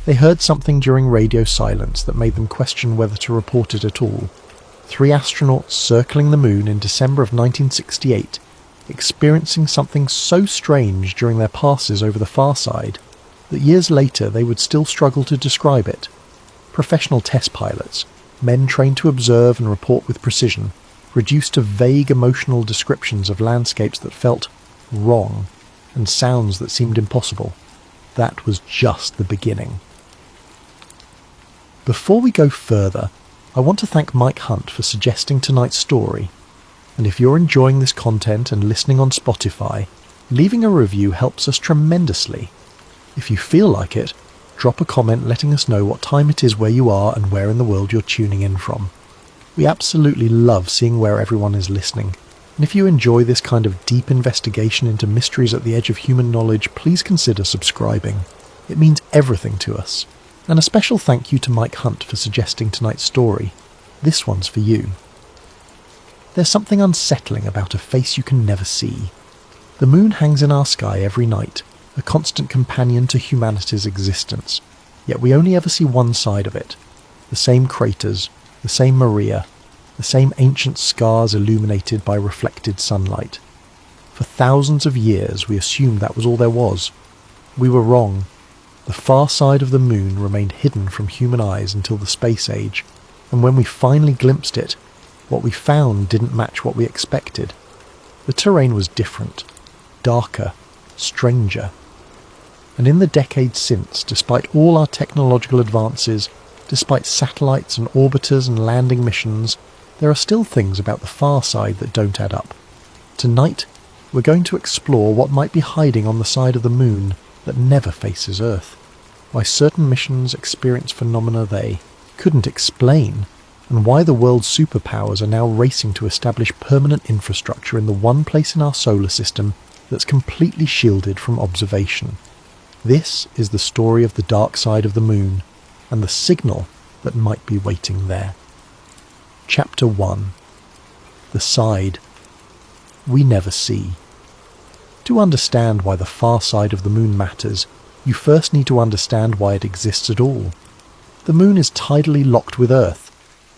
They heard something during radio silence that made them question whether to report it at all. 3 astronauts circling the moon in December of 1968, experiencing something so strange during their passes over the far side that years later they would still struggle to describe it. Professional test pilots, men trained to observe and report with precision, reduced to vague emotional descriptions of landscapes that felt wrong and sounds that seemed impossible. That was just the beginning. Before we go further, I want to thank Mike Hunt for suggesting tonight's story. And if you're enjoying this content and listening on Spotify, leaving a review helps us tremendously. If you feel like it, drop a comment letting us know what time it is where you are and where in the world you're tuning in from. We absolutely love seeing where everyone is listening. And if you enjoy this kind of deep investigation into mysteries at the edge of human knowledge, please consider subscribing. It means everything to us. And a special thank you to Mike Hunt for suggesting tonight's story. This one's for you. There's something unsettling about a face you can never see. The moon hangs in our sky every night, a constant companion to humanity's existence. Yet we only ever see one side of it. The same craters, the same Maria, the same ancient scars illuminated by reflected sunlight. For thousands of years we assumed that was all there was. We were wrong. The far side of the moon remained hidden from human eyes until the space age, and when we finally glimpsed it, what we found didn't match what we expected. The terrain was different, darker, stranger. And in the decades since, despite all our technological advances, despite satellites and orbiters and landing missions, there are still things about the far side that don't add up. Tonight, we're going to explore what might be hiding on the side of the moon that never faces Earth. Why certain missions experience phenomena they couldn't explain, and why the world's superpowers are now racing to establish permanent infrastructure in the one place in our solar system that's completely shielded from observation. This is the story of the dark side of the moon, and the signal that might be waiting there. Chapter 1. The Side We Never See. To understand why the far side of the moon matters, you first need to understand why it exists at all. The moon is tidally locked with Earth.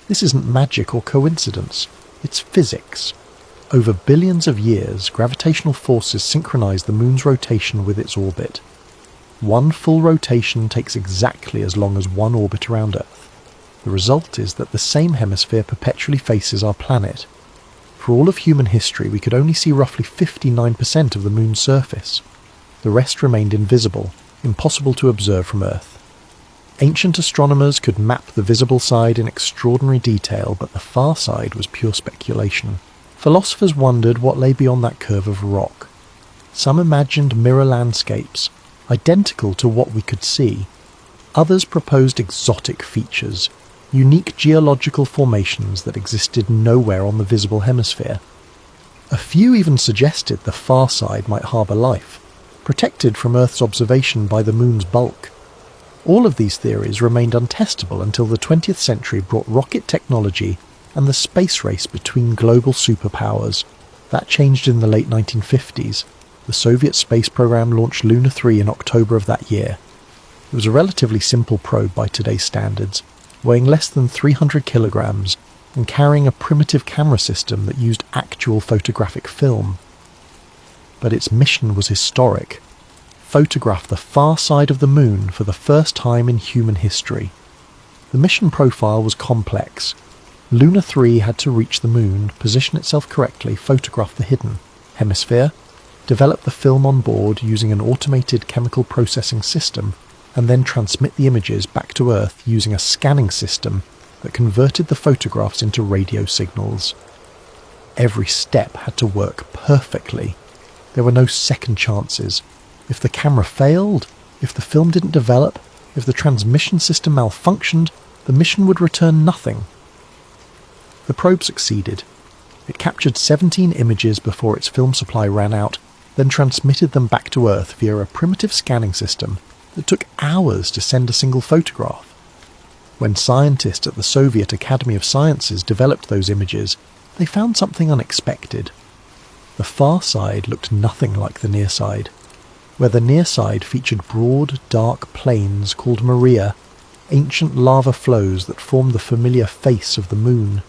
This isn't magic or coincidence, it's physics. Over billions of years, gravitational forces synchronize the moon's rotation with its orbit. One full rotation takes exactly as long as one orbit around Earth. The result is that the same hemisphere perpetually faces our planet. For all of human history, we could only see roughly 59% of the moon's surface. The rest remained invisible, impossible to observe from Earth. Ancient astronomers could map the visible side in extraordinary detail, but the far side was pure speculation. Philosophers wondered what lay beyond that curve of rock. Some imagined mirror landscapes, identical to what we could see. Others proposed exotic features, unique geological formations that existed nowhere on the visible hemisphere. A few even suggested the far side might harbour life, protected from Earth's observation by the moon's bulk. All of these theories remained untestable until the 20th century brought rocket technology and the space race between global superpowers. That changed in the late 1950s. The Soviet space program launched Luna 3 in October of that year. It was a relatively simple probe by today's standards, weighing less than 300 kilograms and carrying a primitive camera system that used actual photographic film. But its mission was historic. Photograph the far side of the moon for the first time in human history. The mission profile was complex. Luna 3 had to reach the moon, position itself correctly, photograph the hidden hemisphere, develop the film on board using an automated chemical processing system, and then transmit the images back to Earth using a scanning system that converted the photographs into radio signals. Every step had to work perfectly. There were no second chances. If the camera failed, if the film didn't develop, if the transmission system malfunctioned, the mission would return nothing. The probe succeeded. It captured 17 images before its film supply ran out, then transmitted them back to Earth via a primitive scanning system that took hours to send a single photograph. When scientists at the Soviet Academy of Sciences developed those images, they found something unexpected. The far side looked nothing like the near side. where the near side featured broad, dark plains called Maria, ancient lava flows that formed the familiar face of the moon.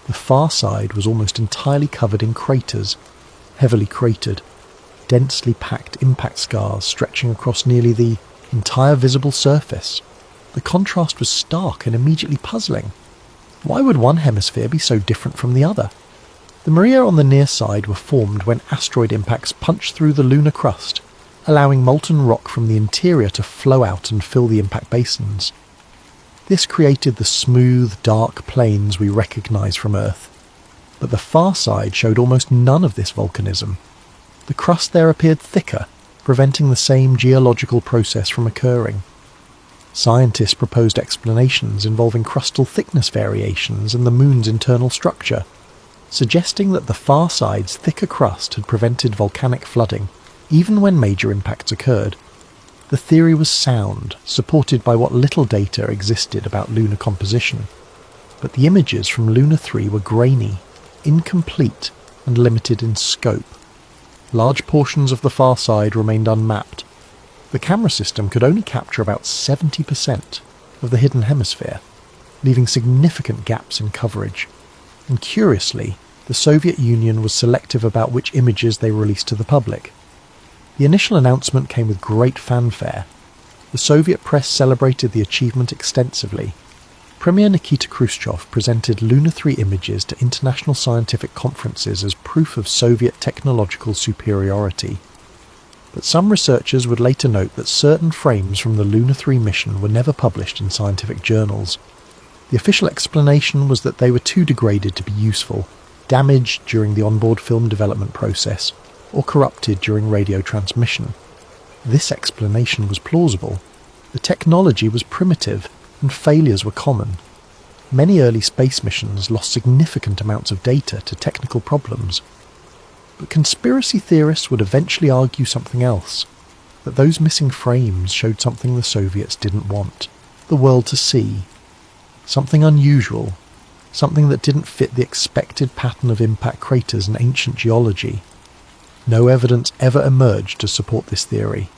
The far side was almost entirely covered in craters, heavily cratered, densely packed impact scars stretching across nearly the entire visible surface. The contrast was stark and immediately puzzling. Why would one hemisphere be so different from the other? The Maria on the near side were formed when asteroid impacts punched through the lunar crust, allowing molten rock from the interior to flow out and fill the impact basins. This created the smooth, dark plains we recognise from Earth. But the far side showed almost none of this volcanism. The crust there appeared thicker, preventing the same geological process from occurring. Scientists proposed explanations involving crustal thickness variations and the moon's internal structure, suggesting that the far side's thicker crust had prevented volcanic flooding, even when major impacts occurred. The theory was sound, supported by what little data existed about lunar composition, but the images from Luna 3 were grainy, incomplete, and limited in scope. Large portions of the far side remained unmapped. The camera system could only capture about 70% of the hidden hemisphere, leaving significant gaps in coverage. And curiously, the Soviet Union was selective about which images they released to the public. The initial announcement came with great fanfare. The Soviet press celebrated the achievement extensively. Premier Nikita Khrushchev presented Luna 3 images to international scientific conferences as proof of Soviet technological superiority. But some researchers would later note that certain frames from the Luna 3 mission were never published in scientific journals. The official explanation was that they were too degraded to be useful, damaged during the onboard film development process, or corrupted during radio transmission. This explanation was plausible. The technology was primitive, and failures were common. Many early space missions lost significant amounts of data to technical problems. But conspiracy theorists would eventually argue something else, that those missing frames showed something the Soviets didn't want the world to see. Something unusual, something that didn't fit the expected pattern of impact craters and ancient geology. No evidence ever emerged to support this theory.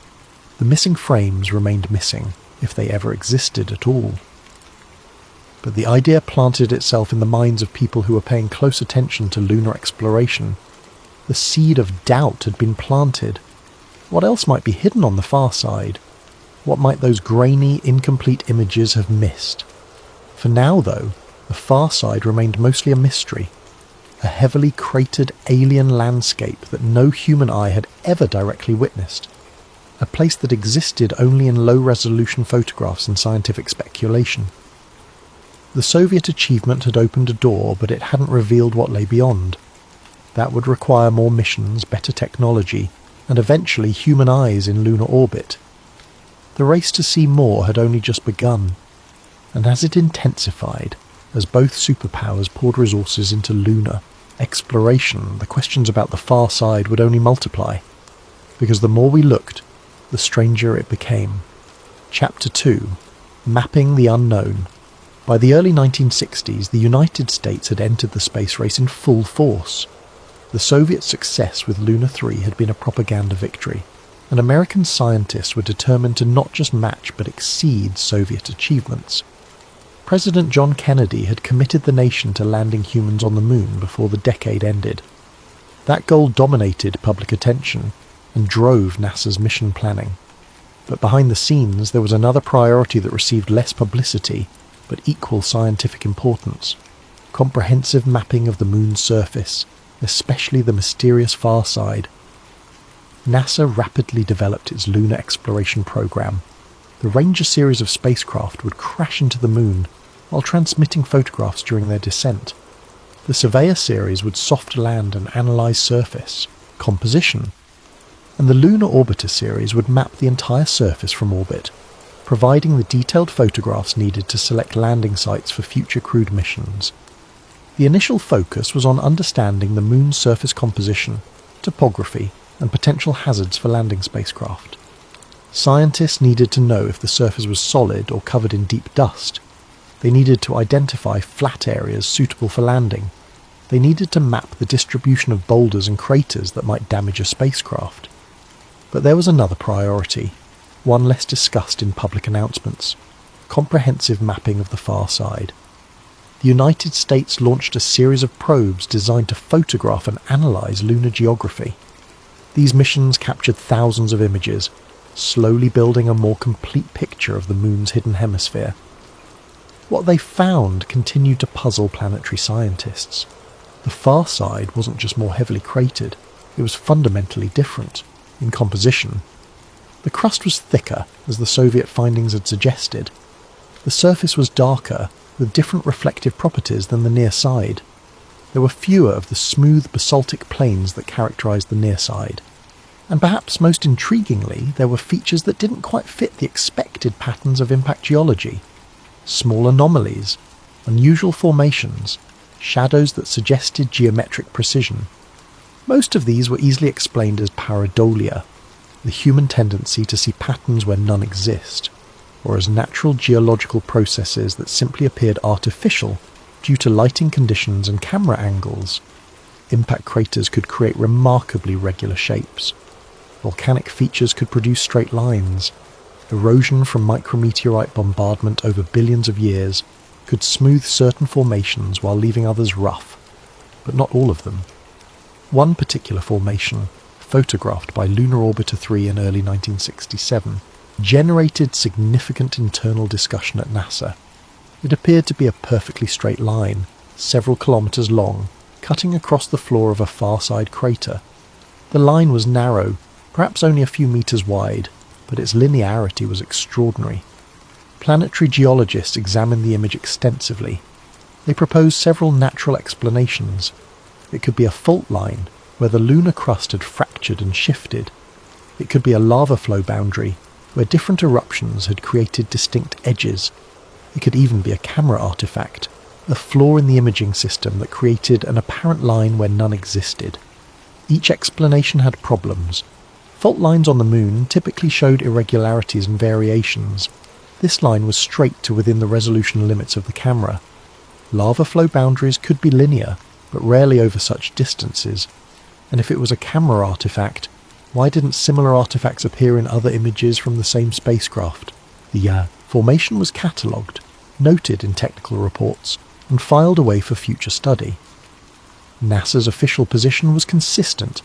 The missing frames remained missing, if they ever existed at all. But the idea planted itself in the minds of people who were paying close attention to lunar exploration. The seed of doubt had been planted. What else might be hidden on the far side? What might those grainy, incomplete images have missed? For now, though, the far side remained mostly a mystery. A heavily cratered alien landscape that no human eye had ever directly witnessed. A place that existed only in low-resolution photographs and scientific speculation. The Soviet achievement had opened a door, but it hadn't revealed what lay beyond. That would require more missions, better technology, and eventually human eyes in lunar orbit. The race to see more had only just begun, and as it intensified, as both superpowers poured resources into lunar exploration, the questions about the far side would only multiply, because the more we looked, the stranger it became. Chapter 2. Mapping the Unknown. By the early 1960s, the United States had entered the space race in full force. The Soviet success with Luna 3 had been a propaganda victory, and American scientists were determined to not just match but exceed Soviet achievements. President John Kennedy had committed the nation to landing humans on the moon before the decade ended. That goal dominated public attention and drove NASA's mission planning. But behind the scenes, there was another priority that received less publicity, but equal scientific importance: comprehensive mapping of the moon's surface, especially the mysterious far side. NASA rapidly developed its lunar exploration program. The Ranger series of spacecraft would crash into the moon while transmitting photographs during their descent. The Surveyor series would soft land and analyze surface, composition, and the Lunar Orbiter series would map the entire surface from orbit, providing the detailed photographs needed to select landing sites for future crewed missions. The initial focus was on understanding the moon's surface composition, topography, and potential hazards for landing spacecraft. Scientists needed to know if the surface was solid or covered in deep dust. They needed to identify flat areas suitable for landing. They needed to map the distribution of boulders and craters that might damage a spacecraft. But there was another priority, one less discussed in public announcements: comprehensive mapping of the far side. The United States launched a series of probes designed to photograph and analyse lunar geography. These missions captured thousands of images, slowly building a more complete picture of the moon's hidden hemisphere. What they found continued to puzzle planetary scientists. The far side wasn't just more heavily cratered, it was fundamentally different in composition. The crust was thicker, as the Soviet findings had suggested. The surface was darker, with different reflective properties than the near side. There were fewer of the smooth basaltic plains that characterised the near side. And perhaps most intriguingly, there were features that didn't quite fit the expected patterns of impact geology. Small anomalies, unusual formations, shadows that suggested geometric precision. Most of these were easily explained as pareidolia, the human tendency to see patterns where none exist, or as natural geological processes that simply appeared artificial due to lighting conditions and camera angles. Impact craters could create remarkably regular shapes. Volcanic features could produce straight lines. Erosion from micrometeorite bombardment over billions of years could smooth certain formations while leaving others rough, but not all of them. One particular formation, photographed by Lunar Orbiter 3 in early 1967, generated significant internal discussion at NASA. It appeared to be a perfectly straight line, several kilometres long, cutting across the floor of a far-side crater. The line was narrow, perhaps only a few metres wide, but its linearity was extraordinary. Planetary geologists examined the image extensively. They proposed several natural explanations. It could be a fault line, where the lunar crust had fractured and shifted. It could be a lava flow boundary, where different eruptions had created distinct edges. It could even be a camera artifact, a flaw in the imaging system that created an apparent line where none existed. Each explanation had problems. Fault lines on the moon typically showed irregularities and variations. This line was straight to within the resolution limits of the camera. Lava flow boundaries could be linear, but rarely over such distances. And if it was a camera artifact, why didn't similar artifacts appear in other images from the same spacecraft? The formation was catalogued, noted in technical reports, and filed away for future study. NASA's official position was consistent.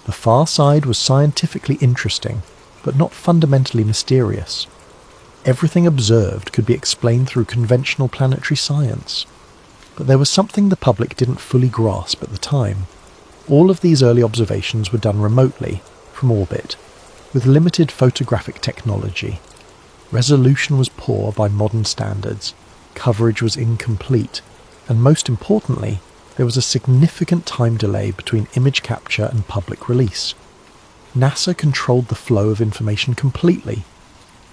The far side was scientifically interesting, but not fundamentally mysterious. Everything observed could be explained through conventional planetary science. But there was something the public didn't fully grasp at the time. All of these early observations were done remotely, from orbit, with limited photographic technology. Resolution was poor by modern standards, coverage was incomplete, and most importantly, there was a significant time delay between image capture and public release. NASA controlled the flow of information completely.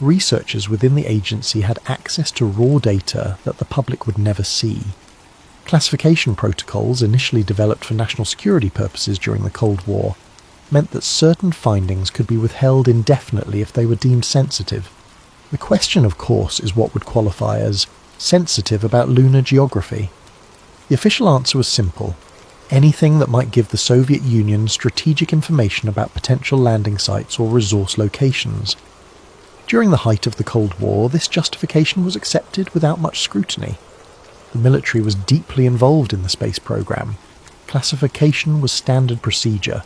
Researchers within the agency had access to raw data that the public would never see. Classification protocols, initially developed for national security purposes during the Cold War, meant that certain findings could be withheld indefinitely if they were deemed sensitive. The question, of course, is what would qualify as sensitive about lunar geography. The official answer was simple: anything that might give the Soviet Union strategic information about potential landing sites or resource locations. During the height of the Cold War, this justification was accepted without much scrutiny. The military was deeply involved in the space program. Classification was standard procedure.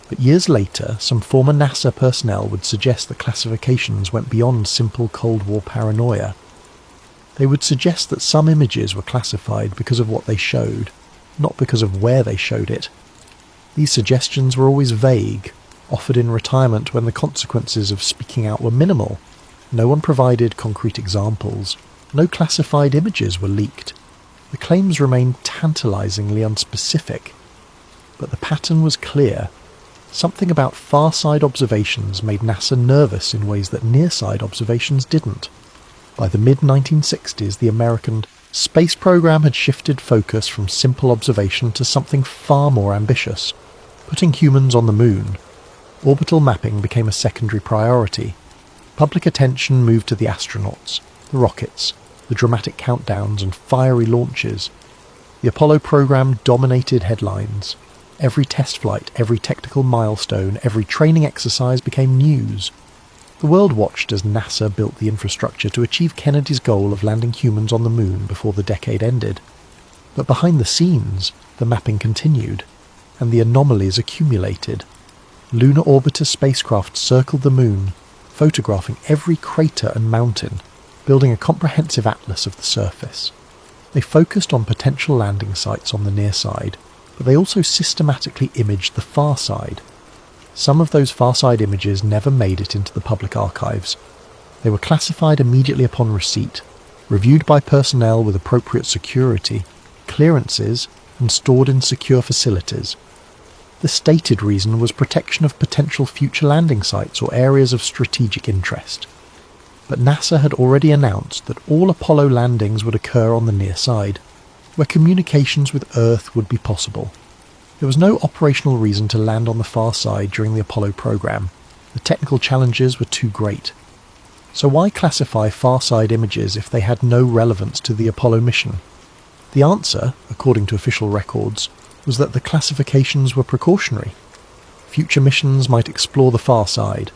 But years later, some former NASA personnel would suggest that classifications went beyond simple Cold War paranoia. They would suggest that some images were classified because of what they showed, not because of where they showed it. These suggestions were always vague, offered in retirement when the consequences of speaking out were minimal. No one provided concrete examples. No classified images were leaked. The claims remained tantalizingly unspecific. But the pattern was clear. Something about far-side observations made NASA nervous in ways that near-side observations didn't. By the mid-1960s, the American space program had shifted focus from simple observation to something far more ambitious, putting humans on the moon. Orbital mapping became a secondary priority. Public attention moved to the astronauts, the rockets, the dramatic countdowns and fiery launches. The Apollo program dominated headlines. Every test flight, every technical milestone, every training exercise became news. The world watched as NASA built the infrastructure to achieve Kennedy's goal of landing humans on the moon before the decade ended. But behind the scenes, the mapping continued, and the anomalies accumulated. Lunar orbiter spacecraft circled the moon, photographing every crater and mountain, building a comprehensive atlas of the surface. They focused on potential landing sites on the near side, but they also systematically imaged the far side. Some of those far side images never made it into the public archives. They were classified immediately upon receipt, reviewed by personnel with appropriate security, clearances, and stored in secure facilities. The stated reason was protection of potential future landing sites or areas of strategic interest. But NASA had already announced that all Apollo landings would occur on the near side, where communications with Earth would be possible. There was no operational reason to land on the far side during the Apollo program. The technical challenges were too great. So why classify far side images if they had no relevance to the Apollo mission? The answer, according to official records, was that the classifications were precautionary. Future missions might explore the far side.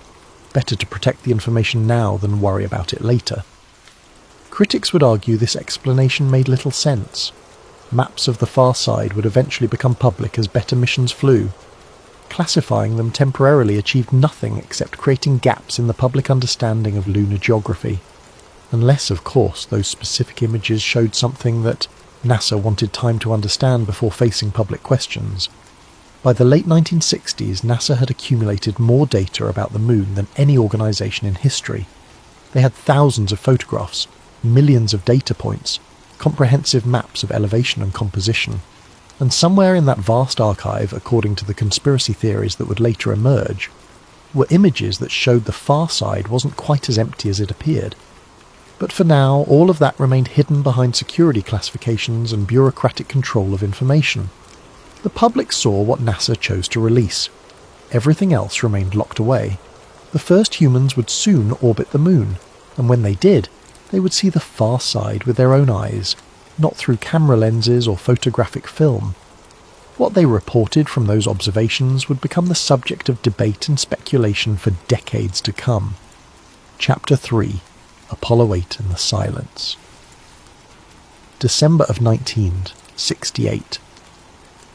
Better to protect the information now than worry about it later. Critics would argue this explanation made little sense. Maps of the far side would eventually become public as better missions flew. Classifying them temporarily achieved nothing except creating gaps in the public understanding of lunar geography. Unless, of course, those specific images showed something that NASA wanted time to understand before facing public questions. By the late 1960s, NASA had accumulated more data about the moon than any organisation in history. They had thousands of photographs, millions of data points, comprehensive maps of elevation and composition, and somewhere in that vast archive, according to the conspiracy theories that would later emerge, were images that showed the far side wasn't quite as empty as it appeared. But for now, all of that remained hidden behind security classifications and bureaucratic control of information. The public saw what NASA chose to release. Everything else remained locked away. The first humans would soon orbit the moon, and when they did, they would see the far side with their own eyes, not through camera lenses or photographic film. What they reported from those observations would become the subject of debate and speculation for decades to come. Chapter 3: Apollo 8 and the Silence. December of 1968.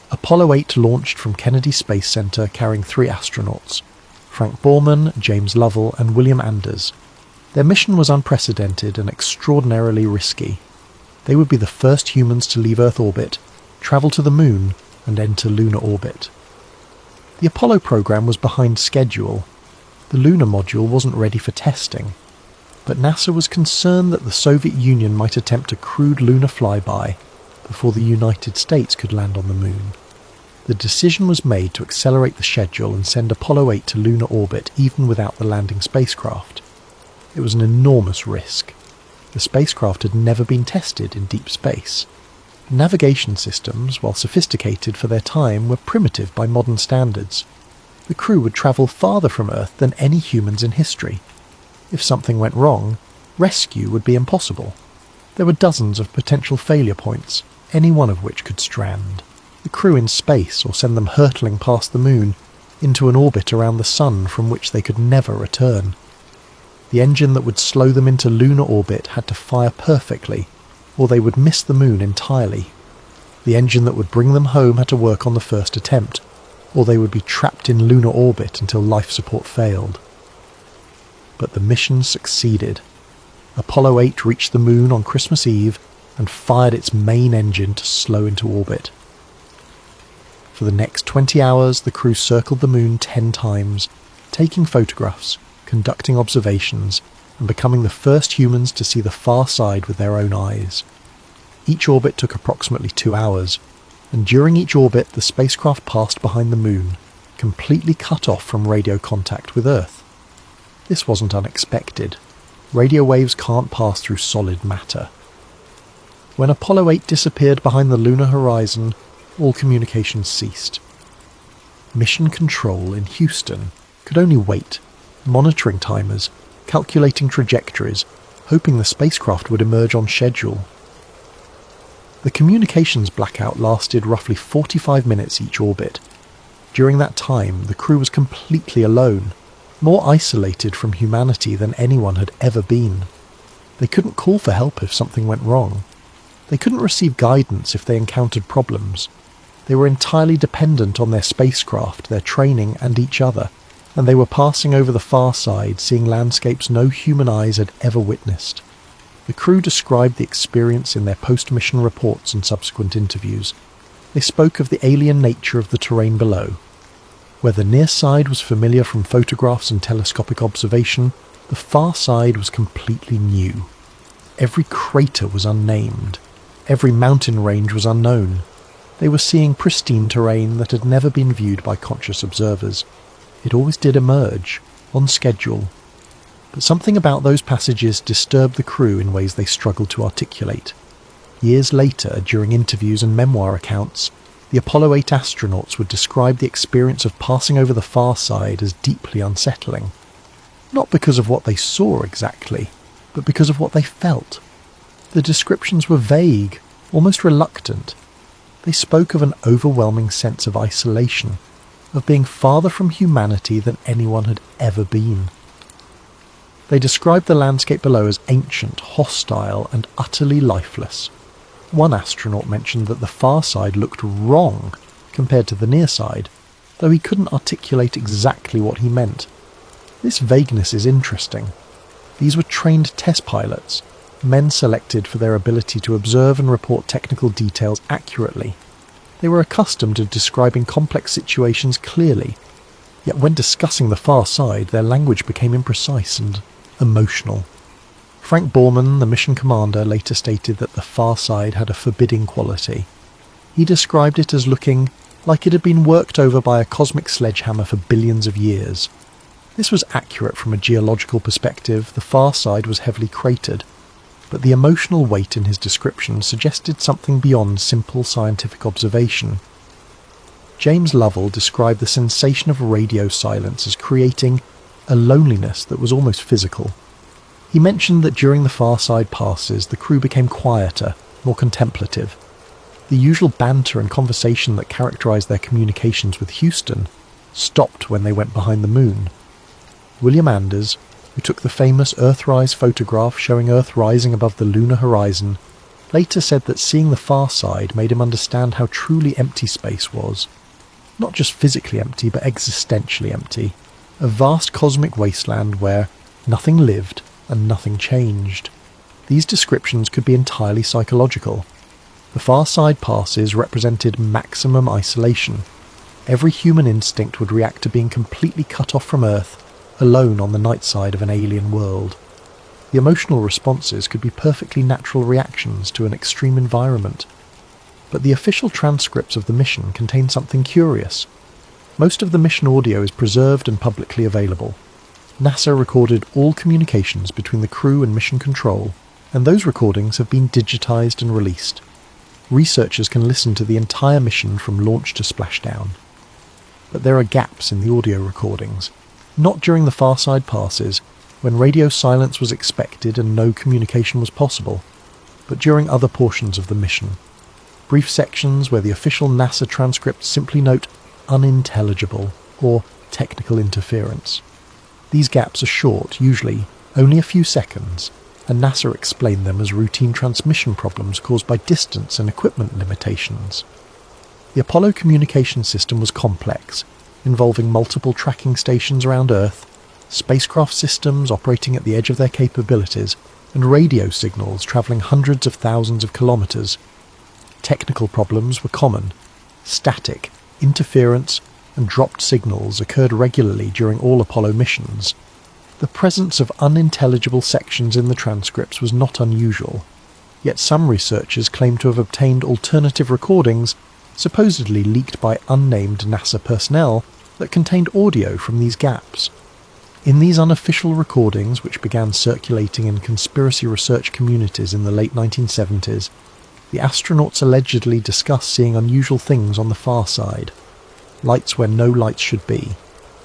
Apollo 8 launched from Kennedy Space Center carrying 3 astronauts, Frank Borman, James Lovell, and William Anders. Their mission was unprecedented and extraordinarily risky. They would be the first humans to leave Earth orbit, travel to the moon, and enter lunar orbit. The Apollo program was behind schedule. The lunar module wasn't ready for testing. But NASA was concerned that the Soviet Union might attempt a crude lunar flyby before the United States could land on the moon. The decision was made to accelerate the schedule and send Apollo 8 to lunar orbit even without the landing spacecraft. It was an enormous risk. The spacecraft had never been tested in deep space. Navigation systems, while sophisticated for their time, were primitive by modern standards. The crew would travel farther from Earth than any humans in history. If something went wrong, rescue would be impossible. There were dozens of potential failure points, any one of which could strand the crew in space or send them hurtling past the moon into an orbit around the sun from which they could never return. The engine that would slow them into lunar orbit had to fire perfectly, or they would miss the moon entirely. The engine that would bring them home had to work on the first attempt, or they would be trapped in lunar orbit until life support failed. But the mission succeeded. Apollo 8 reached the moon on Christmas Eve and fired its main engine to slow into orbit. For the next 20 hours, the crew circled the moon 10 times, taking photographs, conducting observations, and becoming the first humans to see the far side with their own eyes. Each orbit took approximately 2 hours, and during each orbit the spacecraft passed behind the moon, completely cut off from radio contact with Earth. This wasn't unexpected. Radio waves can't pass through solid matter. When Apollo 8 disappeared behind the lunar horizon, all communications ceased. Mission Control in Houston could only wait, monitoring timers, calculating trajectories, hoping the spacecraft would emerge on schedule. The communications blackout lasted roughly 45 minutes each orbit, During that time, the crew was completely alone, more isolated from humanity than anyone had ever been. They couldn't call for help if something went wrong. They couldn't receive guidance if they encountered problems. They were entirely dependent on their spacecraft, their training, and each other, and they were passing over the far side, seeing landscapes no human eyes had ever witnessed. The crew described the experience in their post-mission reports and subsequent interviews. They spoke of the alien nature of the terrain below. Where the near side was familiar from photographs and telescopic observation, the far side was completely new. Every crater was unnamed. Every mountain range was unknown. They were seeing pristine terrain that had never been viewed by conscious observers. It always did emerge, on schedule. But something about those passages disturbed the crew in ways they struggled to articulate. Years later, during interviews and memoir accounts, the Apollo 8 astronauts would describe the experience of passing over the far side as deeply unsettling. Not because of what they saw exactly, but because of what they felt. The descriptions were vague, almost reluctant. They spoke of an overwhelming sense of isolation, of being farther from humanity than anyone had ever been. They described the landscape below as ancient, hostile, and utterly lifeless. One astronaut mentioned that the far side looked wrong compared to the near side, though he couldn't articulate exactly what he meant. This vagueness is interesting. These were trained test pilots, men selected for their ability to observe and report technical details accurately. They were accustomed to describing complex situations clearly, yet when discussing the far side, their language became imprecise and emotional. Frank Borman, the mission commander, later stated that the far side had a forbidding quality. He described it as looking like it had been worked over by a cosmic sledgehammer for billions of years. This was accurate from a geological perspective. The far side was heavily cratered, but the emotional weight in his description suggested something beyond simple scientific observation. James Lovell described the sensation of radio silence as creating a loneliness that was almost physical. He mentioned that during the far side passes, the crew became quieter, more contemplative. The usual banter and conversation that characterized their communications with Houston stopped when they went behind the moon. William Anders, who took the famous Earthrise photograph showing Earth rising above the lunar horizon, later said that seeing the far side made him understand how truly empty space was. Not just physically empty, but existentially empty. A vast cosmic wasteland where nothing lived and nothing changed. These descriptions could be entirely psychological. The far side passes represented maximum isolation. Every human instinct would react to being completely cut off from Earth, alone on the night side of an alien world. The emotional responses could be perfectly natural reactions to an extreme environment. But the official transcripts of the mission contain something curious. Most of the mission audio is preserved and publicly available. NASA recorded all communications between the crew and mission control, and those recordings have been digitized and released. Researchers can listen to the entire mission from launch to splashdown. But there are gaps in the audio recordings, not during the far side passes, when radio silence was expected and no communication was possible, but during other portions of the mission. Brief sections where the official NASA transcripts simply note unintelligible or technical interference. These gaps are short, usually only a few seconds, and NASA explained them as routine transmission problems caused by distance and equipment limitations. The Apollo communication system was complex, involving multiple tracking stations around Earth, spacecraft systems operating at the edge of their capabilities, and radio signals travelling hundreds of thousands of kilometres. Technical problems were common. Static, interference, and dropped signals occurred regularly during all Apollo missions. The presence of unintelligible sections in the transcripts was not unusual, yet some researchers claim to have obtained alternative recordings, supposedly leaked by unnamed NASA personnel, that contained audio from these gaps. In these unofficial recordings, which began circulating in conspiracy research communities in the late 1970s, the astronauts allegedly discussed seeing unusual things on the far side. Lights where no lights should be,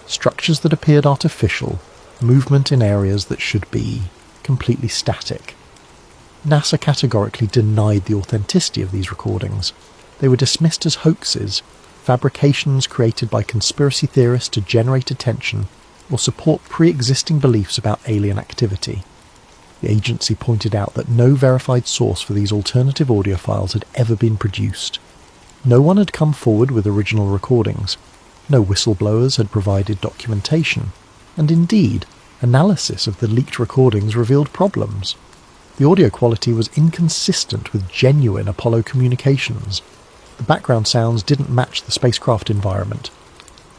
structures that appeared artificial, movement in areas that should be completely static. NASA categorically denied the authenticity of these recordings. They were dismissed as hoaxes, fabrications created by conspiracy theorists to generate attention or support pre-existing beliefs about alien activity. The agency pointed out that no verified source for these alternative audio files had ever been produced. No one had come forward with original recordings. No whistleblowers had provided documentation. And indeed, analysis of the leaked recordings revealed problems. The audio quality was inconsistent with genuine Apollo communications. The background sounds didn't match the spacecraft environment.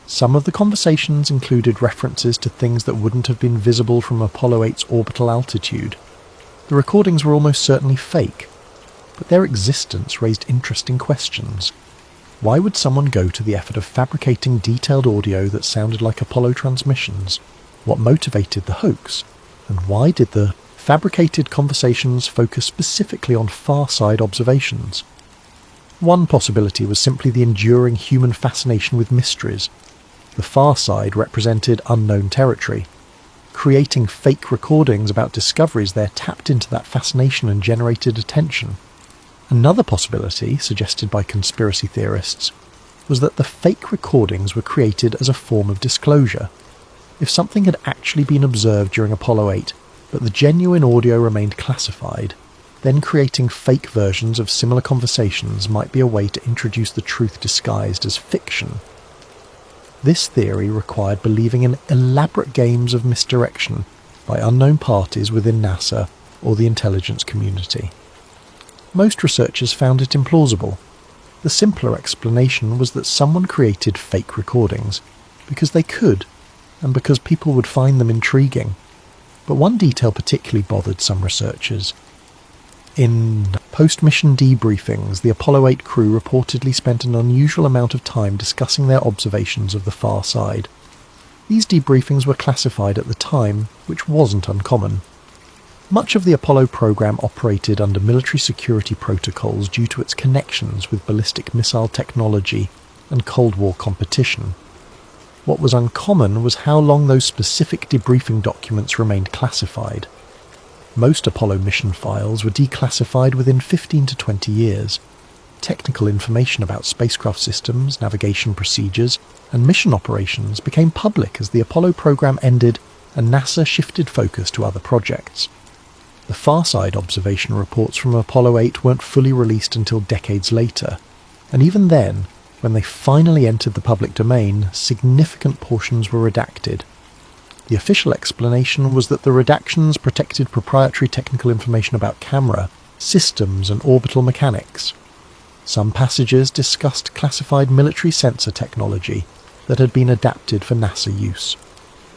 Some of the conversations included references to things that wouldn't have been visible from Apollo 8's orbital altitude. The recordings were almost certainly fake, but their existence raised interesting questions. Why would someone go to the effort of fabricating detailed audio that sounded like Apollo transmissions? What motivated the hoax? And why did the fabricated conversations focus specifically on far-side observations? One possibility was simply the enduring human fascination with mysteries. The far side represented unknown territory. Creating fake recordings about discoveries there tapped into that fascination and generated attention. Another possibility, suggested by conspiracy theorists, was that the fake recordings were created as a form of disclosure. If something had actually been observed during Apollo 8, but the genuine audio remained classified, then creating fake versions of similar conversations might be a way to introduce the truth disguised as fiction. This theory required believing in elaborate games of misdirection by unknown parties within NASA or the intelligence community. Most researchers found it implausible. The simpler explanation was that someone created fake recordings because they could, and because people would find them intriguing. But one detail particularly bothered some researchers. In post-mission debriefings, the Apollo 8 crew reportedly spent an unusual amount of time discussing their observations of the far side. These debriefings were classified at the time, which wasn't uncommon. Much of the Apollo program operated under military security protocols due to its connections with ballistic missile technology and Cold War competition. What was uncommon was how long those specific debriefing documents remained classified. Most Apollo mission files were declassified within 15 to 20 years. Technical information about spacecraft systems, navigation procedures, and mission operations became public as the Apollo program ended and NASA shifted focus to other projects. The far-side observation reports from Apollo 8 weren't fully released until decades later, and even then, when they finally entered the public domain, significant portions were redacted. The official explanation was that the redactions protected proprietary technical information about camera, systems and orbital mechanics. Some passages discussed classified military sensor technology that had been adapted for NASA use.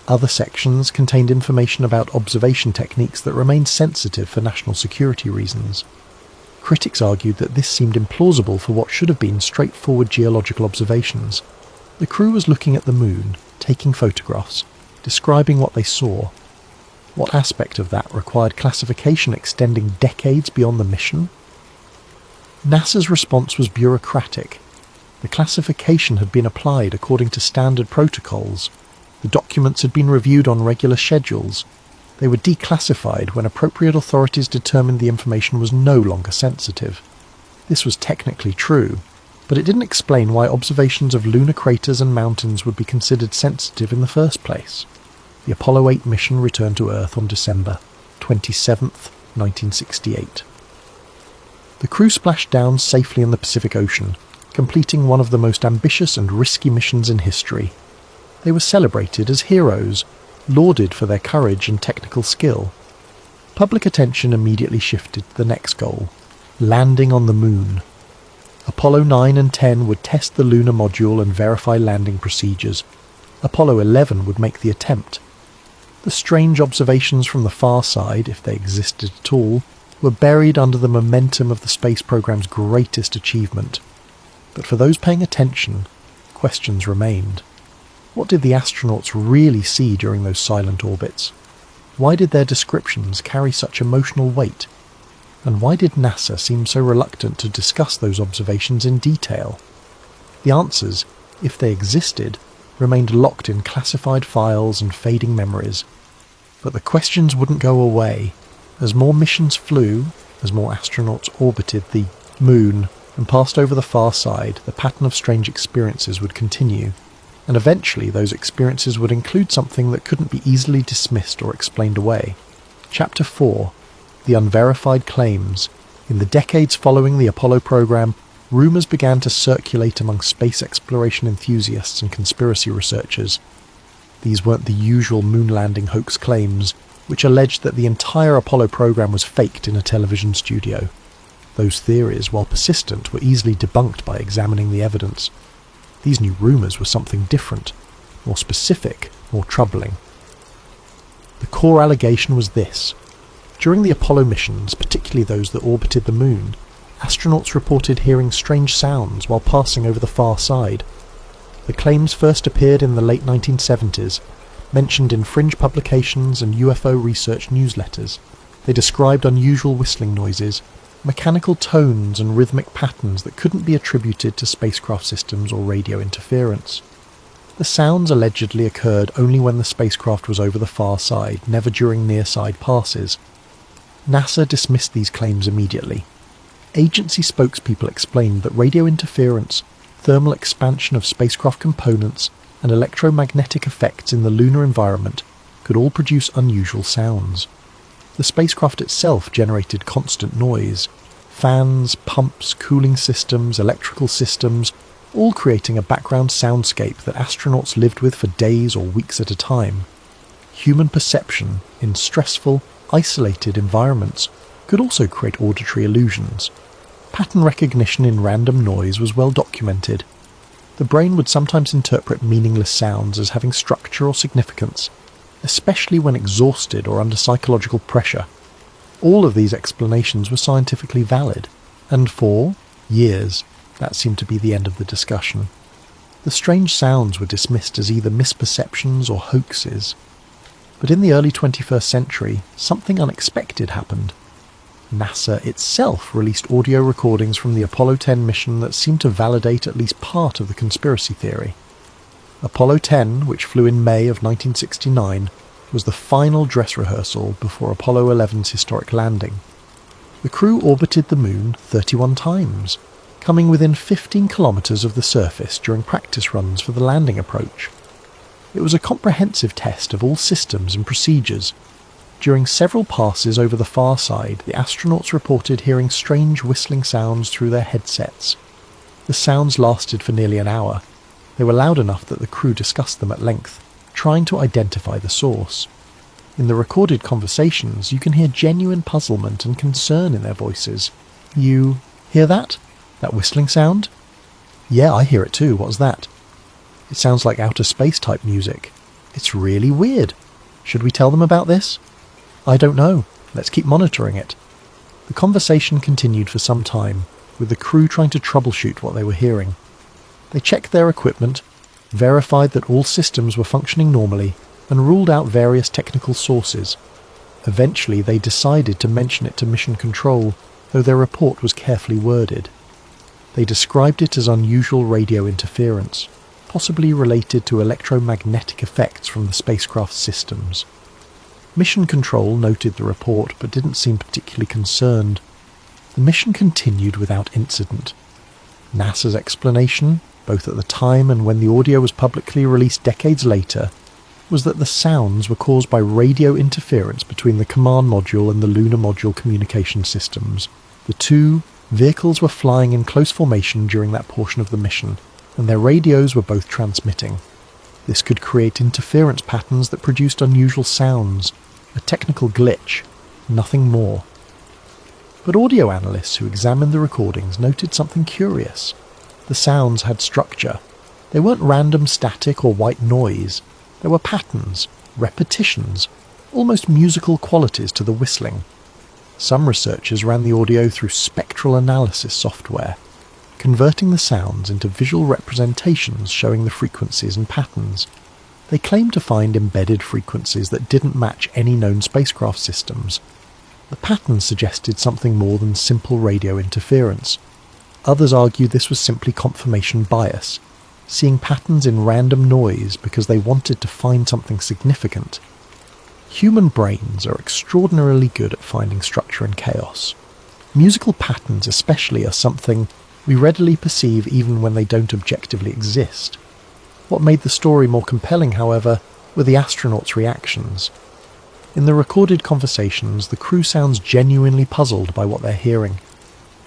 Other sections contained information about observation techniques that remained sensitive for national security reasons. Critics argued that this seemed implausible for what should have been straightforward geological observations. The crew was looking at the moon, taking photographs, describing what they saw. What aspect of that required classification extending decades beyond the mission? NASA's response was bureaucratic. The classification had been applied according to standard protocols. The documents had been reviewed on regular schedules. They were declassified when appropriate authorities determined the information was no longer sensitive. This was technically true, but it didn't explain why observations of lunar craters and mountains would be considered sensitive in the first place. The Apollo 8 mission returned to Earth on December 27th, 1968. The crew splashed down safely in the Pacific Ocean, completing one of the most ambitious and risky missions in history. They were celebrated as heroes, lauded for their courage and technical skill. Public attention immediately shifted to the next goal, landing on the moon. Apollo 9 and 10 would test the lunar module and verify landing procedures. Apollo 11 would make the attempt. The strange observations from the far side, if they existed at all, were buried under the momentum of the space program's greatest achievement. But for those paying attention, questions remained. What did the astronauts really see during those silent orbits? Why did their descriptions carry such emotional weight? And why did NASA seem so reluctant to discuss those observations in detail? The answers, if they existed, remained locked in classified files and fading memories. But the questions wouldn't go away. As more missions flew, as more astronauts orbited the moon, and passed over the far side, the pattern of strange experiences would continue, and eventually those experiences would include something that couldn't be easily dismissed or explained away. Chapter 4. The Unverified Claims. In the decades following the Apollo program, rumours began to circulate among space exploration enthusiasts and conspiracy researchers. These weren't the usual moon landing hoax claims, which alleged that the entire Apollo program was faked in a television studio. Those theories, while persistent, were easily debunked by examining the evidence. These new rumours were something different, more specific, more troubling. The core allegation was this. During the Apollo missions, particularly those that orbited the moon, astronauts reported hearing strange sounds while passing over the far side. The claims first appeared in the late 1970s, mentioned in fringe publications and UFO research newsletters. They described unusual whistling noises, mechanical tones and rhythmic patterns that couldn't be attributed to spacecraft systems or radio interference. The sounds allegedly occurred only when the spacecraft was over the far side, never during near-side passes. NASA dismissed these claims immediately. Agency spokespeople explained that radio interference, thermal expansion of spacecraft components, and electromagnetic effects in the lunar environment could all produce unusual sounds. The spacecraft itself generated constant noise. Fans, pumps, cooling systems, electrical systems, all creating a background soundscape that astronauts lived with for days or weeks at a time. Human perception in stressful, isolated environments could also create auditory illusions. Pattern recognition in random noise was well documented. The brain would sometimes interpret meaningless sounds as having structure or significance, especially when exhausted or under psychological pressure. All of these explanations were scientifically valid, and for years that seemed to be the end of the discussion. The strange sounds were dismissed as either misperceptions or hoaxes. But in the early 21st century, something unexpected happened. NASA itself released audio recordings from the Apollo 10 mission that seemed to validate at least part of the conspiracy theory. Apollo 10, which flew in May of 1969, was the final dress rehearsal before Apollo 11's historic landing. The crew orbited the moon 31 times, coming within 15 kilometres of the surface during practice runs for the landing approach. It was a comprehensive test of all systems and procedures. During several passes over the far side, the astronauts reported hearing strange whistling sounds through their headsets. The sounds lasted for nearly an hour. They were loud enough that the crew discussed them at length, trying to identify the source. In the recorded conversations, you can hear genuine puzzlement and concern in their voices. You hear that? That whistling sound? Yeah, I hear it too. What's that? It sounds like outer space type music. It's really weird. Should we tell them about this? I don't know. Let's keep monitoring it. The conversation continued for some time, with the crew trying to troubleshoot what they were hearing. They checked their equipment, verified that all systems were functioning normally, and ruled out various technical sources. Eventually they decided to mention it to Mission Control, though their report was carefully worded. They described it as unusual radio interference, possibly related to electromagnetic effects from the spacecraft's systems. Mission Control noted the report but didn't seem particularly concerned. The mission continued without incident. NASA's explanation, both at the time and when the audio was publicly released decades later, was that the sounds were caused by radio interference between the command module and the lunar module communication systems. The two vehicles were flying in close formation during that portion of the mission, and their radios were both transmitting. This could create interference patterns that produced unusual sounds, a technical glitch, nothing more. But audio analysts who examined the recordings noted something curious. The sounds had structure. They weren't random static or white noise. There were patterns, repetitions, almost musical qualities to the whistling. Some researchers ran the audio through spectral analysis software, converting the sounds into visual representations showing the frequencies and patterns. They claimed to find embedded frequencies that didn't match any known spacecraft systems. The patterns suggested something more than simple radio interference. Others argued this was simply confirmation bias, seeing patterns in random noise because they wanted to find something significant. Human brains are extraordinarily good at finding structure in chaos. Musical patterns especially are something We readily perceive even when they don't objectively exist. What made the story more compelling, however, were the astronauts' reactions. In the recorded conversations, the crew sounds genuinely puzzled by what they're hearing.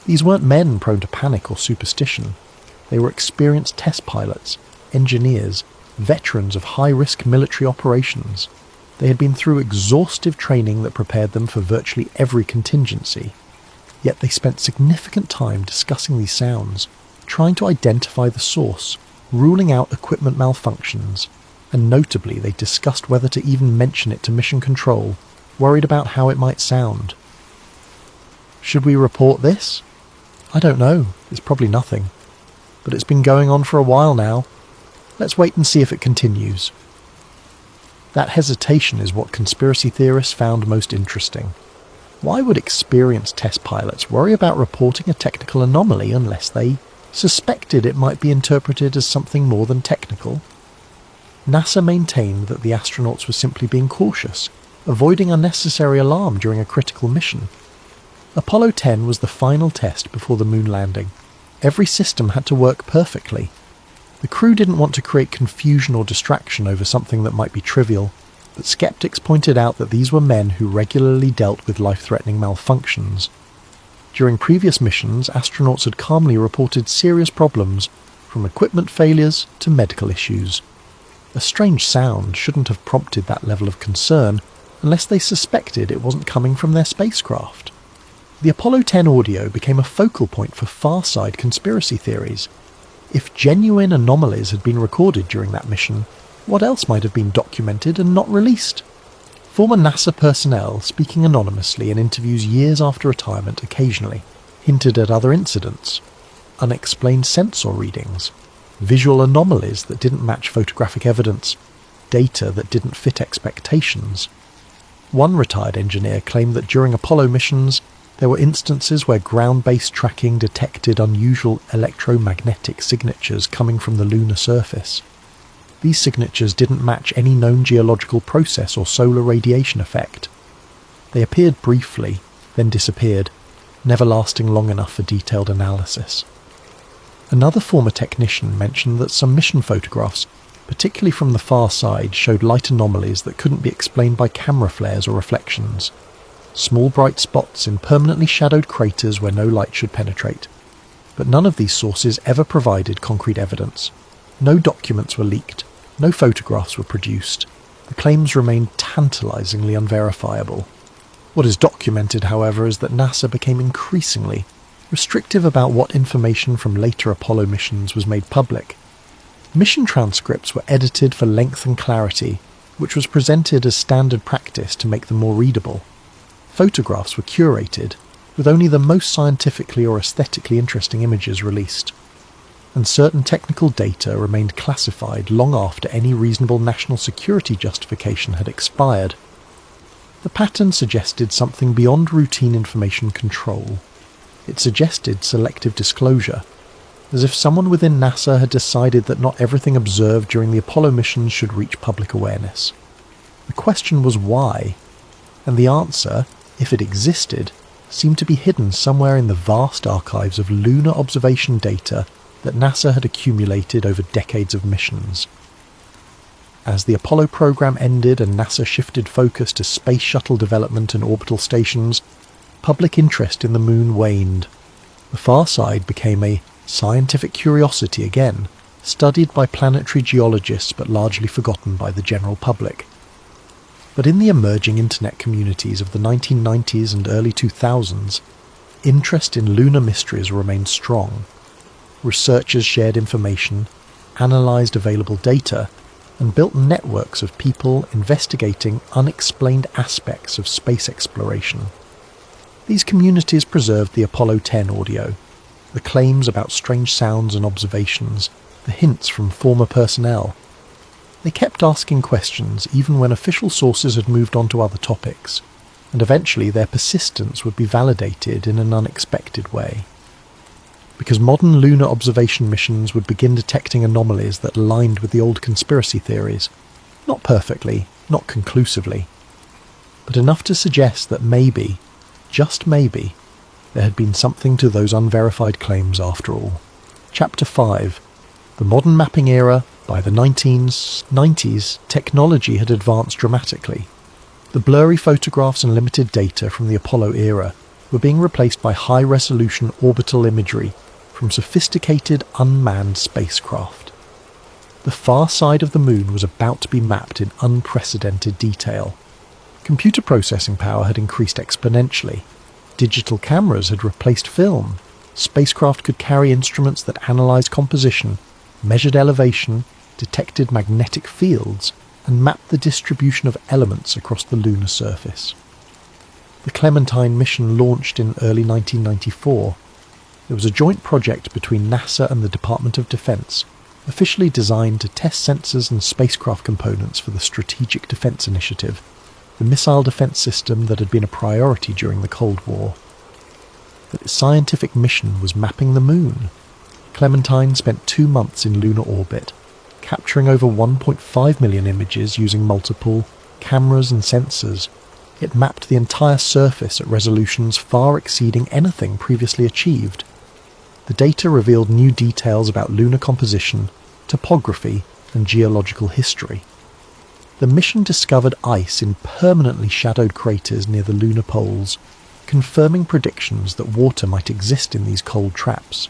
These weren't men prone to panic or superstition. They were experienced test pilots, engineers, veterans of high-risk military operations. They had been through exhaustive training that prepared them for virtually every contingency. Yet they spent significant time discussing these sounds, trying to identify the source, ruling out equipment malfunctions, and notably they discussed whether to even mention it to mission control, worried about how it might sound. Should we report this? I don't know, it's probably nothing. But it's been going on for a while now. Let's wait and see if it continues. That hesitation is what conspiracy theorists found most interesting. Why would experienced test pilots worry about reporting a technical anomaly unless they suspected it might be interpreted as something more than technical? NASA maintained that the astronauts were simply being cautious, avoiding unnecessary alarm during a critical mission. Apollo 10 was the final test before the moon landing. Every system had to work perfectly. The crew didn't want to create confusion or distraction over something that might be trivial, but skeptics pointed out that these were men who regularly dealt with life-threatening malfunctions. During previous missions, astronauts had calmly reported serious problems, from equipment failures to medical issues. A strange sound shouldn't have prompted that level of concern unless they suspected it wasn't coming from their spacecraft. The Apollo 10 audio became a focal point for far-side conspiracy theories. If genuine anomalies had been recorded during that mission, what else might have been documented and not released? Former NASA personnel, speaking anonymously in interviews years after retirement occasionally, hinted at other incidents, unexplained sensor readings, visual anomalies that didn't match photographic evidence, data that didn't fit expectations. One retired engineer claimed that during Apollo missions, there were instances where ground-based tracking detected unusual electromagnetic signatures coming from the lunar surface. These signatures didn't match any known geological process or solar radiation effect. They appeared briefly, then disappeared, never lasting long enough for detailed analysis. Another former technician mentioned that some mission photographs, particularly from the far side, showed light anomalies that couldn't be explained by camera flares or reflections. Small bright spots in permanently shadowed craters where no light should penetrate. But none of these sources ever provided concrete evidence. No documents were leaked. No photographs were produced. The claims remained tantalizingly unverifiable. What is documented, however, is that NASA became increasingly restrictive about what information from later Apollo missions was made public. Mission transcripts were edited for length and clarity, which was presented as standard practice to make them more readable. Photographs were curated, with only the most scientifically or aesthetically interesting images released. And certain technical data remained classified long after any reasonable national security justification had expired. The pattern suggested something beyond routine information control. It suggested selective disclosure, as if someone within NASA had decided that not everything observed during the Apollo missions should reach public awareness. The question was why, and the answer, if it existed, seemed to be hidden somewhere in the vast archives of lunar observation data that NASA had accumulated over decades of missions. As the Apollo program ended and NASA shifted focus to space shuttle development and orbital stations, public interest in the moon waned. The far side became a scientific curiosity again, studied by planetary geologists but largely forgotten by the general public. But in the emerging internet communities of the 1990s and early 2000s, interest in lunar mysteries remained strong. Researchers shared information, analysed available data, and built networks of people investigating unexplained aspects of space exploration. These communities preserved the Apollo 10 audio, the claims about strange sounds and observations, the hints from former personnel. They kept asking questions even when official sources had moved on to other topics, and eventually their persistence would be validated in an unexpected way. Because modern lunar observation missions would begin detecting anomalies that aligned with the old conspiracy theories, not perfectly, not conclusively, but enough to suggest that maybe, just maybe, There had been something to those unverified claims after all. Chapter 5. The modern mapping era. By the 1990s, technology had advanced dramatically. The blurry photographs and limited data from the Apollo era were being replaced by high-resolution orbital imagery from sophisticated unmanned spacecraft. The far side of the moon was about to be mapped in unprecedented detail. Computer processing power had increased exponentially. Digital cameras had replaced film. Spacecraft could carry instruments that analysed composition, measured elevation, detected magnetic fields, and mapped the distribution of elements across the lunar surface. The Clementine mission launched in early 1994. It was a joint project between NASA and the Department of Defense, officially designed to test sensors and spacecraft components for the Strategic Defense Initiative, the missile defense system that had been a priority during the Cold War. But its scientific mission was mapping the moon. Clementine spent 2 months in lunar orbit, capturing over 1.5 million images using multiple cameras and sensors. It mapped the entire surface at resolutions far exceeding anything previously achieved. The data revealed new details about lunar composition, topography, and geological history. The mission discovered ice in permanently shadowed craters near the lunar poles, confirming predictions that water might exist in these cold traps.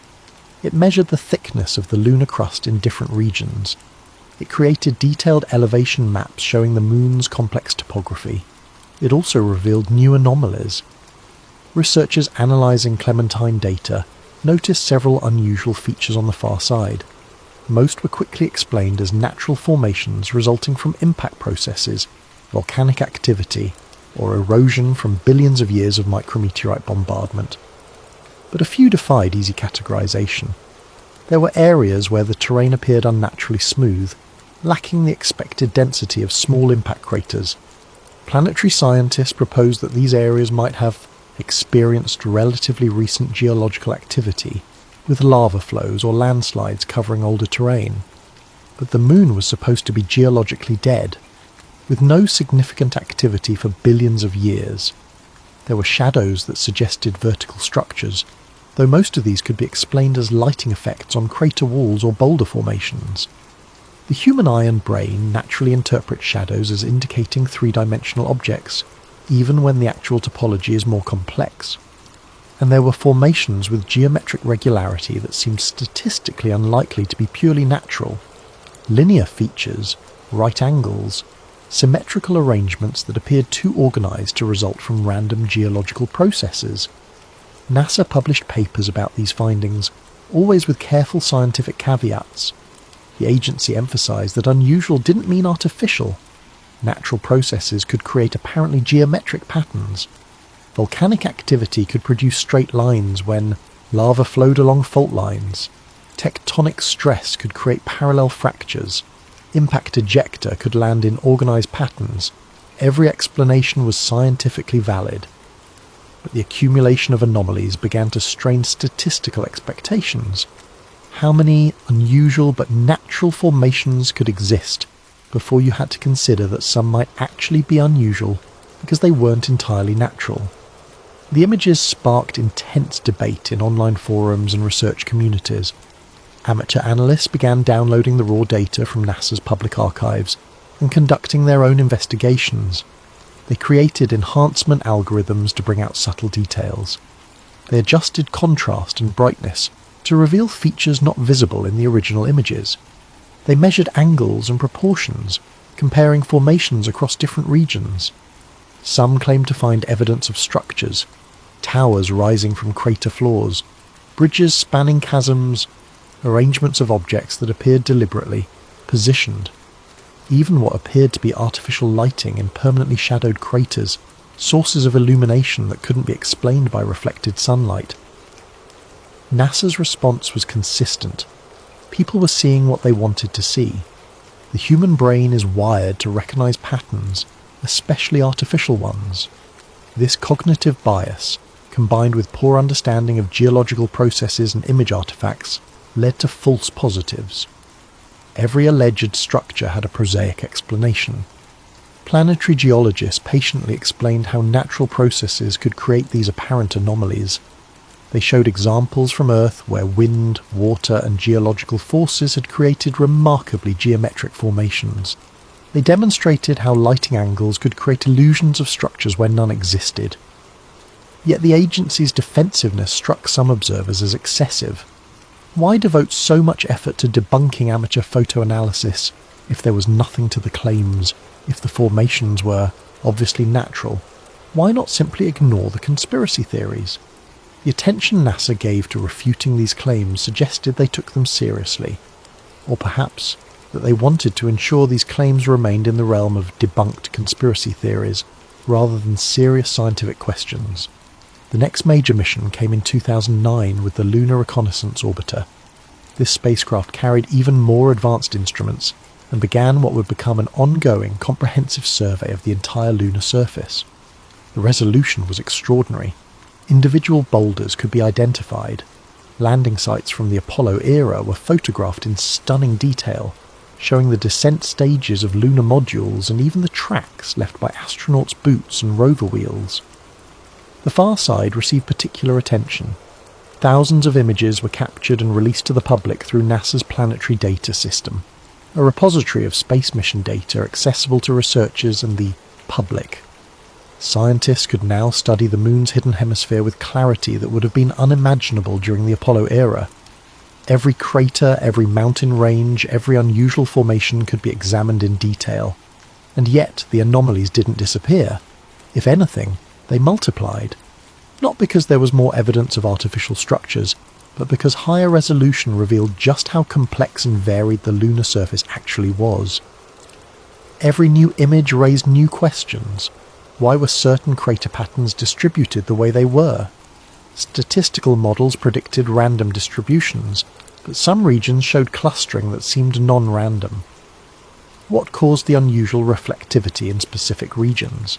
It measured the thickness of the lunar crust in different regions. It created detailed elevation maps showing the moon's complex topography. It also revealed new anomalies. Researchers analysing Clementine data noticed several unusual features on the far side. Most were quickly explained as natural formations resulting from impact processes, volcanic activity, or erosion from billions of years of micrometeorite bombardment. But a few defied easy categorization. There were areas where the terrain appeared unnaturally smooth, lacking the expected density of small impact craters. Planetary scientists proposed that these areas might have experienced relatively recent geological activity, with lava flows or landslides covering older terrain. But the moon was supposed to be geologically dead, with no significant activity for billions of years. There were shadows that suggested vertical structures, though most of these could be explained as lighting effects on crater walls or boulder formations. The human eye and brain naturally interpret shadows as indicating three-dimensional objects, even when the actual topology is more complex. And there were formations with geometric regularity that seemed statistically unlikely to be purely natural. Linear features, right angles, symmetrical arrangements that appeared too organised to result from random geological processes. NASA published papers about these findings, always with careful scientific caveats. The agency emphasised that unusual didn't mean artificial. Natural processes could create apparently geometric patterns. Volcanic activity could produce straight lines when lava flowed along fault lines. Tectonic stress could create parallel fractures. Impact ejecta could land in organised patterns. Every explanation was scientifically valid. But the accumulation of anomalies began to strain statistical expectations. How many unusual but natural formations could exist before you had to consider that some might actually be unusual because they weren't entirely natural? The images sparked intense debate in online forums and research communities. Amateur analysts began downloading the raw data from NASA's public archives and conducting their own investigations. They created enhancement algorithms to bring out subtle details. They adjusted contrast and brightness to reveal features not visible in the original images. They measured angles and proportions, comparing formations across different regions. Some claimed to find evidence of structures, towers rising from crater floors, bridges spanning chasms, arrangements of objects that appeared deliberately positioned. Even what appeared to be artificial lighting in permanently shadowed craters, sources of illumination that couldn't be explained by reflected sunlight. NASA's response was consistent. People were seeing what they wanted to see. The human brain is wired to recognize patterns, especially artificial ones. This cognitive bias, combined with poor understanding of geological processes and image artifacts, led to false positives. Every alleged structure had a prosaic explanation. Planetary geologists patiently explained how natural processes could create these apparent anomalies. They showed examples from Earth where wind, water and geological forces had created remarkably geometric formations. They demonstrated how lighting angles could create illusions of structures where none existed. Yet the agency's defensiveness struck some observers as excessive. Why devote so much effort to debunking amateur photoanalysis if there was nothing to the claims, if the formations were obviously natural? Why not simply ignore the conspiracy theories? The attention NASA gave to refuting these claims suggested they took them seriously, or perhaps that they wanted to ensure these claims remained in the realm of debunked conspiracy theories rather than serious scientific questions. The next major mission came in 2009 with the Lunar Reconnaissance Orbiter. This spacecraft carried even more advanced instruments and began what would become an ongoing, comprehensive survey of the entire lunar surface. The resolution was extraordinary. Individual boulders could be identified. Landing sites from the Apollo era were photographed in stunning detail, showing the descent stages of lunar modules and even the tracks left by astronauts' boots and rover wheels. The far side received particular attention. Thousands of images were captured and released to the public through NASA's Planetary Data System, a repository of space mission data accessible to researchers and the public. Scientists could now study the Moon's hidden hemisphere with clarity that would have been unimaginable during the Apollo era. Every crater, every mountain range, every unusual formation could be examined in detail. And yet the anomalies didn't disappear. If anything, they multiplied. Not because there was more evidence of artificial structures, but because higher resolution revealed just how complex and varied the lunar surface actually was. Every new image raised new questions. Why were certain crater patterns distributed the way they were? Statistical models predicted random distributions, but some regions showed clustering that seemed non-random. What caused the unusual reflectivity in specific regions?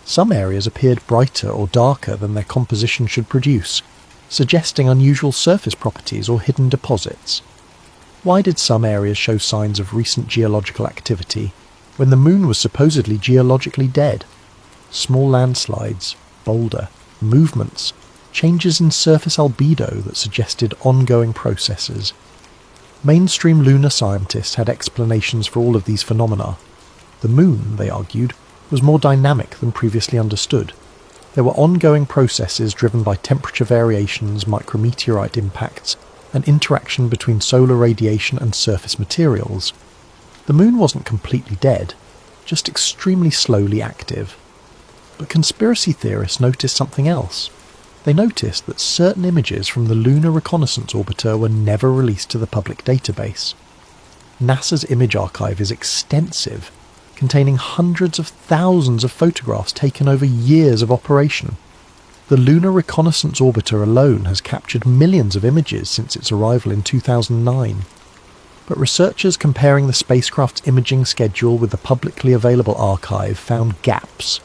Some areas appeared brighter or darker than their composition should produce, suggesting unusual surface properties or hidden deposits. Why did some areas show signs of recent geological activity when the Moon was supposedly geologically dead? Small landslides, boulder, movements, changes in surface albedo that suggested ongoing processes. Mainstream lunar scientists had explanations for all of these phenomena. The Moon, they argued, was more dynamic than previously understood. There were ongoing processes driven by temperature variations, micrometeorite impacts, and interaction between solar radiation and surface materials. The Moon wasn't completely dead, just extremely slowly active. But conspiracy theorists noticed something else. They noticed that certain images from the Lunar Reconnaissance Orbiter were never released to the public database. NASA's image archive is extensive, containing hundreds of thousands of photographs taken over years of operation. The Lunar Reconnaissance Orbiter alone has captured millions of images since its arrival in 2009. But researchers comparing the spacecraft's imaging schedule with the publicly available archive found gaps.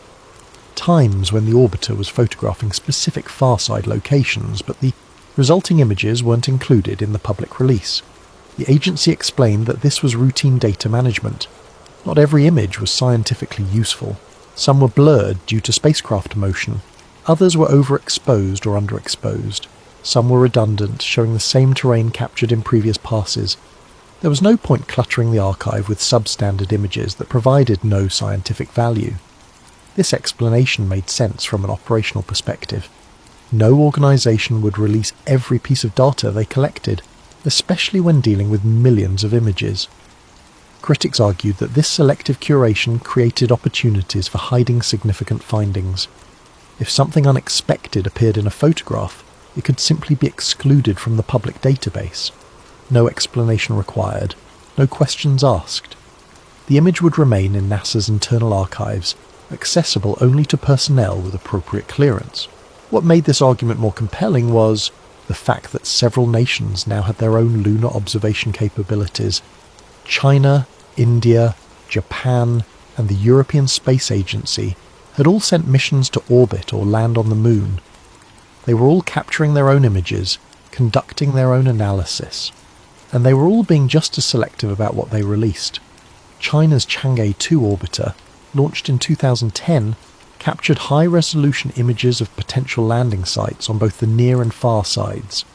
Times when the orbiter was photographing specific far-side locations, but the resulting images weren't included in the public release. The agency explained that this was routine data management. Not every image was scientifically useful. Some were blurred due to spacecraft motion. Others were overexposed or underexposed. Some were redundant, showing the same terrain captured in previous passes. There was no point cluttering the archive with substandard images that provided no scientific value. This explanation made sense from an operational perspective. No organisation would release every piece of data they collected, especially when dealing with millions of images. Critics argued that this selective curation created opportunities for hiding significant findings. If something unexpected appeared in a photograph, it could simply be excluded from the public database. No explanation required, no questions asked. The image would remain in NASA's internal archives, accessible only to personnel with appropriate clearance. What made this argument more compelling was the fact that several nations now had their own lunar observation capabilities. China, India, Japan, and the European Space Agency had all sent missions to orbit or land on the Moon. They were all capturing their own images, conducting their own analysis, and they were all being just as selective about what they released. China's Chang'e 2 orbiter, launched in 2010, captured high-resolution images of potential landing sites on both the near and far sides.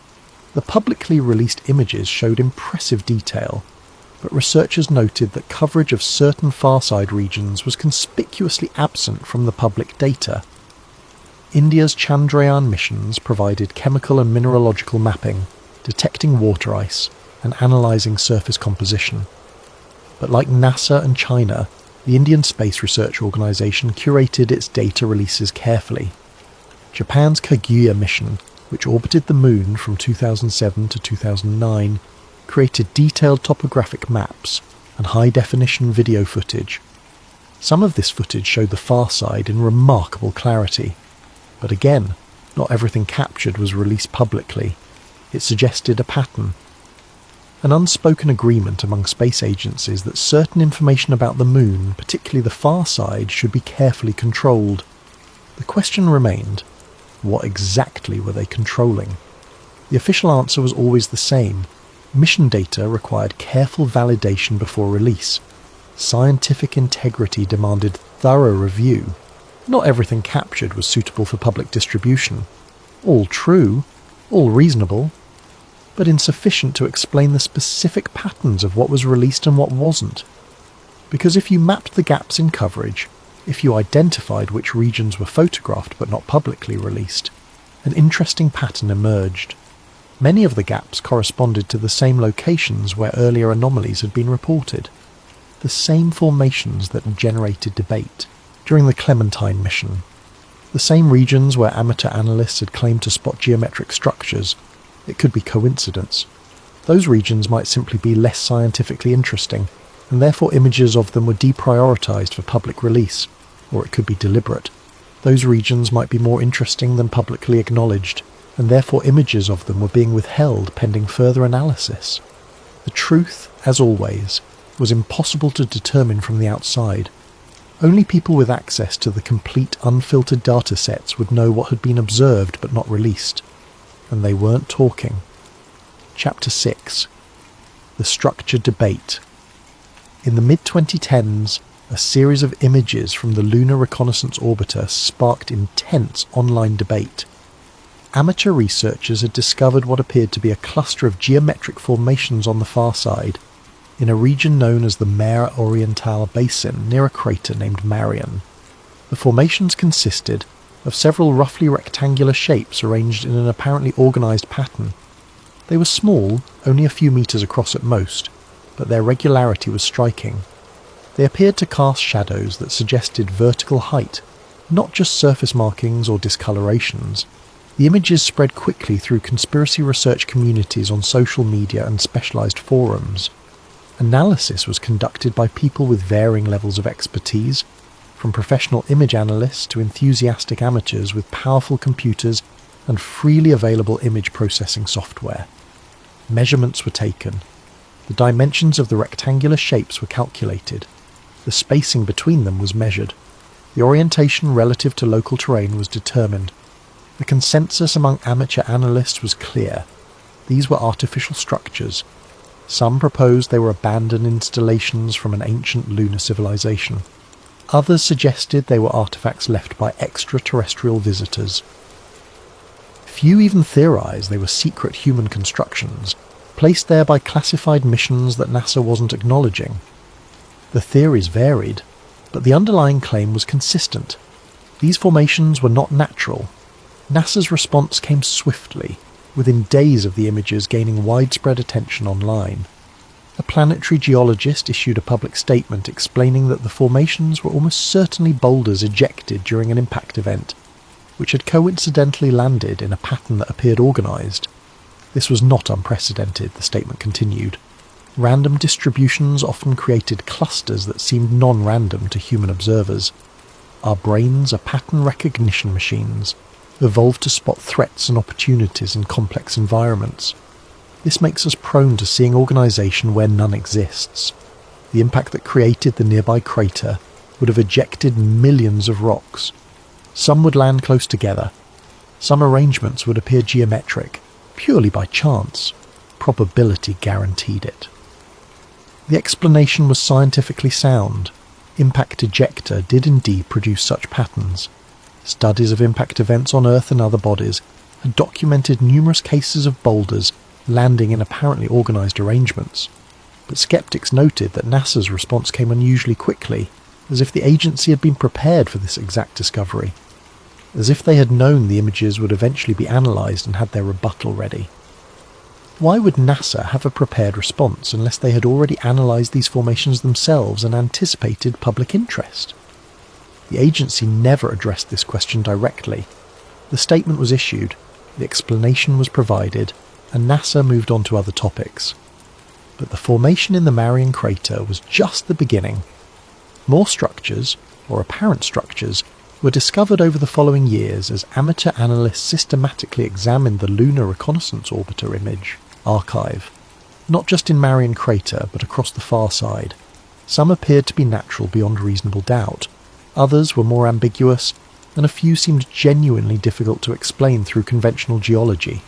The publicly released images showed impressive detail, but researchers noted that coverage of certain far-side regions was conspicuously absent from the public data. India's Chandrayaan missions provided chemical and mineralogical mapping, detecting water ice, and analysing surface composition. But like NASA and China, the Indian Space Research Organisation curated its data releases carefully. Japan's Kaguya mission, which orbited the Moon from 2007 to 2009, created detailed topographic maps and high-definition video footage. Some of this footage showed the far side in remarkable clarity, but again, not everything captured was released publicly. It suggested a pattern. An unspoken agreement among space agencies that certain information about the Moon, particularly the far side, should be carefully controlled. The question remained, what exactly were they controlling? The official answer was always the same. Mission data required careful validation before release. Scientific integrity demanded thorough review. Not everything captured was suitable for public distribution. All true, all reasonable, but insufficient to explain the specific patterns of what was released and what wasn't. Because if you mapped the gaps in coverage, if you identified which regions were photographed but not publicly released, an interesting pattern emerged. Many of the gaps corresponded to the same locations where earlier anomalies had been reported. The same formations that had generated debate during the Clementine mission. The same regions where amateur analysts had claimed to spot geometric structures. It could be coincidence. Those regions might simply be less scientifically interesting, and therefore images of them were deprioritized for public release, or it could be deliberate. Those regions might be more interesting than publicly acknowledged, and therefore images of them were being withheld pending further analysis. The truth, as always, was impossible to determine from the outside. Only people with access to the complete unfiltered datasets would know what had been observed but not released. And they weren't talking. Chapter 6. The Structured Debate. In the mid-2010s, a series of images from the Lunar Reconnaissance Orbiter sparked intense online debate. Amateur researchers had discovered what appeared to be a cluster of geometric formations on the far side, in a region known as the Mare Orientale Basin near a crater named Marion. The formations consisted of several roughly rectangular shapes arranged in an apparently organised pattern. They were small, only a few metres across at most, but their regularity was striking. They appeared to cast shadows that suggested vertical height, not just surface markings or discolorations. The images spread quickly through conspiracy research communities on social media and specialised forums. Analysis was conducted by people with varying levels of expertise, from professional image analysts to enthusiastic amateurs with powerful computers and freely available image processing software. Measurements were taken. The dimensions of the rectangular shapes were calculated. The spacing between them was measured. The orientation relative to local terrain was determined. The consensus among amateur analysts was clear. These were artificial structures. Some proposed they were abandoned installations from an ancient lunar civilization. Others suggested they were artifacts left by extraterrestrial visitors. Few even theorized they were secret human constructions, placed there by classified missions that NASA wasn't acknowledging. The theories varied, but the underlying claim was consistent. These formations were not natural. NASA's response came swiftly, within days of the images gaining widespread attention online. A planetary geologist issued a public statement explaining that the formations were almost certainly boulders ejected during an impact event, which had coincidentally landed in a pattern that appeared organised. This was not unprecedented, the statement continued. Random distributions often created clusters that seemed non-random to human observers. Our brains are pattern recognition machines, evolved to spot threats and opportunities in complex environments. This makes us prone to seeing organisation where none exists. The impact that created the nearby crater would have ejected millions of rocks. Some would land close together. Some arrangements would appear geometric, purely by chance. Probability guaranteed it. The explanation was scientifically sound. Impact ejector did indeed produce such patterns, Studies of impact events on Earth and other bodies had documented numerous cases of boulders landing in apparently organised arrangements, but skeptics noted that NASA's response came unusually quickly, as if the agency had been prepared for this exact discovery, as if they had known the images would eventually be analysed and had their rebuttal ready. Why would NASA have a prepared response unless they had already analysed these formations themselves and anticipated public interest? The agency never addressed this question directly. The statement was issued, the explanation was provided, and NASA moved on to other topics. But the formation in the Marian crater was just the beginning. More structures, or apparent structures, were discovered over the following years as amateur analysts systematically examined the Lunar Reconnaissance Orbiter image archive, not just in Marian crater but across the far side. Some appeared to be natural beyond reasonable doubt, others were more ambiguous, and a few seemed genuinely difficult to explain through conventional geology.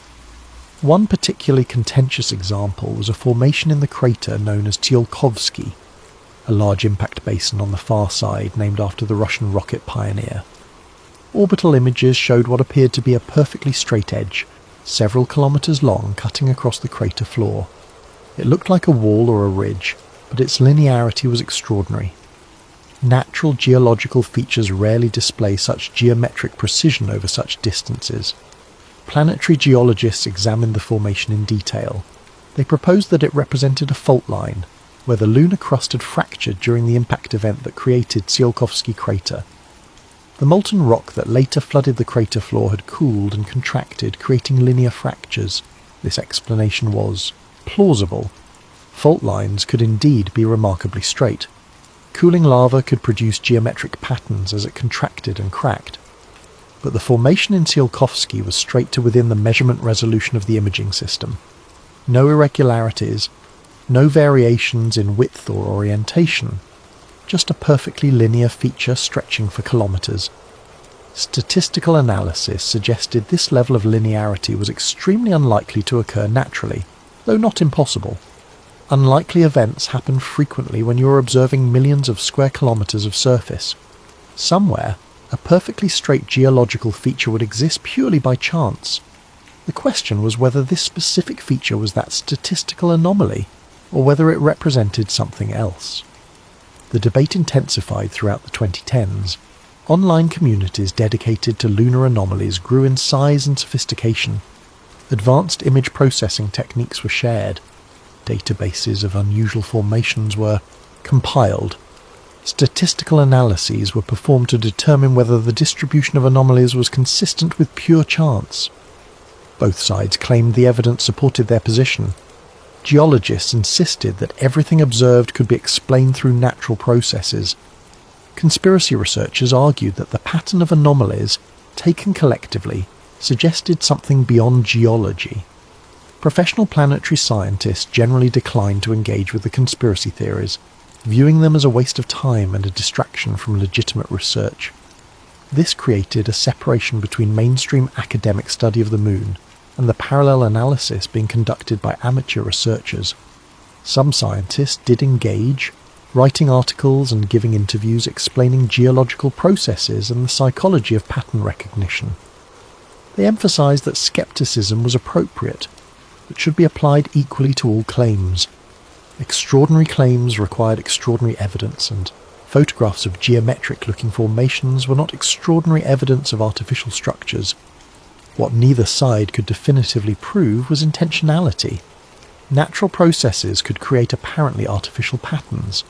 One particularly contentious example was a formation in the crater known as Tsiolkovsky, a large impact basin on the far side named after the Russian rocket pioneer. Orbital images showed what appeared to be a perfectly straight edge, several kilometres long, cutting across the crater floor. It looked like a wall or a ridge, but its linearity was extraordinary. Natural geological features rarely display such geometric precision over such distances. Planetary geologists examined the formation in detail. They proposed that it represented a fault line, where the lunar crust had fractured during the impact event that created Tsiolkovsky crater. The molten rock that later flooded the crater floor had cooled and contracted, creating linear fractures. This explanation was plausible. Fault lines could indeed be remarkably straight. Cooling lava could produce geometric patterns as it contracted and cracked. But the formation in Tsiolkovsky was straight to within the measurement resolution of the imaging system. No irregularities, no variations in width or orientation, just a perfectly linear feature stretching for kilometres. Statistical analysis suggested this level of linearity was extremely unlikely to occur naturally, though not impossible. Unlikely events happen frequently when you are observing millions of square kilometres of surface. Somewhere, a perfectly straight geological feature would exist purely by chance. The question was whether this specific feature was that statistical anomaly, or whether it represented something else. The debate intensified throughout the 2010s. Online communities dedicated to lunar anomalies grew in size and sophistication. Advanced image processing techniques were shared. Databases of unusual formations were compiled. Statistical analyses were performed to determine whether the distribution of anomalies was consistent with pure chance. Both sides claimed the evidence supported their position. Geologists insisted that everything observed could be explained through natural processes. Conspiracy researchers argued that the pattern of anomalies, taken collectively, suggested something beyond geology. Professional planetary scientists generally declined to engage with the conspiracy theories, viewing them as a waste of time and a distraction from legitimate research. This created a separation between mainstream academic study of the moon and the parallel analysis being conducted by amateur researchers. Some scientists did engage, writing articles and giving interviews explaining geological processes and the psychology of pattern recognition. They emphasized that skepticism was appropriate, but should be applied equally to all claims. Extraordinary claims required extraordinary evidence, and photographs of geometric-looking formations were not extraordinary evidence of artificial structures. What neither side could definitively prove was intentionality. Natural processes could create apparently artificial patterns.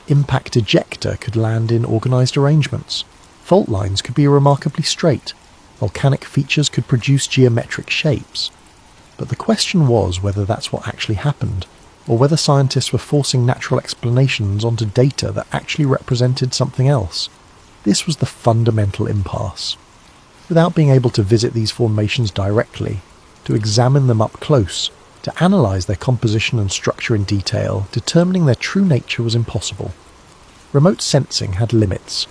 Impact ejecta could land in organised arrangements. Fault lines could be remarkably straight. Volcanic features could produce geometric shapes. But the question was whether that's what actually happened, or whether scientists were forcing natural explanations onto data that actually represented something else. This was the fundamental impasse. Without being able to visit these formations directly, to examine them up close, to analyse their composition and structure in detail, determining their true nature was impossible. Remote sensing had limits.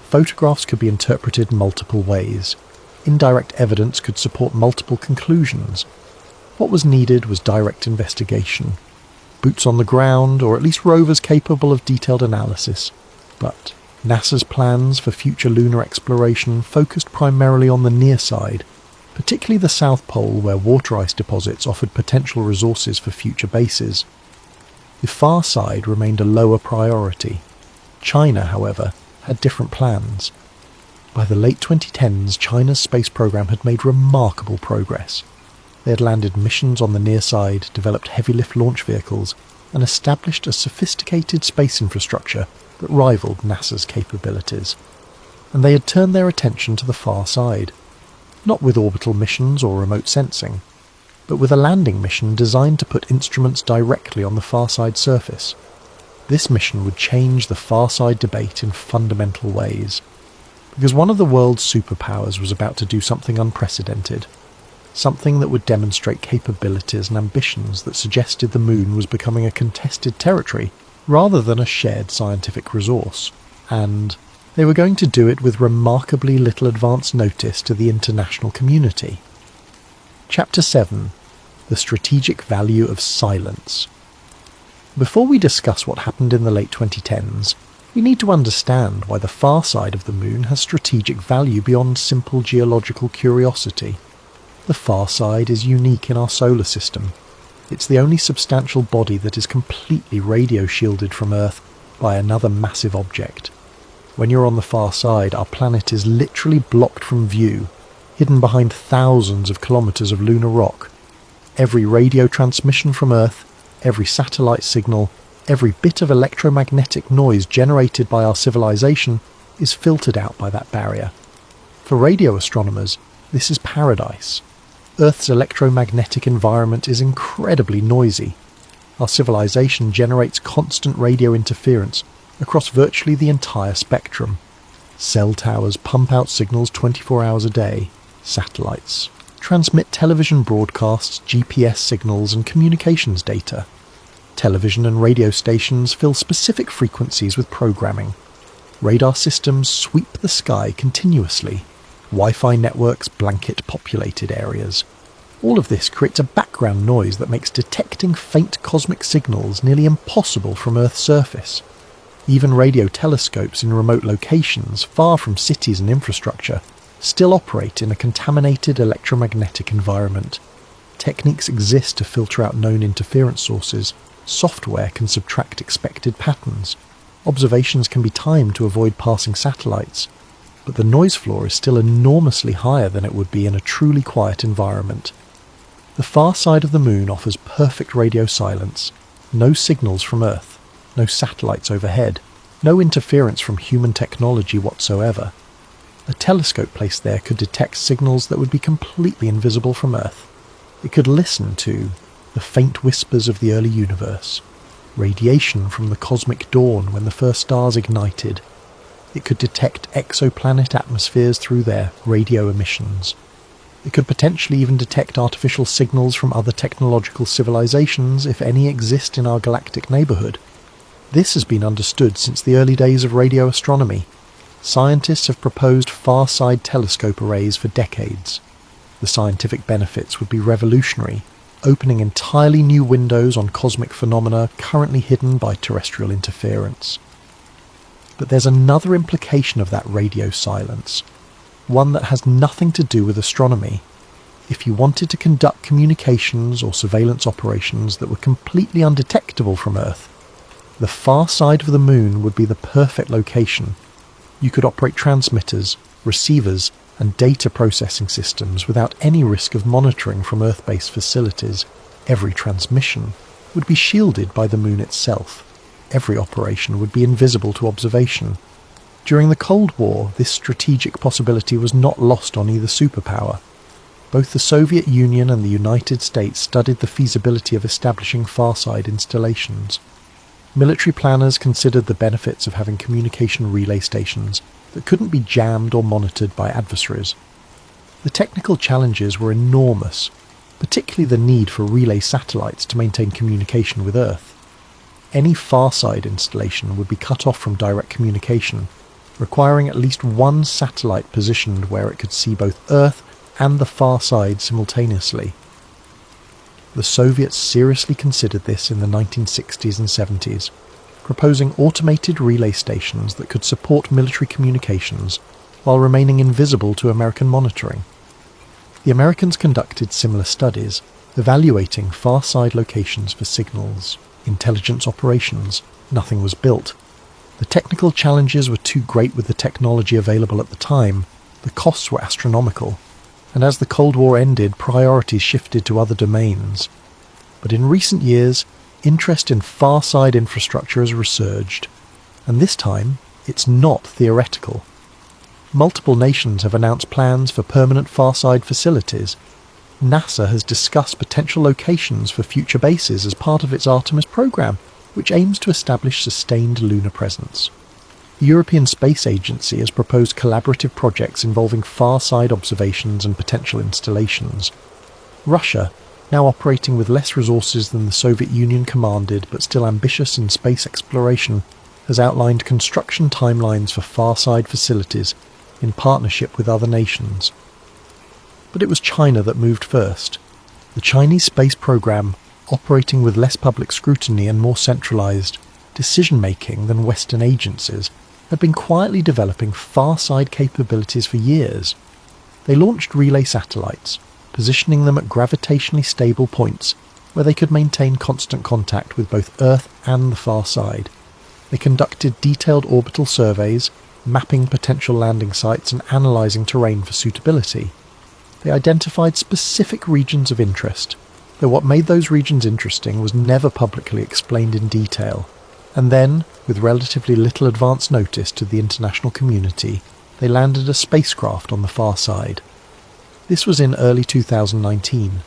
Photographs could be interpreted multiple ways. Indirect evidence could support multiple conclusions. What was needed was direct investigation. Boots on the ground, or at least rovers capable of detailed analysis. But NASA's plans for future lunar exploration focused primarily on the near side, particularly the South Pole where water ice deposits offered potential resources for future bases. The far side remained a lower priority. China, however, had different plans. By the late 2010s, China's space program had made remarkable progress. They had landed missions on the near side, developed heavy-lift launch vehicles, and established a sophisticated space infrastructure that rivaled NASA's capabilities. And they had turned their attention to the far side, not with orbital missions or remote sensing, but with a landing mission designed to put instruments directly on the far side surface. This mission would change the far side debate in fundamental ways, because one of the world's superpowers was about to do something unprecedented, something that would demonstrate capabilities and ambitions that suggested the moon was becoming a contested territory rather than a shared scientific resource, and they were going to do it with remarkably little advance notice to the international community. Chapter 7. The Strategic Value of Silence. Before we discuss what happened in the late 2010s, we need to understand why the far side of the moon has strategic value beyond simple geological curiosity. The far side is unique in our solar system. It's the only substantial body that is completely radio shielded from Earth by another massive object. When you're on the far side, our planet is literally blocked from view, hidden behind thousands of kilometres of lunar rock. Every radio transmission from Earth, every satellite signal, every bit of electromagnetic noise generated by our civilization is filtered out by that barrier. For radio astronomers, this is paradise. Earth's electromagnetic environment is incredibly noisy. Our civilization generates constant radio interference across virtually the entire spectrum. Cell towers pump out signals 24 hours a day. Satellites transmit television broadcasts, GPS signals and communications data. Television and radio stations fill specific frequencies with programming. Radar systems sweep the sky continuously. Wi-Fi networks blanket populated areas. All of this creates a background noise that makes detecting faint cosmic signals nearly impossible from Earth's surface. Even radio telescopes in remote locations, far from cities and infrastructure, still operate in a contaminated electromagnetic environment. Techniques exist to filter out known interference sources. Software can subtract expected patterns. Observations can be timed to avoid passing satellites. But the noise floor is still enormously higher than it would be in a truly quiet environment. The far side of the moon offers perfect radio silence, no signals from Earth, no satellites overhead, no interference from human technology whatsoever. A telescope placed there could detect signals that would be completely invisible from Earth. It could listen to the faint whispers of the early universe, radiation from the cosmic dawn when the first stars ignited. It could detect exoplanet atmospheres through their radio emissions. It could potentially even detect artificial signals from other technological civilizations, if any exist in our galactic neighbourhood. This has been understood since the early days of radio astronomy. Scientists have proposed far-side telescope arrays for decades. The scientific benefits would be revolutionary, opening entirely new windows on cosmic phenomena currently hidden by terrestrial interference. But there's another implication of that radio silence, one that has nothing to do with astronomy. If you wanted to conduct communications or surveillance operations that were completely undetectable from Earth, the far side of the moon would be the perfect location. You could operate transmitters, receivers, and data processing systems without any risk of monitoring from Earth-based facilities. Every transmission would be shielded by the moon itself. Every operation would be invisible to observation. During the Cold War, this strategic possibility was not lost on either superpower. Both the Soviet Union and the United States studied the feasibility of establishing far-side installations. Military planners considered the benefits of having communication relay stations that couldn't be jammed or monitored by adversaries. The technical challenges were enormous, particularly the need for relay satellites to maintain communication with Earth. Any far-side installation would be cut off from direct communication, requiring at least one satellite positioned where it could see both Earth and the far side simultaneously. The Soviets seriously considered this in the 1960s and 70s. proposing automated relay stations that could support military communications while remaining invisible to American monitoring. The Americans conducted similar studies, evaluating far-side locations for signals, intelligence operations. Nothing was built. The technical challenges were too great with the technology available at the time, the costs were astronomical, and as the Cold War ended, priorities shifted to other domains. But in recent years, interest in far-side infrastructure has resurged, and this time it's not theoretical. Multiple nations have announced plans for permanent far-side facilities. NASA has discussed potential locations for future bases as part of its Artemis program, which aims to establish sustained lunar presence. The European Space Agency has proposed collaborative projects involving far-side observations and potential installations. Russia, now operating with less resources than the Soviet Union commanded but still ambitious in space exploration, has outlined construction timelines for far-side facilities in partnership with other nations. But it was China that moved first. The Chinese space program, operating with less public scrutiny and more centralized decision-making than Western agencies, had been quietly developing far-side capabilities for years. They launched relay satellites, positioning them at gravitationally stable points where they could maintain constant contact with both Earth and the far side. They conducted detailed orbital surveys, mapping potential landing sites and analysing terrain for suitability. They identified specific regions of interest, though what made those regions interesting was never publicly explained in detail. And then, with relatively little advance notice to the international community, they landed a spacecraft on the far side. This was in early 2019.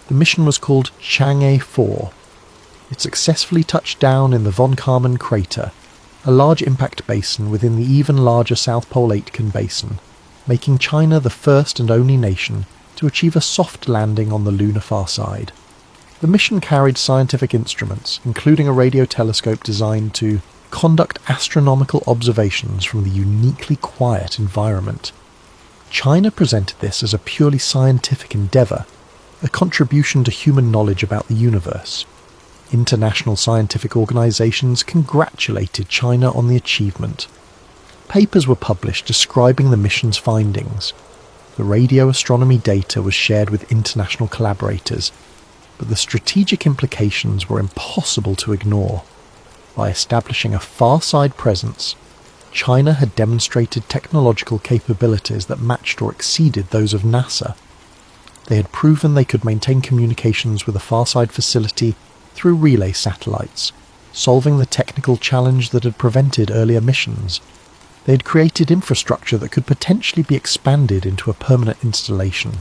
The mission was called Chang'e 4. It successfully touched down in the von Karman crater, a large impact basin within the even larger South Pole Aitken Basin, making China the first and only nation to achieve a soft landing on the lunar far side. The mission carried scientific instruments, including a radio telescope designed to conduct astronomical observations from the uniquely quiet environment. China presented this as a purely scientific endeavour, a contribution to human knowledge about the universe. International scientific organisations congratulated China on the achievement. Papers were published describing the mission's findings. The radio astronomy data was shared with international collaborators, but the strategic implications were impossible to ignore. By establishing a far-side presence, China had demonstrated technological capabilities that matched or exceeded those of NASA. They had proven they could maintain communications with a far-side facility through relay satellites, solving the technical challenge that had prevented earlier missions. They had created infrastructure that could potentially be expanded into a permanent installation.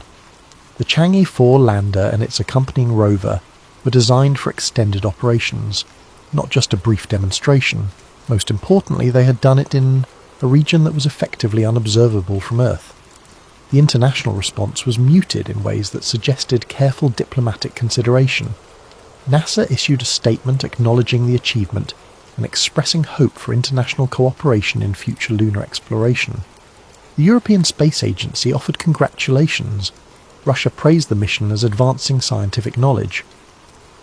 The Chang'e 4 lander and its accompanying rover were designed for extended operations, not just a brief demonstration. Most importantly, they had done it in a region that was effectively unobservable from Earth. The international response was muted in ways that suggested careful diplomatic consideration. NASA issued a statement acknowledging the achievement and expressing hope for international cooperation in future lunar exploration. The European Space Agency offered congratulations. Russia praised the mission as advancing scientific knowledge.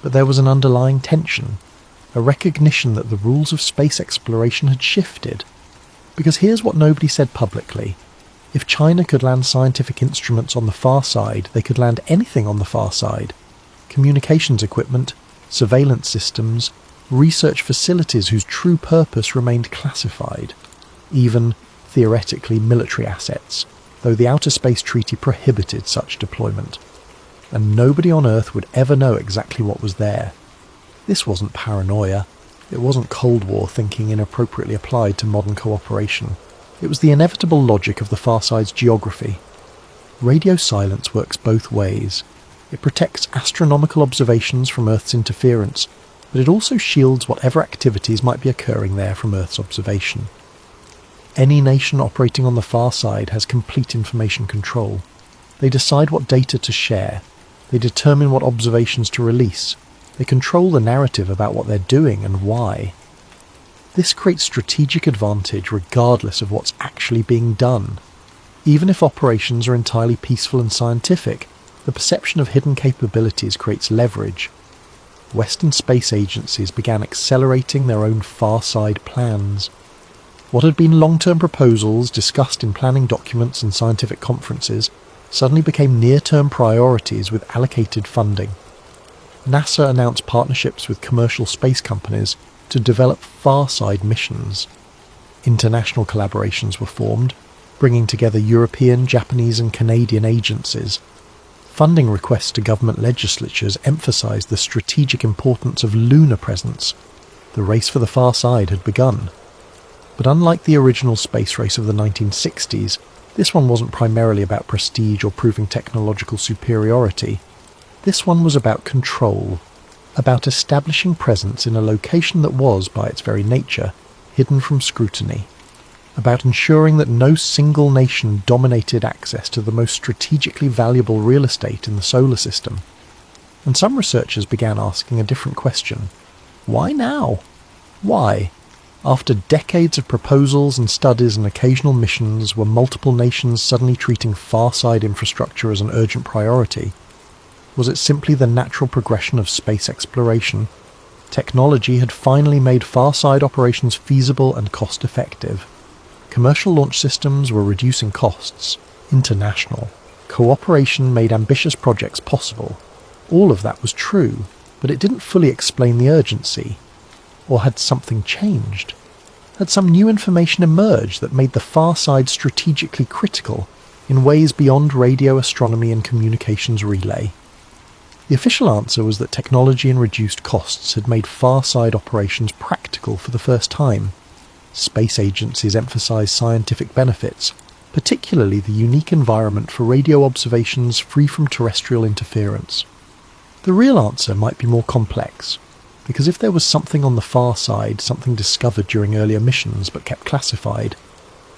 But there was an underlying tension, a recognition that the rules of space exploration had shifted. Because here's what nobody said publicly. If China could land scientific instruments on the far side, they could land anything on the far side. Communications equipment, surveillance systems, research facilities whose true purpose remained classified. Even, theoretically, military assets, though the Outer Space Treaty prohibited such deployment. And nobody on Earth would ever know exactly what was there. This wasn't paranoia. It wasn't Cold War thinking inappropriately applied to modern cooperation. It was the inevitable logic of the far side's geography. Radio silence works both ways. It protects astronomical observations from Earth's interference, but it also shields whatever activities might be occurring there from Earth's observation. Any nation operating on the far side has complete information control. They decide what data to share. They determine what observations to release. They control the narrative about what they're doing and why. This creates strategic advantage regardless of what's actually being done. Even if operations are entirely peaceful and scientific, the perception of hidden capabilities creates leverage. Western space agencies began accelerating their own far-side plans. What had been long-term proposals discussed in planning documents and scientific conferences suddenly became near-term priorities with allocated funding. NASA announced partnerships with commercial space companies to develop far-side missions. International collaborations were formed, bringing together European, Japanese and Canadian agencies. Funding requests to government legislatures emphasised the strategic importance of lunar presence. The race for the far side had begun. But unlike the original space race of the 1960s, this one wasn't primarily about prestige or proving technological superiority. This one was about control, about establishing presence in a location that was, by its very nature, hidden from scrutiny, about ensuring that no single nation dominated access to the most strategically valuable real estate in the solar system. And some researchers began asking a different question. Why now? Why? After decades of proposals and studies and occasional missions, were multiple nations suddenly treating far-side infrastructure as an urgent priority? Was it simply the natural progression of space exploration? Technology had finally made far-side operations feasible and cost-effective. Commercial launch systems were reducing costs. International cooperation made ambitious projects possible. All of that was true, but it didn't fully explain the urgency. Or had something changed? Had some new information emerged that made the far side strategically critical in ways beyond radio astronomy and communications relay? The official answer was that technology and reduced costs had made far side operations practical for the first time. Space agencies emphasized scientific benefits, particularly the unique environment for radio observations free from terrestrial interference. The real answer might be more complex, because if there was something on the far side, something discovered during earlier missions but kept classified,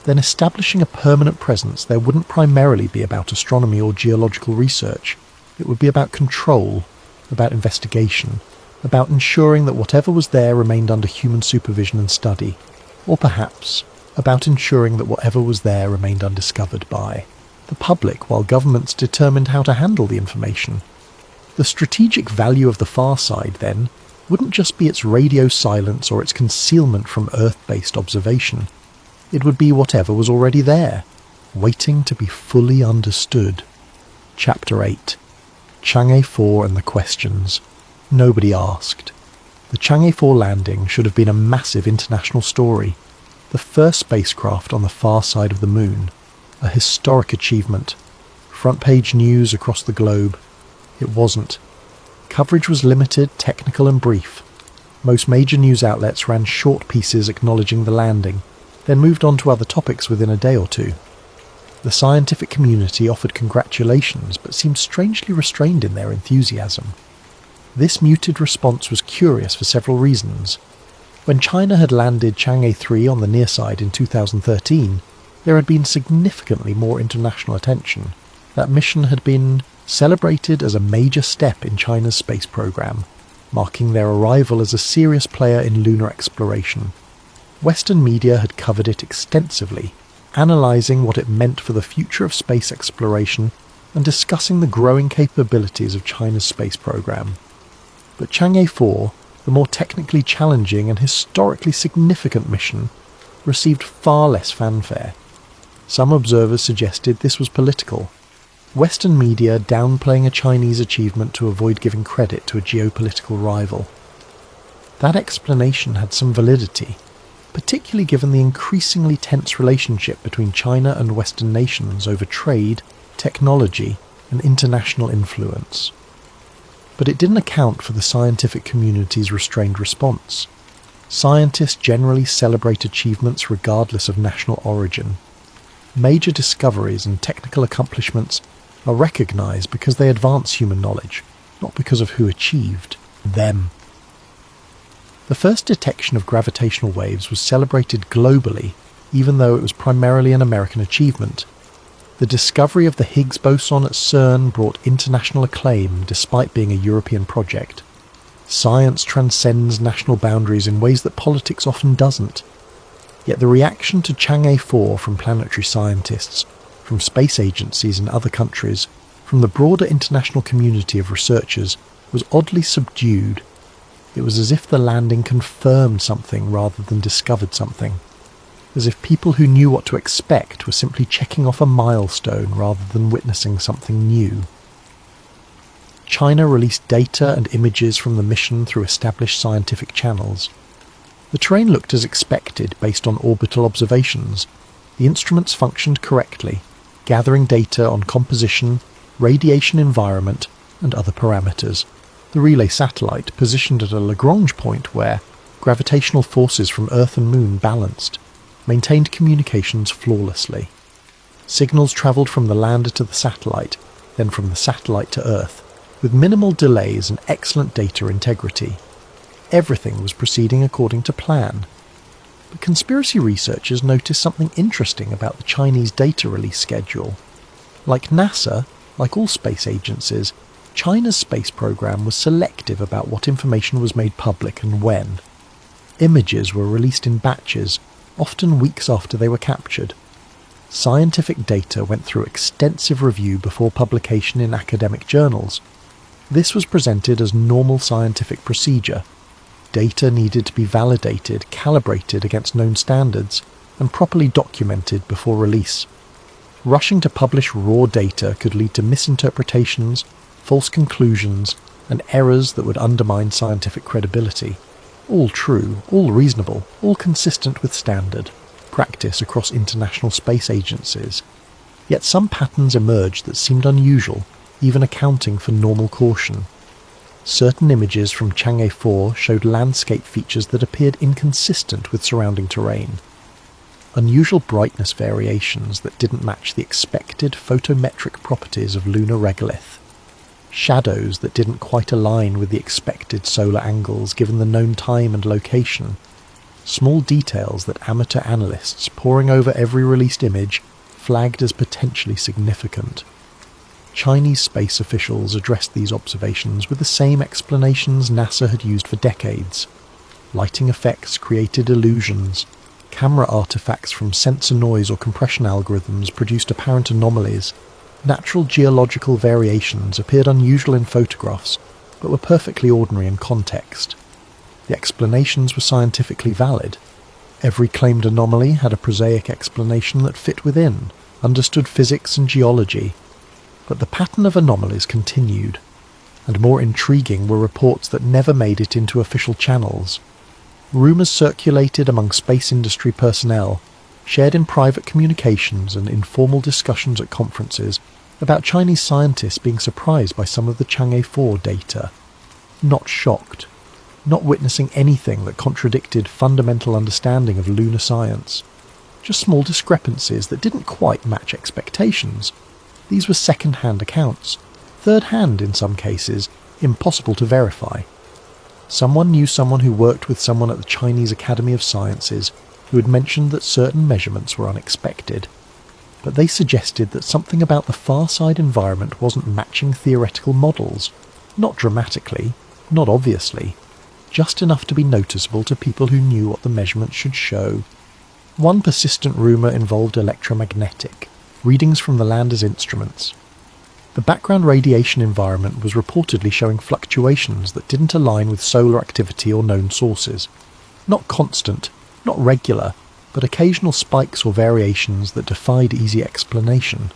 then establishing a permanent presence there wouldn't primarily be about astronomy or geological research. It would be about control, about investigation, about ensuring that whatever was there remained under human supervision and study, or perhaps about ensuring that whatever was there remained undiscovered by the public while governments determined how to handle the information. The strategic value of the far side, then, wouldn't just be its radio silence or its concealment from Earth-based observation. It would be whatever was already there, waiting to be fully understood. Chapter 8. Chang'e 4 and the Questions. Nobody asked. The Chang'e 4 landing should have been a massive international story. The first spacecraft on the far side of the moon. A historic achievement. Front-page news across the globe. It wasn't. Coverage was limited, technical and brief. Most major news outlets ran short pieces acknowledging the landing, then moved on to other topics within a day or two. The scientific community offered congratulations, but seemed strangely restrained in their enthusiasm. This muted response was curious for several reasons. When China had landed Chang'e 3 on the near side in 2013, there had been significantly more international attention. That mission had been celebrated as a major step in China's space program, marking their arrival as a serious player in lunar exploration. Western media had covered it extensively, analysing what it meant for the future of space exploration and discussing the growing capabilities of China's space program. But Chang'e 4, the more technically challenging and historically significant mission, received far less fanfare. Some observers suggested this was political. Western media downplaying a Chinese achievement to avoid giving credit to a geopolitical rival. That explanation had some validity, particularly given the increasingly tense relationship between China and Western nations over trade, technology, and international influence. But it didn't account for the scientific community's restrained response. Scientists generally celebrate achievements regardless of national origin. Major discoveries and technical accomplishments are recognised because they advance human knowledge, not because of who achieved them. The first detection of gravitational waves was celebrated globally, even though it was primarily an American achievement. The discovery of the Higgs boson at CERN brought international acclaim despite being a European project. Science transcends national boundaries in ways that politics often doesn't. Yet the reaction to Chang'e 4 from planetary scientists, from space agencies in other countries, from the broader international community of researchers, was oddly subdued. It was as if the landing confirmed something rather than discovered something. As if people who knew what to expect were simply checking off a milestone rather than witnessing something new. China released data and images from the mission through established scientific channels. The terrain looked as expected based on orbital observations. The instruments functioned correctly, gathering data on composition, radiation environment, and other parameters. The relay satellite, positioned at a Lagrange point where gravitational forces from Earth and Moon balanced, maintained communications flawlessly. Signals travelled from the lander to the satellite, then from the satellite to Earth, with minimal delays and excellent data integrity. Everything was proceeding according to plan. But conspiracy researchers noticed something interesting about the Chinese data release schedule. Like NASA, like all space agencies, China's space program was selective about what information was made public and when. Images were released in batches, often weeks after they were captured. Scientific data went through extensive review before publication in academic journals. This was presented as normal scientific procedure. Data needed to be validated, calibrated against known standards, and properly documented before release. Rushing to publish raw data could lead to misinterpretations, false conclusions, and errors that would undermine scientific credibility. All true, all reasonable, all consistent with standard practice across international space agencies. Yet some patterns emerged that seemed unusual, even accounting for normal caution. Certain images from Chang'e 4 showed landscape features that appeared inconsistent with surrounding terrain. Unusual brightness variations that didn't match the expected photometric properties of lunar regolith. Shadows that didn't quite align with the expected solar angles given the known time and location. Small details that amateur analysts poring over every released image flagged as potentially significant. Chinese space officials addressed these observations with the same explanations NASA had used for decades. Lighting effects created illusions. Camera artifacts from sensor noise or compression algorithms produced apparent anomalies. Natural geological variations appeared unusual in photographs, but were perfectly ordinary in context. The explanations were scientifically valid. Every claimed anomaly had a prosaic explanation that fit within, understood physics and geology. But the pattern of anomalies continued, and more intriguing were reports that never made it into official channels. Rumours circulated among space industry personnel, shared in private communications and informal discussions at conferences, about Chinese scientists being surprised by some of the Chang'e 4 data. Not shocked, not witnessing anything that contradicted fundamental understanding of lunar science. Just small discrepancies that didn't quite match expectations. These were second-hand accounts, third-hand in some cases, impossible to verify. Someone knew someone who worked with someone at the Chinese Academy of Sciences who had mentioned that certain measurements were unexpected, but they suggested that something about the far-side environment wasn't matching theoretical models, not dramatically, not obviously, just enough to be noticeable to people who knew what the measurements should show. One persistent rumour involved electromagnetic, readings from the lander's instruments. The background radiation environment was reportedly showing fluctuations that didn't align with solar activity or known sources. Not constant, not regular, but occasional spikes or variations that defied easy explanation.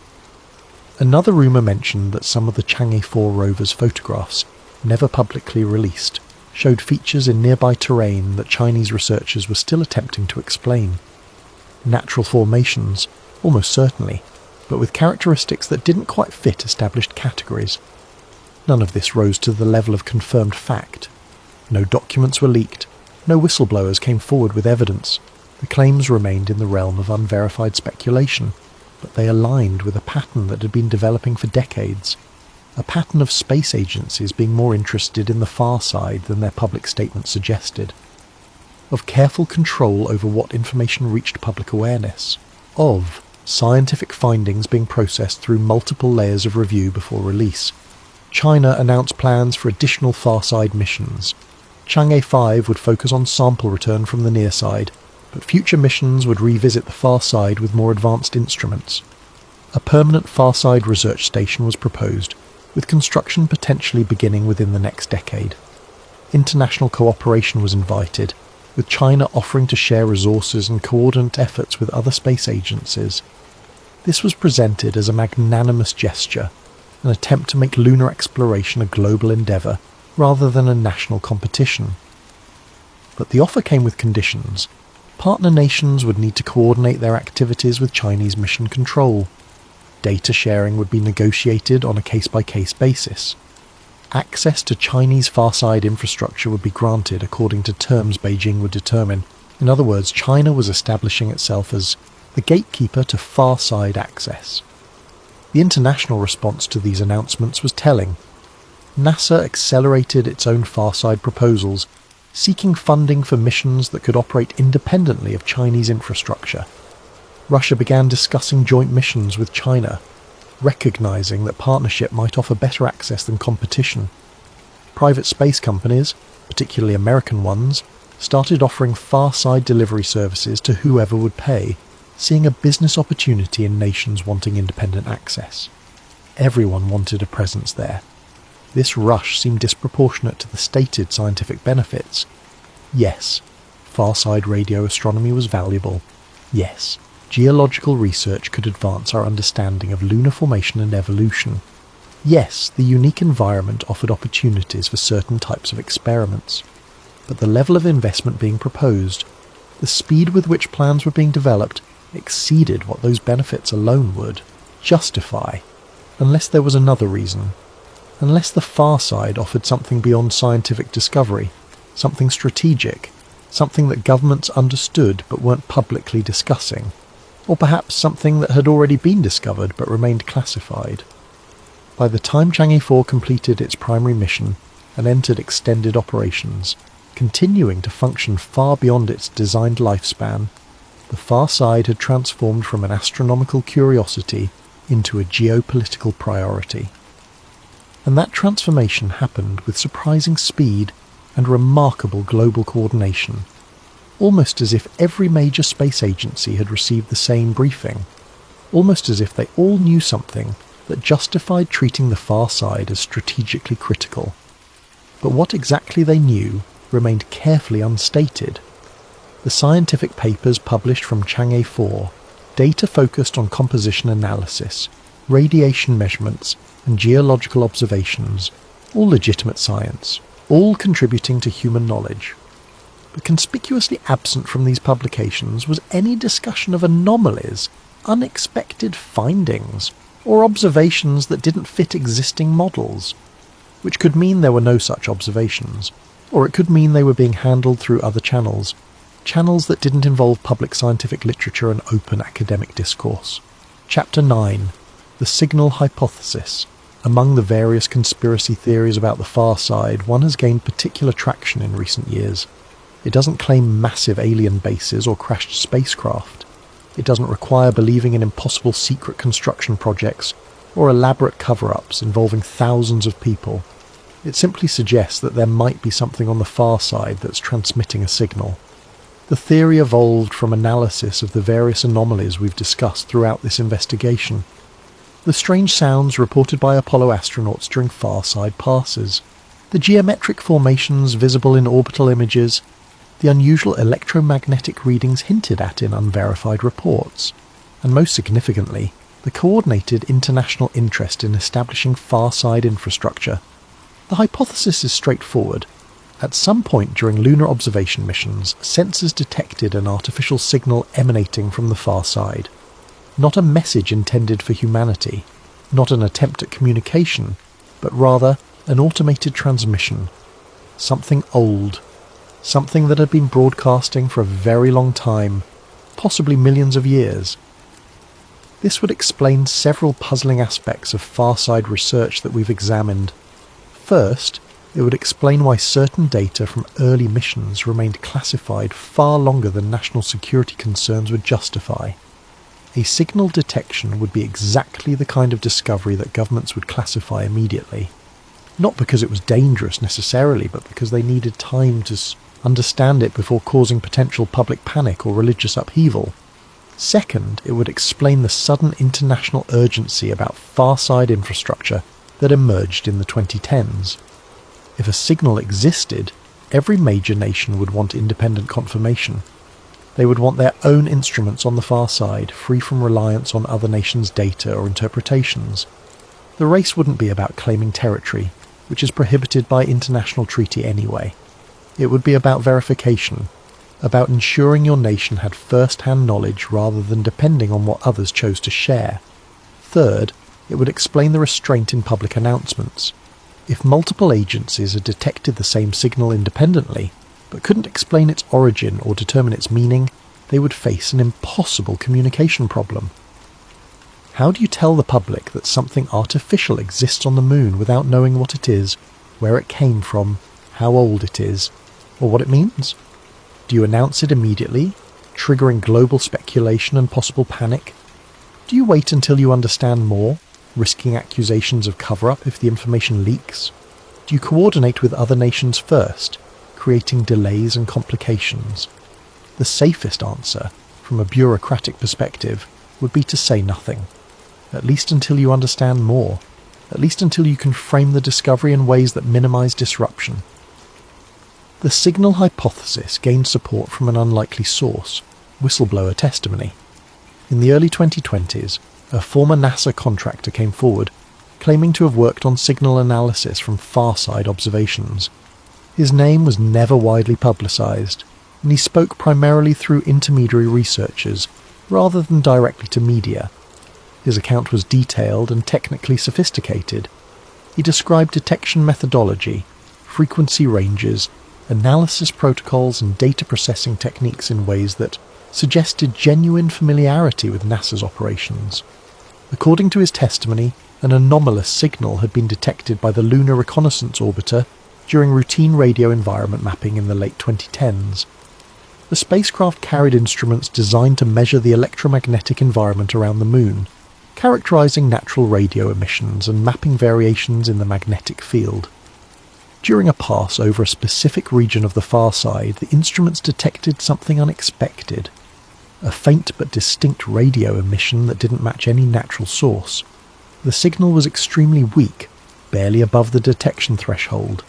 Another rumour mentioned that some of the Chang'e 4 rover's photographs, never publicly released, showed features in nearby terrain that Chinese researchers were still attempting to explain. Natural formations, almost certainly, but with characteristics that didn't quite fit established categories. None of this rose to the level of confirmed fact. No documents were leaked, no whistleblowers came forward with evidence. The claims remained in the realm of unverified speculation, but they aligned with a pattern that had been developing for decades. A pattern of space agencies being more interested in the far side than their public statements suggested. Of careful control over what information reached public awareness. Of scientific findings being processed through multiple layers of review before release. China announced plans for additional far-side missions. Chang'e 5 would focus on sample return from the near side, but future missions would revisit the far side with more advanced instruments. A permanent far-side research station was proposed, with construction potentially beginning within the next decade. International cooperation was invited, with China offering to share resources and coordinate efforts with other space agencies. This was presented as a magnanimous gesture, an attempt to make lunar exploration a global endeavour rather than a national competition. But the offer came with conditions. Partner nations would need to coordinate their activities with Chinese mission control. Data sharing would be negotiated on a case-by-case basis. Access to Chinese far-side infrastructure would be granted according to terms Beijing would determine. In other words, China was establishing itself as the gatekeeper to far-side access. The international response to these announcements was telling. NASA accelerated its own far-side proposals, seeking funding for missions that could operate independently of Chinese infrastructure. Russia began discussing joint missions with China, recognizing that partnership might offer better access than competition. Private space companies, particularly American ones, started offering far-side delivery services to whoever would pay, seeing a business opportunity in nations wanting independent access. Everyone wanted a presence there. This rush seemed disproportionate to the stated scientific benefits. Yes, far-side radio astronomy was valuable. Yes, geological research could advance our understanding of lunar formation and evolution. Yes, the unique environment offered opportunities for certain types of experiments. But the level of investment being proposed, the speed with which plans were being developed, exceeded what those benefits alone would justify, unless there was another reason. Unless the far side offered something beyond scientific discovery, something strategic, something that governments understood but weren't publicly discussing, or perhaps something that had already been discovered but remained classified. By the time Chang'e 4 completed its primary mission and entered extended operations, continuing to function far beyond its designed lifespan, the far side had transformed from an astronomical curiosity into a geopolitical priority. And that transformation happened with surprising speed and remarkable global coordination, almost as if every major space agency had received the same briefing, almost as if they all knew something that justified treating the far side as strategically critical. But what exactly they knew remained carefully unstated. The scientific papers published from Chang'e 4, data focused on composition analysis, radiation measurements, and geological observations, all legitimate science, all contributing to human knowledge. But conspicuously absent from these publications was any discussion of anomalies, unexpected findings, or observations that didn't fit existing models, which could mean there were no such observations, or it could mean they were being handled through other channels that didn't involve public scientific literature and open academic discourse. Chapter 9. The Signal Hypothesis. Among the various conspiracy theories about the far side, one has gained particular traction in recent years. It doesn't claim massive alien bases or crashed spacecraft. It doesn't require believing in impossible secret construction projects or elaborate cover-ups involving thousands of people. It simply suggests that there might be something on the far side that's transmitting a signal. The theory evolved from analysis of the various anomalies we've discussed throughout this investigation. The strange sounds reported by Apollo astronauts during far-side passes, the geometric formations visible in orbital images, the unusual electromagnetic readings hinted at in unverified reports, and most significantly, the coordinated international interest in establishing far-side infrastructure. The hypothesis is straightforward. At some point during lunar observation missions, sensors detected an artificial signal emanating from the far side. Not a message intended for humanity, not an attempt at communication, but rather an automated transmission. Something old, something that had been broadcasting for a very long time, possibly millions of years. This would explain several puzzling aspects of far-side research that we've examined. First, it would explain why certain data from early missions remained classified far longer than national security concerns would justify. A signal detection would be exactly the kind of discovery that governments would classify immediately. Not because it was dangerous necessarily, but because they needed time to understand it before causing potential public panic or religious upheaval. Second, it would explain the sudden international urgency about far-side infrastructure that emerged in the 2010s. If a signal existed, every major nation would want independent confirmation. They would want their own instruments on the far side, free from reliance on other nations' data or interpretations. The race wouldn't be about claiming territory, which is prohibited by international treaty anyway. It would be about verification, about ensuring your nation had first-hand knowledge rather than depending on what others chose to share. Third, it would explain the restraint in public announcements. If multiple agencies had detected the same signal independently, but couldn't explain its origin or determine its meaning, they would face an impossible communication problem. How do you tell the public that something artificial exists on the moon without knowing what it is, where it came from, how old it is, or what it means? Do you announce it immediately, triggering global speculation and possible panic? Do you wait until you understand more, risking accusations of cover-up if the information leaks? Do you coordinate with other nations first, creating delays and complications? The safest answer, from a bureaucratic perspective, would be to say nothing. At least until you understand more. At least until you can frame the discovery in ways that minimize disruption. The signal hypothesis gained support from an unlikely source, whistleblower testimony. In the early 2020s, a former NASA contractor came forward, claiming to have worked on signal analysis from far-side observations. His name was never widely publicized, and he spoke primarily through intermediary researchers, rather than directly to media. His account was detailed and technically sophisticated. He described detection methodology, frequency ranges, analysis protocols and data processing techniques in ways that suggested genuine familiarity with NASA's operations. According to his testimony, an anomalous signal had been detected by the Lunar Reconnaissance Orbiter during routine radio environment mapping in the late 2010s. The spacecraft carried instruments designed to measure the electromagnetic environment around the Moon, characterizing natural radio emissions and mapping variations in the magnetic field. During a pass over a specific region of the far side, the instruments detected something unexpected. A faint but distinct radio emission that didn't match any natural source. The signal was extremely weak, barely above the detection threshold.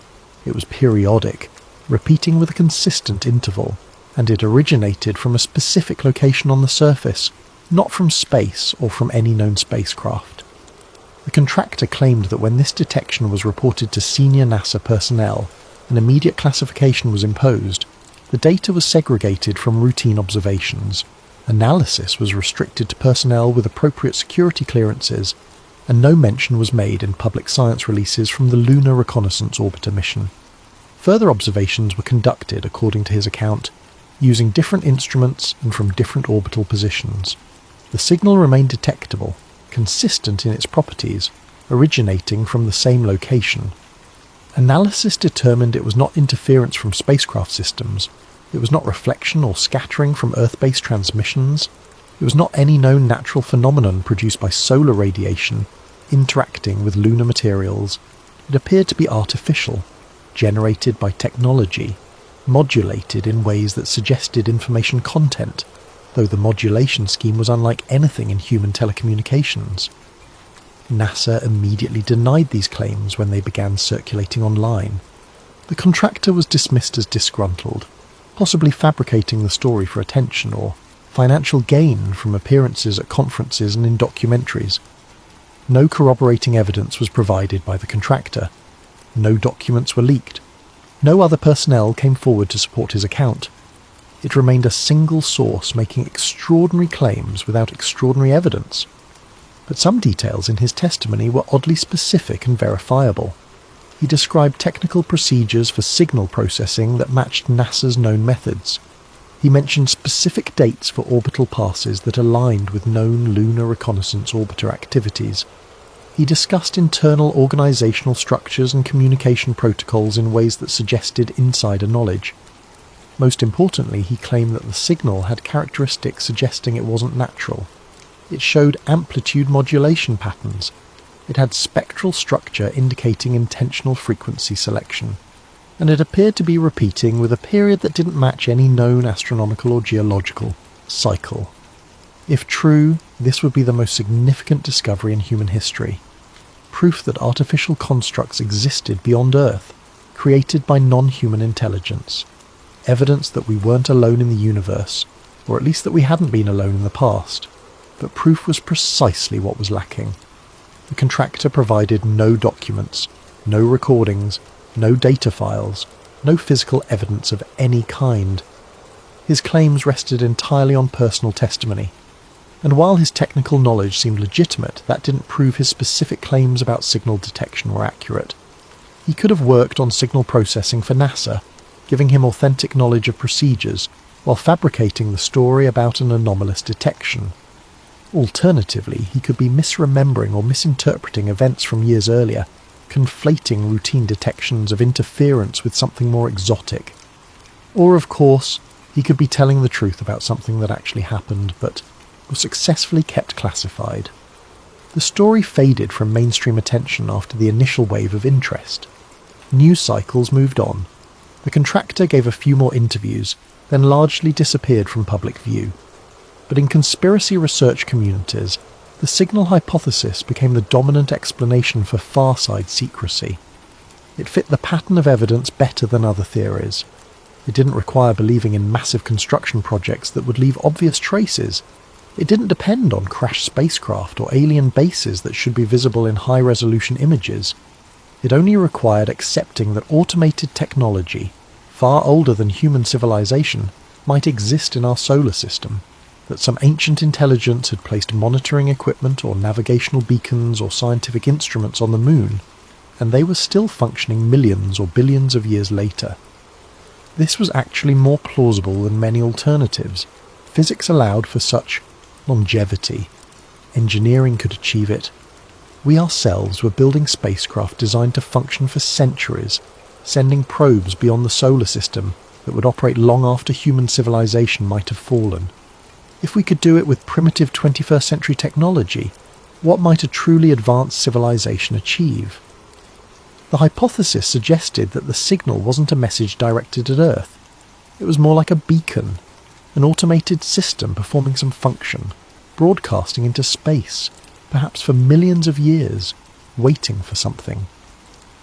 It was periodic, repeating with a consistent interval, and it originated from a specific location on the surface, not from space or from any known spacecraft. The contractor claimed that when this detection was reported to senior NASA personnel, an immediate classification was imposed. The data was segregated from routine observations. Analysis was restricted to personnel with appropriate security clearances, and no mention was made in public science releases from the Lunar Reconnaissance Orbiter mission. Further observations were conducted, according to his account, using different instruments and from different orbital positions. The signal remained detectable, consistent in its properties, originating from the same location. Analysis determined it was not interference from spacecraft systems, it was not reflection or scattering from Earth-based transmissions, it was not any known natural phenomenon produced by solar radiation interacting with lunar materials. It appeared to be artificial, generated by technology, modulated in ways that suggested information content, though the modulation scheme was unlike anything in human telecommunications. NASA immediately denied these claims when they began circulating online. The contractor was dismissed as disgruntled, possibly fabricating the story for attention or financial gain from appearances at conferences and in documentaries. No corroborating evidence was provided by the contractor. No documents were leaked. No other personnel came forward to support his account. It remained a single source making extraordinary claims without extraordinary evidence. But some details in his testimony were oddly specific and verifiable. He described technical procedures for signal processing that matched NASA's known methods. He mentioned specific dates for orbital passes that aligned with known Lunar Reconnaissance Orbiter activities. He discussed internal organizational structures and communication protocols in ways that suggested insider knowledge. Most importantly, he claimed that the signal had characteristics suggesting it wasn't natural. It showed amplitude modulation patterns. It had spectral structure indicating intentional frequency selection. And it appeared to be repeating with a period that didn't match any known astronomical or geological cycle. If true, this would be the most significant discovery in human history. Proof that artificial constructs existed beyond Earth, created by non-human intelligence, evidence that we weren't alone in the universe, or at least that we hadn't been alone in the past. But proof was precisely what was lacking. The contractor provided no documents, no recordings, no data files, no physical evidence of any kind. His claims rested entirely on personal testimony, and while his technical knowledge seemed legitimate, that didn't prove his specific claims about signal detection were accurate. He could have worked on signal processing for NASA, giving him authentic knowledge of procedures, while fabricating the story about an anomalous detection. Alternatively, he could be misremembering or misinterpreting events from years earlier, conflating routine detections of interference with something more exotic. Or, of course, he could be telling the truth about something that actually happened, but was successfully kept classified. The story faded from mainstream attention after the initial wave of interest. News cycles moved on. The contractor gave a few more interviews, then largely disappeared from public view. But in conspiracy research communities, the signal hypothesis became the dominant explanation for far-side secrecy. It fit the pattern of evidence better than other theories. It didn't require believing in massive construction projects that would leave obvious traces. It didn't depend on crashed spacecraft or alien bases that should be visible in high-resolution images. It only required accepting that automated technology, far older than human civilization, might exist in our solar system, that some ancient intelligence had placed monitoring equipment or navigational beacons or scientific instruments on the moon, and they were still functioning millions or billions of years later. This was actually more plausible than many alternatives. Physics allowed for such longevity. Engineering could achieve it. We ourselves were building spacecraft designed to function for centuries, sending probes beyond the solar system that would operate long after human civilization might have fallen. If we could do it with primitive 21st century technology, what might a truly advanced civilization achieve? The hypothesis suggested that the signal wasn't a message directed at Earth. It was more like a beacon, an automated system performing some function, broadcasting into space, perhaps for millions of years, waiting for something.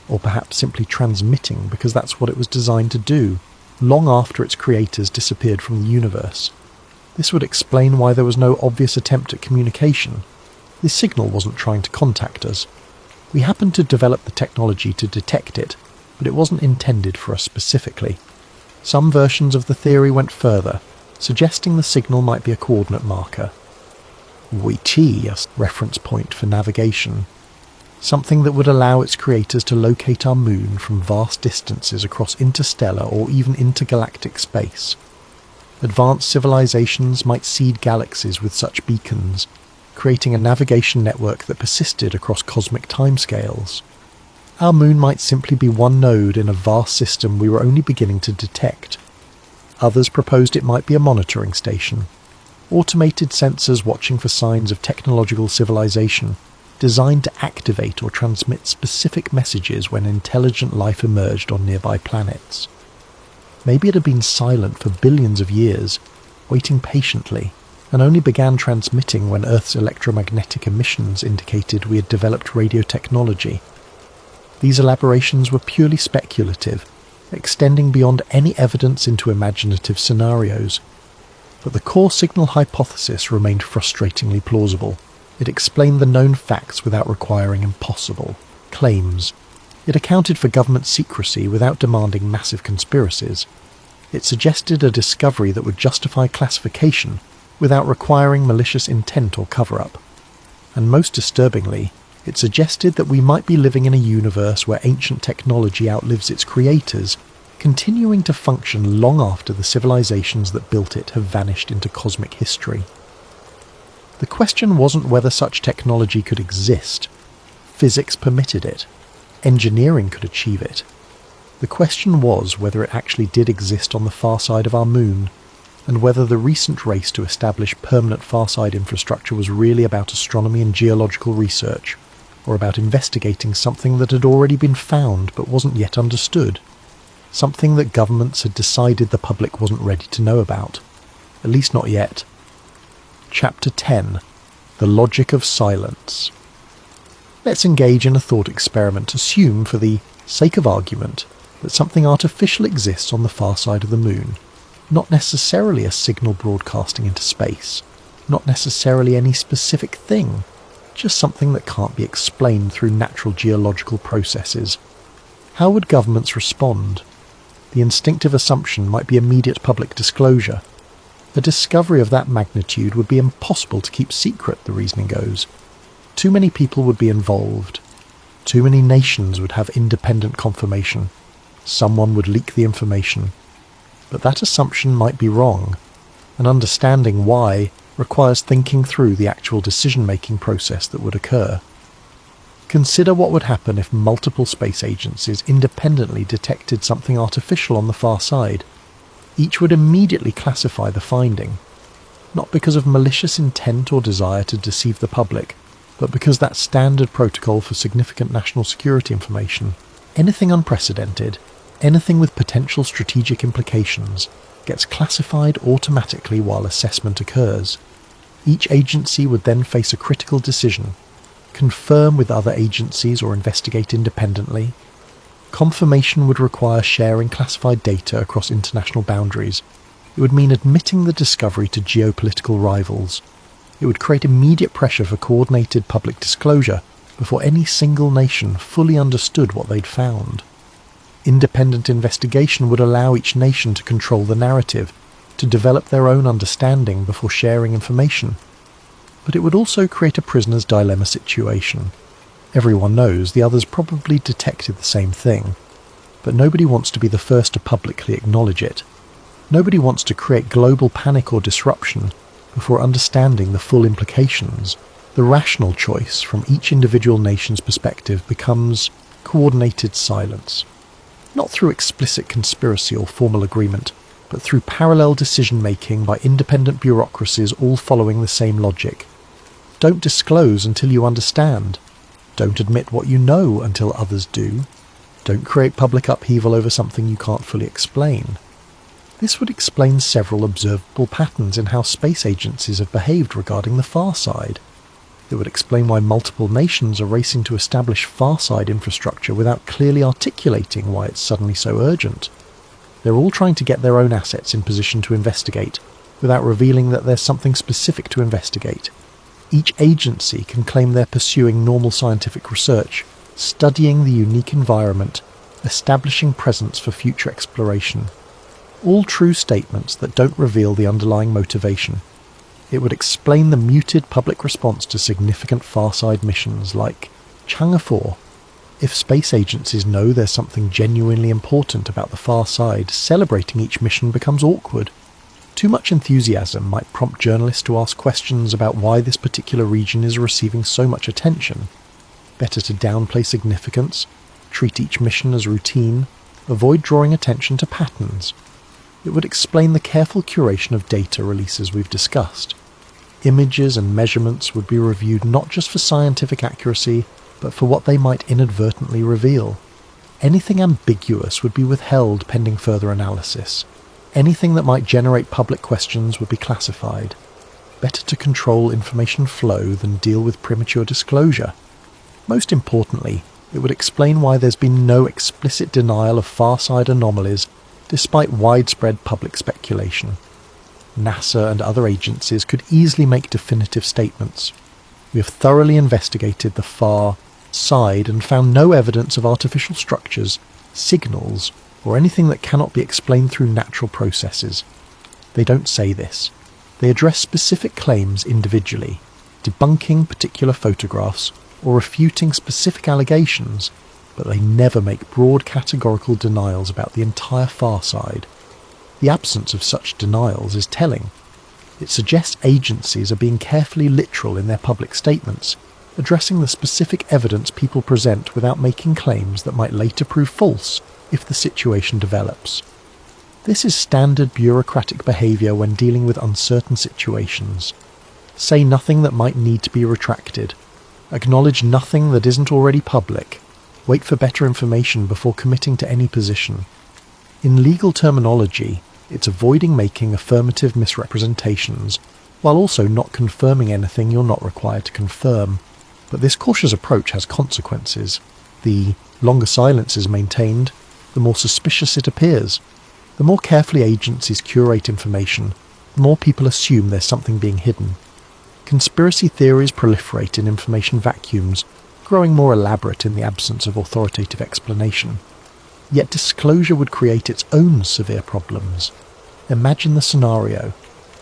Or perhaps simply transmitting because that's what it was designed to do, long after its creators disappeared from the universe. This would explain why there was no obvious attempt at communication. This signal wasn't trying to contact us. We happened to develop the technology to detect it, but it wasn't intended for us specifically. Some versions of the theory went further, suggesting the signal might be a coordinate marker. WITI, a reference point for navigation. Something that would allow its creators to locate our moon from vast distances across interstellar or even intergalactic space. Advanced civilizations might seed galaxies with such beacons, creating a navigation network that persisted across cosmic timescales. Our moon might simply be one node in a vast system we were only beginning to detect. Others proposed it might be a monitoring station. Automated sensors watching for signs of technological civilization, designed to activate or transmit specific messages when intelligent life emerged on nearby planets. Maybe it had been silent for billions of years, waiting patiently, and only began transmitting when Earth's electromagnetic emissions indicated we had developed radio technology. These elaborations were purely speculative, extending beyond any evidence into imaginative scenarios. But the core signal hypothesis remained frustratingly plausible. It explained the known facts without requiring impossible claims. It accounted for government secrecy without demanding massive conspiracies. It suggested a discovery that would justify classification without requiring malicious intent or cover-up. And most disturbingly, it suggested that we might be living in a universe where ancient technology outlives its creators, continuing to function long after the civilizations that built it have vanished into cosmic history. The question wasn't whether such technology could exist. Physics permitted it. Engineering could achieve it. The question was whether it actually did exist on the far side of our moon, and whether the recent race to establish permanent far-side infrastructure was really about astronomy and geological research, or about investigating something that had already been found but wasn't yet understood, something that governments had decided the public wasn't ready to know about, at least not yet. Chapter 10. The Logic of Silence. Let's engage in a thought experiment. Assume, for the sake of argument, that something artificial exists on the far side of the moon, not necessarily a signal broadcasting into space, not necessarily any specific thing, just something that can't be explained through natural geological processes. How would governments respond? The instinctive assumption might be immediate public disclosure. A discovery of that magnitude would be impossible to keep secret, the reasoning goes. Too many people would be involved. Too many nations would have independent confirmation. Someone would leak the information. But that assumption might be wrong, and understanding why requires thinking through the actual decision-making process that would occur. Consider what would happen if multiple space agencies independently detected something artificial on the far side. Each would immediately classify the finding, not because of malicious intent or desire to deceive the public, but because that's standard protocol for significant national security information. Anything unprecedented, anything with potential strategic implications, gets classified automatically while assessment occurs. Each agency would then face a critical decision: confirm with other agencies or investigate independently. Confirmation would require sharing classified data across international boundaries. It would mean admitting the discovery to geopolitical rivals. It would create immediate pressure for coordinated public disclosure before any single nation fully understood what they'd found. Independent investigation would allow each nation to control the narrative, to develop their own understanding before sharing information. But it would also create a prisoner's dilemma situation. Everyone knows the others probably detected the same thing, but nobody wants to be the first to publicly acknowledge it. Nobody wants to create global panic or disruption before understanding the full implications. The rational choice from each individual nation's perspective becomes coordinated silence. Not through explicit conspiracy or formal agreement, but through parallel decision-making by independent bureaucracies all following the same logic. Don't disclose until you understand. Don't admit what you know until others do. Don't create public upheaval over something you can't fully explain. This would explain several observable patterns in how space agencies have behaved regarding the far side. It would explain why multiple nations are racing to establish far-side infrastructure without clearly articulating why it's suddenly so urgent. They're all trying to get their own assets in position to investigate, without revealing that there's something specific to investigate. Each agency can claim they're pursuing normal scientific research, studying the unique environment, establishing presence for future exploration. All true statements that don't reveal the underlying motivation. It would explain the muted public response to significant far-side missions like Chang'e 4. If space agencies know there's something genuinely important about the far side, celebrating each mission becomes awkward. Too much enthusiasm might prompt journalists to ask questions about why this particular region is receiving so much attention. Better to downplay significance, treat each mission as routine, avoid drawing attention to patterns. It would explain the careful curation of data releases we've discussed. Images and measurements would be reviewed not just for scientific accuracy, but for what they might inadvertently reveal. Anything ambiguous would be withheld pending further analysis. Anything that might generate public questions would be classified. Better to control information flow than deal with premature disclosure. Most importantly, it would explain why there's been no explicit denial of far-side anomalies despite widespread public speculation. NASA and other agencies could easily make definitive statements. We have thoroughly investigated the far side and found no evidence of artificial structures, signals, or anything that cannot be explained through natural processes. They don't say this. They address specific claims individually, debunking particular photographs or refuting specific allegations, but they never make broad categorical denials about the entire far side. The absence of such denials is telling. It suggests agencies are being carefully literal in their public statements, addressing the specific evidence people present without making claims that might later prove false if the situation develops. This is standard bureaucratic behaviour when dealing with uncertain situations. Say nothing that might need to be retracted. Acknowledge nothing that isn't already public. Wait for better information before committing to any position. In legal terminology, it's avoiding making affirmative misrepresentations, while also not confirming anything you're not required to confirm. But this cautious approach has consequences. The longer silence is maintained, the more suspicious it appears. The more carefully agencies curate information, the more people assume there's something being hidden. Conspiracy theories proliferate in information vacuums, growing more elaborate in the absence of authoritative explanation. Yet disclosure would create its own severe problems. Imagine the scenario.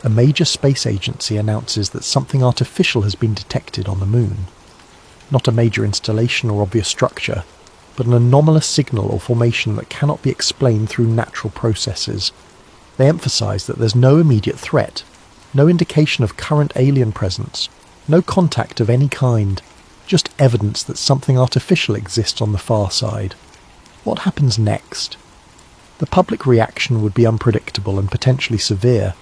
A major space agency announces that something artificial has been detected on the moon. Not a major installation or obvious structure, but an anomalous signal or formation that cannot be explained through natural processes. They emphasize that there's no immediate threat, no indication of current alien presence, no contact of any kind, just evidence that something artificial exists on the far side. What happens next? The public reaction would be unpredictable and potentially severe.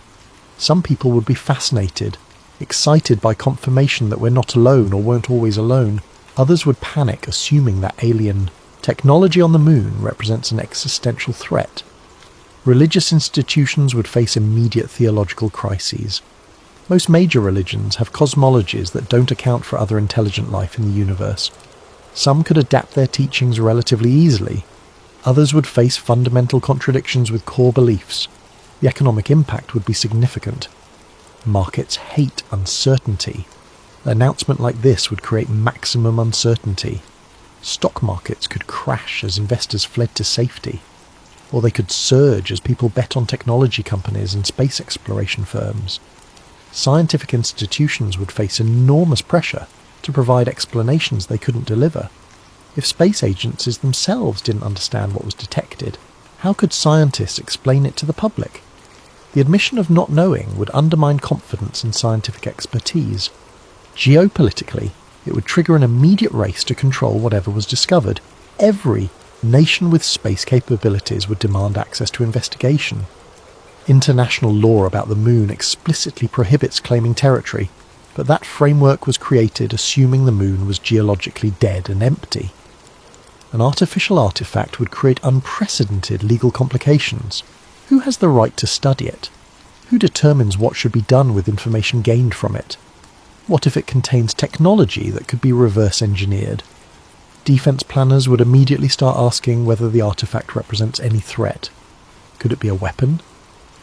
Some people would be fascinated, excited by confirmation that we're not alone or weren't always alone. Others would panic, assuming that alien technology on the moon represents an existential threat. Religious institutions would face immediate theological crises. Most major religions have cosmologies that don't account for other intelligent life in the universe. Some could adapt their teachings relatively easily. Others would face fundamental contradictions with core beliefs. The economic impact would be significant. Markets hate uncertainty. An announcement like this would create maximum uncertainty. Stock markets could crash as investors fled to safety, or they could surge as people bet on technology companies and space exploration firms. Scientific institutions would face enormous pressure to provide explanations they couldn't deliver. If space agencies themselves didn't understand what was detected, how could scientists explain it to the public? The admission of not knowing would undermine confidence in scientific expertise. Geopolitically, it would trigger an immediate race to control whatever was discovered. Every nation with space capabilities would demand access to investigation. International law about the moon explicitly prohibits claiming territory, but that framework was created assuming the moon was geologically dead and empty. An artificial artifact would create unprecedented legal complications. Who has the right to study it? Who determines what should be done with information gained from it? What if it contains technology that could be reverse engineered? Defense planners would immediately start asking whether the artifact represents any threat. Could it be a weapon?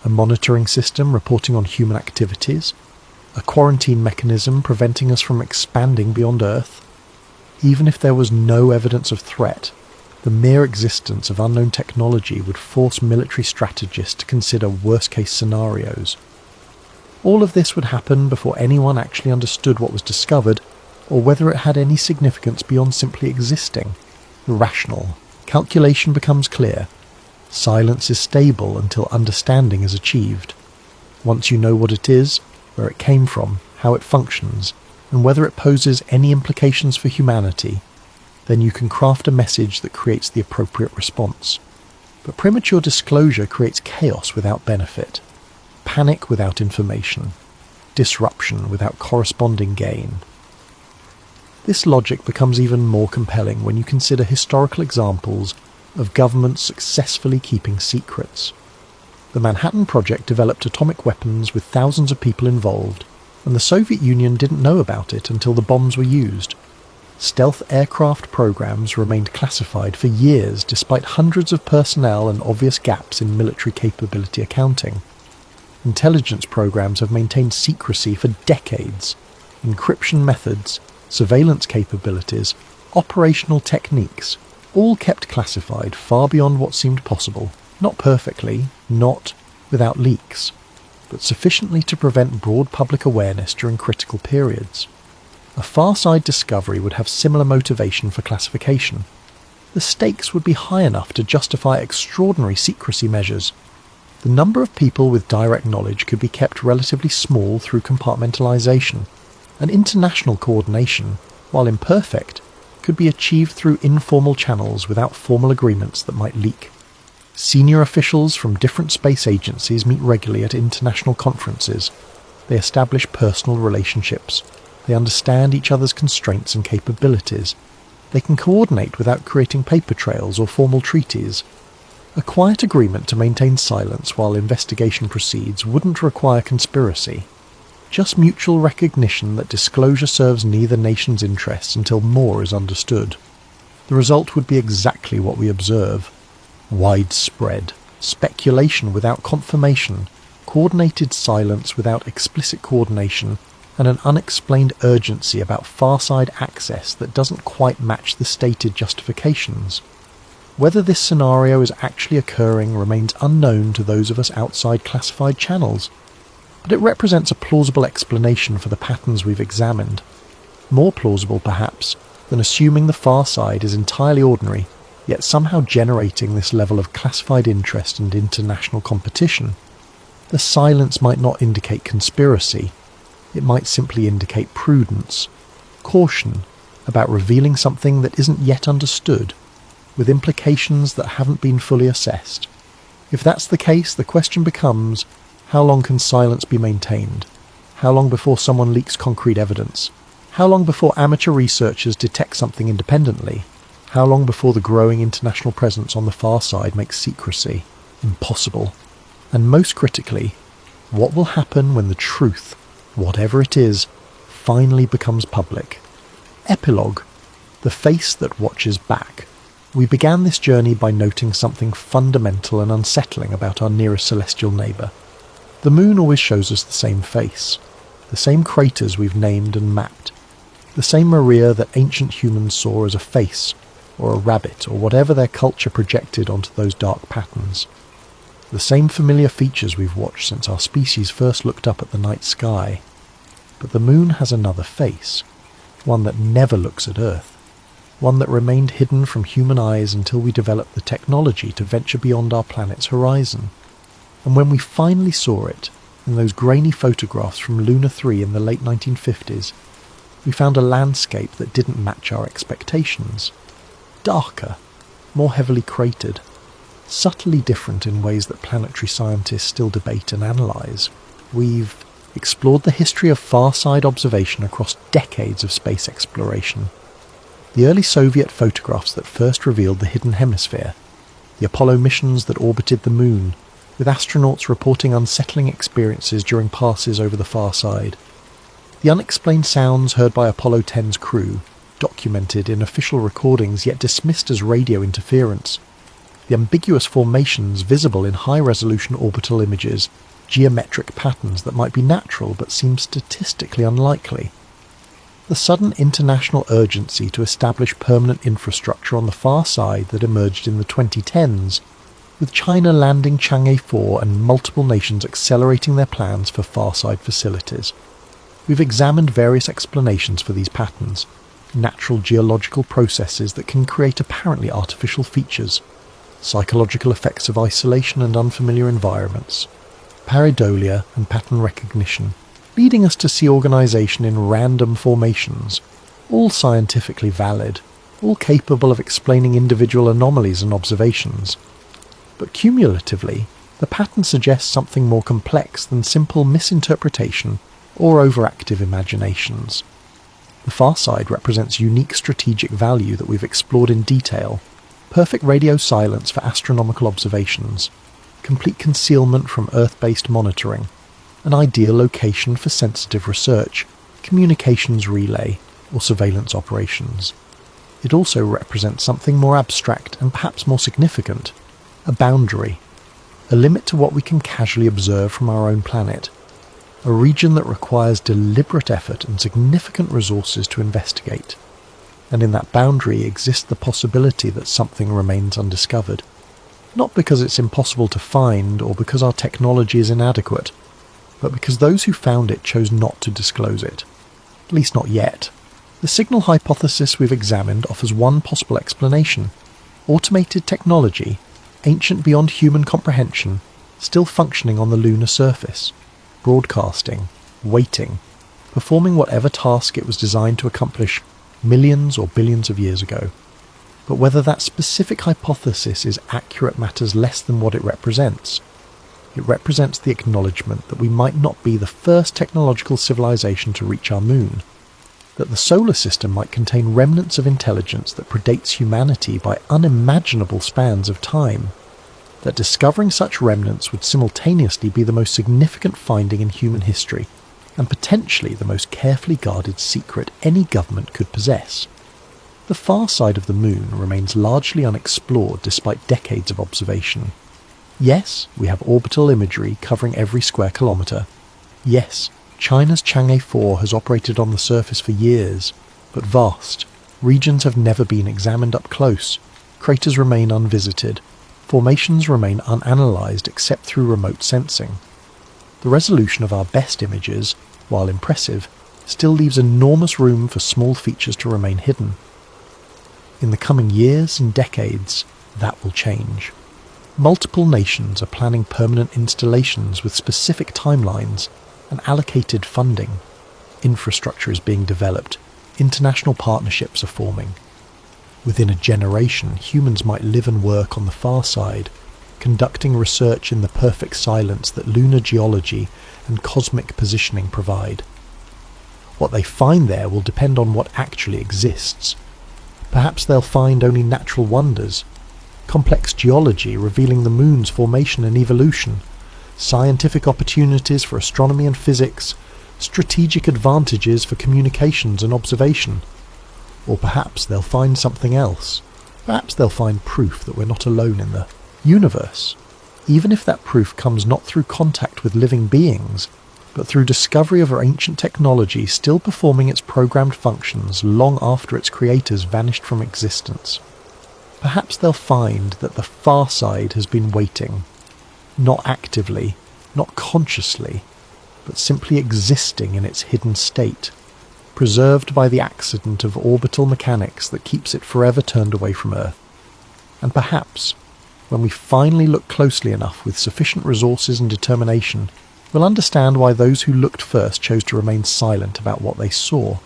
A monitoring system reporting on human activities? A quarantine mechanism preventing us from expanding beyond Earth? Even if there was no evidence of threat, the mere existence of unknown technology would force military strategists to consider worst-case scenarios. All of this would happen before anyone actually understood what was discovered, or whether it had any significance beyond simply existing. Rational. Calculation becomes clear. Silence is stable until understanding is achieved. Once you know what it is, where it came from, how it functions, and whether it poses any implications for humanity, then you can craft a message that creates the appropriate response. But premature disclosure creates chaos without benefit, panic without information, disruption without corresponding gain. This logic becomes even more compelling when you consider historical examples of governments successfully keeping secrets. The Manhattan Project developed atomic weapons with thousands of people involved, and the Soviet Union didn't know about it until the bombs were used. Stealth aircraft programs remained classified for years despite hundreds of personnel and obvious gaps in military capability accounting. Intelligence programs have maintained secrecy for decades. Encryption methods, surveillance capabilities, operational techniques, all kept classified far beyond what seemed possible, not perfectly, not without leaks, but sufficiently to prevent broad public awareness during critical periods. A far-side discovery would have similar motivation for classification. The stakes would be high enough to justify extraordinary secrecy measures. The number of people with direct knowledge could be kept relatively small through compartmentalization, and international coordination, while imperfect, could be achieved through informal channels without formal agreements that might leak. Senior officials from different space agencies meet regularly at international conferences. They establish personal relationships. They understand each other's constraints and capabilities. They can coordinate without creating paper trails or formal treaties. A quiet agreement to maintain silence while investigation proceeds wouldn't require conspiracy. Just mutual recognition that disclosure serves neither nation's interests until more is understood. The result would be exactly what we observe. Widespread, speculation without confirmation, coordinated silence without explicit coordination, and an unexplained urgency about far-side access that doesn't quite match the stated justifications. Whether this scenario is actually occurring remains unknown to those of us outside classified channels, but it represents a plausible explanation for the patterns we've examined. More plausible, perhaps, than assuming the far side is entirely ordinary, yet somehow generating this level of classified interest and international competition. The silence might not indicate conspiracy, it might simply indicate prudence, caution about revealing something that isn't yet understood, with implications that haven't been fully assessed. If that's the case, the question becomes, how long can silence be maintained? How long before someone leaks concrete evidence? How long before amateur researchers detect something independently? How long before the growing international presence on the far side makes secrecy impossible? And most critically, what will happen when the truth, whatever it is, finally becomes public? Epilogue: the face that watches back. We began this journey by noting something fundamental and unsettling about our nearest celestial neighbour. The moon always shows us the same face, the same craters we've named and mapped, the same Maria that ancient humans saw as a face, or a rabbit, or whatever their culture projected onto those dark patterns. The same familiar features we've watched since our species first looked up at the night sky. But the moon has another face, one that never looks at Earth, one that remained hidden from human eyes until we developed the technology to venture beyond our planet's horizon. And when we finally saw it, in those grainy photographs from Luna 3 in the late 1950s, we found a landscape that didn't match our expectations. Darker, more heavily cratered, subtly different in ways that planetary scientists still debate and analyse. We've explored the history of far-side observation across decades of space exploration. The early Soviet photographs that first revealed the hidden hemisphere, the Apollo missions that orbited the moon, with astronauts reporting unsettling experiences during passes over the far side, the unexplained sounds heard by Apollo 10's crew, documented in official recordings yet dismissed as radio interference, the ambiguous formations visible in high-resolution orbital images, geometric patterns that might be natural but seem statistically unlikely, the sudden international urgency to establish permanent infrastructure on the far side that emerged in the 2010s, with China landing Chang'e 4 and multiple nations accelerating their plans for far-side facilities. We've examined various explanations for these patterns, natural geological processes that can create apparently artificial features, psychological effects of isolation and unfamiliar environments, pareidolia and pattern recognition, leading us to see organisation in random formations, all scientifically valid, all capable of explaining individual anomalies and observations. But cumulatively, the pattern suggests something more complex than simple misinterpretation or overactive imaginations. The far side represents unique strategic value that we've explored in detail: perfect radio silence for astronomical observations, complete concealment from Earth-based monitoring, an ideal location for sensitive research, communications relay, or surveillance operations. It also represents something more abstract and perhaps more significant: a boundary, a limit to what we can casually observe from our own planet, a region that requires deliberate effort and significant resources to investigate. And in that boundary exists the possibility that something remains undiscovered, not because it's impossible to find or because our technology is inadequate, but because those who found it chose not to disclose it. At least not yet. The signal hypothesis we've examined offers one possible explanation: automated technology, ancient beyond human comprehension, still functioning on the lunar surface, broadcasting, waiting, performing whatever task it was designed to accomplish millions or billions of years ago. But whether that specific hypothesis is accurate matters less than what it represents. It represents the acknowledgement that we might not be the first technological civilization to reach our moon, that the solar system might contain remnants of intelligence that predates humanity by unimaginable spans of time, that discovering such remnants would simultaneously be the most significant finding in human history, and potentially the most carefully guarded secret any government could possess. The far side of the moon remains largely unexplored despite decades of observation. Yes, we have orbital imagery covering every square kilometre. Yes, China's Chang'e 4 has operated on the surface for years, but vast regions have never been examined up close, craters remain unvisited, formations remain unanalysed except through remote sensing. The resolution of our best images, while impressive, still leaves enormous room for small features to remain hidden. In the coming years and decades, that will change. Multiple nations are planning permanent installations with specific timelines and allocated funding. Infrastructure is being developed. International partnerships are forming. Within a generation, humans might live and work on the far side, conducting research in the perfect silence that lunar geology and cosmic positioning provide. What they find there will depend on what actually exists. Perhaps they'll find only natural wonders, complex geology revealing the moon's formation and evolution, scientific opportunities for astronomy and physics, strategic advantages for communications and observation. Or perhaps they'll find something else. Perhaps they'll find proof that we're not alone in the universe, even if that proof comes not through contact with living beings, but through discovery of our ancient technology still performing its programmed functions long after its creators vanished from existence. Perhaps they'll find that the far side has been waiting, not actively, not consciously, but simply existing in its hidden state, preserved by the accident of orbital mechanics that keeps it forever turned away from Earth. And perhaps, when we finally look closely enough with sufficient resources and determination, we'll understand why those who looked first chose to remain silent about what they saw.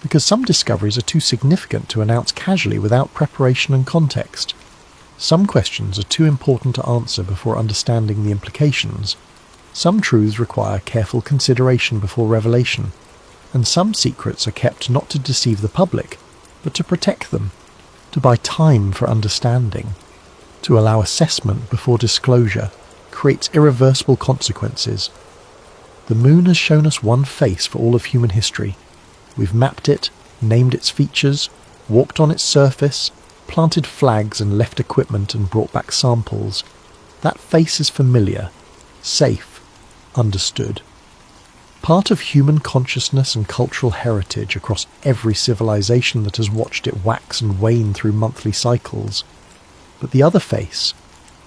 Because some discoveries are too significant to announce casually without preparation and context. Some questions are too important to answer before understanding the implications. Some truths require careful consideration before revelation, and some secrets are kept not to deceive the public, but to protect them, to buy time for understanding. To allow assessment before disclosure creates irreversible consequences. The moon has shown us one face for all of human history. We've mapped it, named its features, walked on its surface, planted flags and left equipment and brought back samples. That face is familiar, safe, understood. Part of human consciousness and cultural heritage across every civilization that has watched it wax and wane through monthly cycles. But the other face,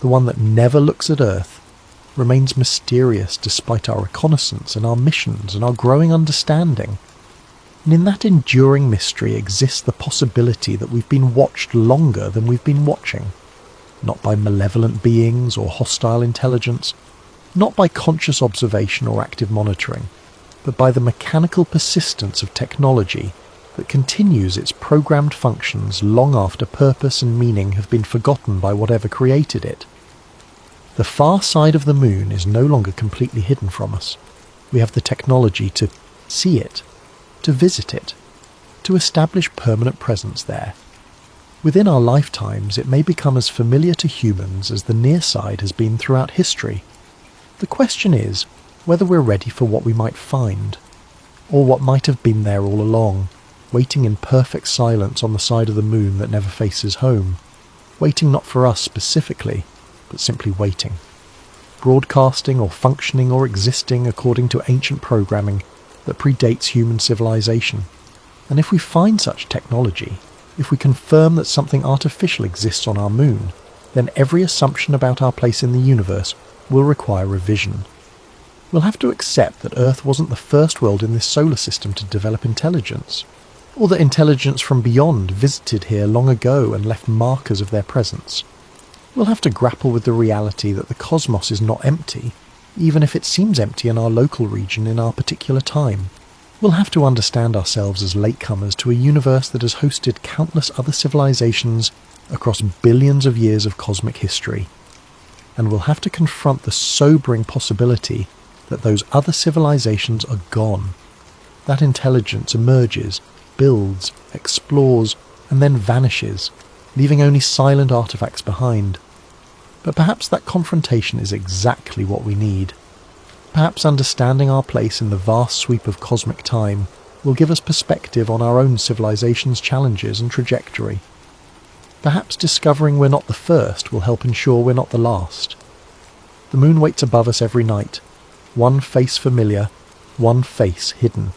the one that never looks at Earth, remains mysterious despite our reconnaissance and our missions and our growing understanding. And in that enduring mystery exists the possibility that we've been watched longer than we've been watching, not by malevolent beings or hostile intelligence, not by conscious observation or active monitoring, but by the mechanical persistence of technology that continues its programmed functions long after purpose and meaning have been forgotten by whatever created it. The far side of the moon is no longer completely hidden from us. We have the technology to see it, to visit it, to establish permanent presence there. Within our lifetimes, it may become as familiar to humans as the near side has been throughout history. The question is whether we're ready for what we might find, or what might have been there all along, waiting in perfect silence on the side of the moon that never faces home, waiting not for us specifically, but simply waiting, broadcasting or functioning or existing according to ancient programming that predates human civilization. And if we find such technology, if we confirm that something artificial exists on our moon, then every assumption about our place in the universe will require revision. We'll have to accept that Earth wasn't the first world in this solar system to develop intelligence, or that intelligence from beyond visited here long ago and left markers of their presence. We'll have to grapple with the reality that the cosmos is not empty, even if it seems empty in our local region in our particular time. We'll have to understand ourselves as latecomers to a universe that has hosted countless other civilizations across billions of years of cosmic history. And we'll have to confront the sobering possibility that those other civilizations are gone. That intelligence emerges, builds, explores, and then vanishes, leaving only silent artifacts behind. But perhaps that confrontation is exactly what we need. Perhaps understanding our place in the vast sweep of cosmic time will give us perspective on our own civilization's challenges and trajectory. Perhaps discovering we're not the first will help ensure we're not the last. The moon waits above us every night, one face familiar, one face hidden.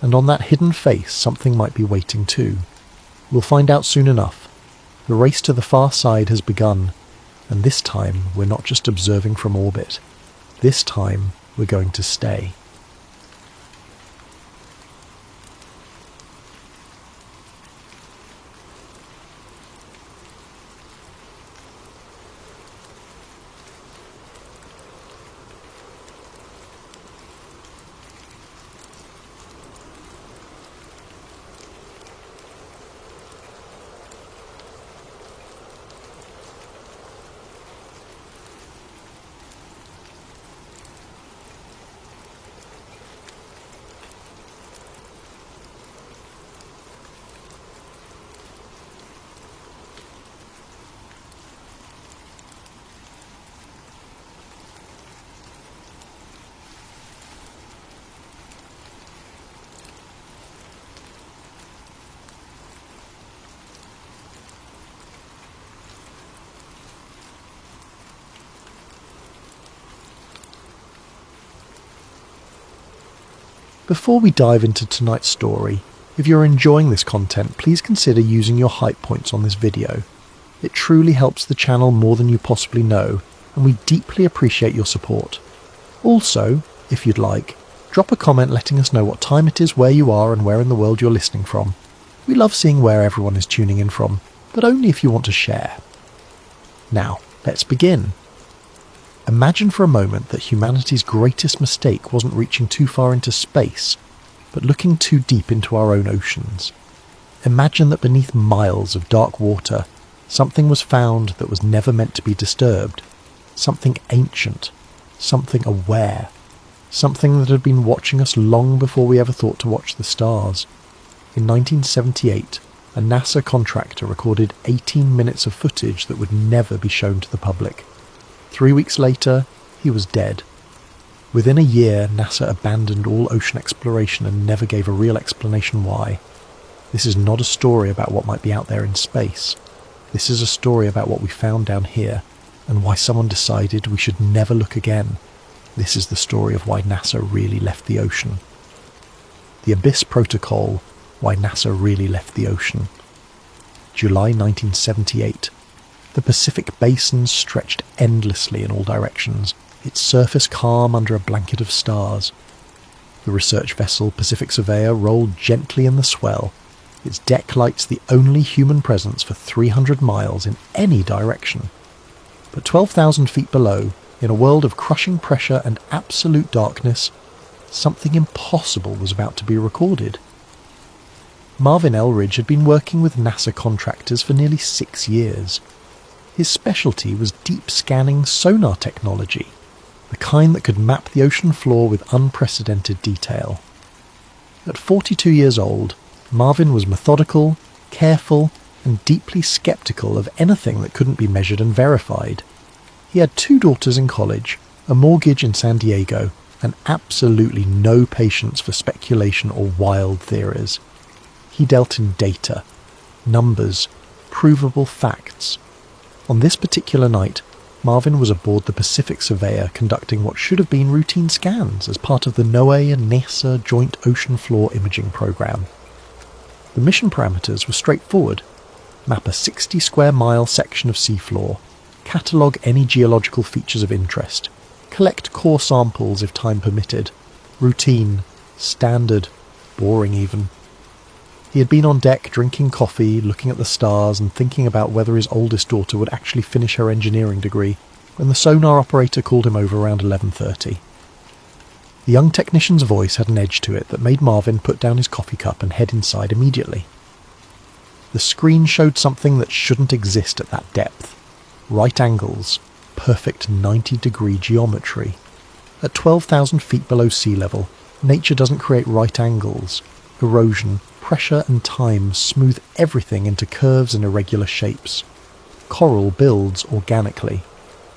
And on that hidden face something might be waiting too. We'll find out soon enough. The race to the far side has begun, and this time we're not just observing from orbit. This time we're going to stay. Before we dive into tonight's story, if you're enjoying this content, please consider using your hype points on this video. It truly helps the channel more than you possibly know, and we deeply appreciate your support. Also, if you'd like, drop a comment letting us know what time it is, where you are, and where in the world you're listening from. We love seeing where everyone is tuning in from, but only if you want to share. Now, let's begin. Imagine for a moment that humanity's greatest mistake wasn't reaching too far into space, but looking too deep into our own oceans. Imagine that beneath miles of dark water, something was found that was never meant to be disturbed. Something ancient, something aware, something that had been watching us long before we ever thought to watch the stars. In 1978, a NASA contractor recorded 18 minutes of footage that would never be shown to the public. 3 weeks later, he was dead. Within a year, NASA abandoned all ocean exploration and never gave a real explanation why. This is not a story about what might be out there in space. This is a story about what we found down here, and why someone decided we should never look again. This is the story of why NASA really left the ocean. The Abyss Protocol, why NASA really left the ocean. July 1978. The Pacific Basin stretched endlessly in all directions, its surface calm under a blanket of stars. The research vessel Pacific Surveyor rolled gently in the swell, its deck lights the only human presence for 300 miles in any direction. But 12,000 feet below, in a world of crushing pressure and absolute darkness, something impossible was about to be recorded. Marvin Elridge had been working with NASA contractors for nearly 6 years. His specialty was deep scanning sonar technology, the kind that could map the ocean floor with unprecedented detail. At 42 years old, Marvin was methodical, careful, and deeply skeptical of anything that couldn't be measured and verified. He had 2 daughters in college, a mortgage in San Diego, and absolutely no patience for speculation or wild theories. He dealt in data, numbers, provable facts. On this particular night, Marvin was aboard the Pacific Surveyor conducting what should have been routine scans as part of the NOAA and NASA Joint Ocean Floor Imaging Program. The mission parameters were straightforward. Map a 60 square mile section of seafloor, catalogue any geological features of interest, collect core samples if time permitted. Routine, standard, boring even. He had been on deck drinking coffee, looking at the stars and thinking about whether his oldest daughter would actually finish her engineering degree when the sonar operator called him over around 11:30. The young technician's voice had an edge to it that made Marvin put down his coffee cup and head inside immediately. The screen showed something that shouldn't exist at that depth. Right angles, perfect 90-degree geometry. At 12,000 feet below sea level, nature doesn't create right angles. Erosion, pressure and time smooth everything into curves and irregular shapes. Coral builds organically.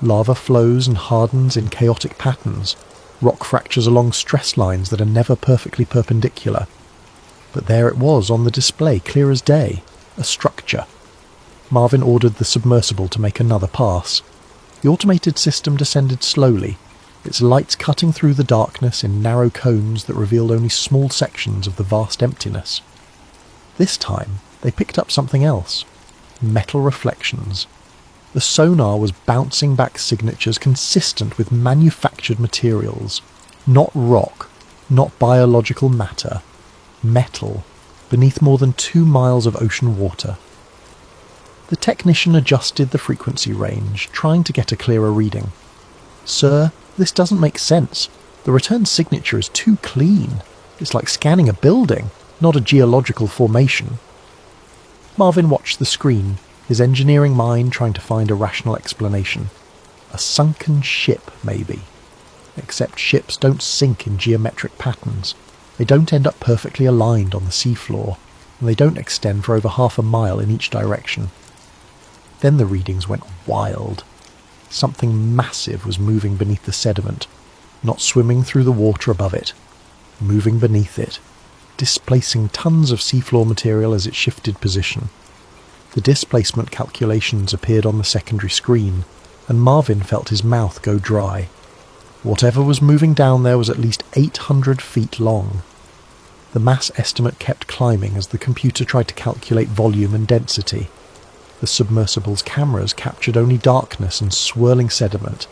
Lava flows and hardens in chaotic patterns. Rock fractures along stress lines that are never perfectly perpendicular. But there it was on the display, clear as day. A structure. Marvin ordered the submersible to make another pass. The automated system descended slowly, its lights cutting through the darkness in narrow cones that revealed only small sections of the vast emptiness. This time, they picked up something else. Metal reflections. The sonar was bouncing back signatures consistent with manufactured materials. Not rock, not biological matter. Metal, beneath more than 2 miles of ocean water. The technician adjusted the frequency range, trying to get a clearer reading. "Sir, this doesn't make sense. The return signature is too clean. It's like scanning a building, not a geological formation." Marvin watched the screen, his engineering mind trying to find a rational explanation. A sunken ship, maybe. Except ships don't sink in geometric patterns. They don't end up perfectly aligned on the seafloor, and they don't extend for over half a mile in each direction. Then the readings went wild. Something massive was moving beneath the sediment, not swimming through the water above it, moving beneath it, displacing tons of seafloor material as it shifted position. The displacement calculations appeared on the secondary screen, and Marvin felt his mouth go dry. Whatever was moving down there was at least 800 feet long. The mass estimate kept climbing as the computer tried to calculate volume and density. The submersible's cameras captured only darkness and swirling sediment,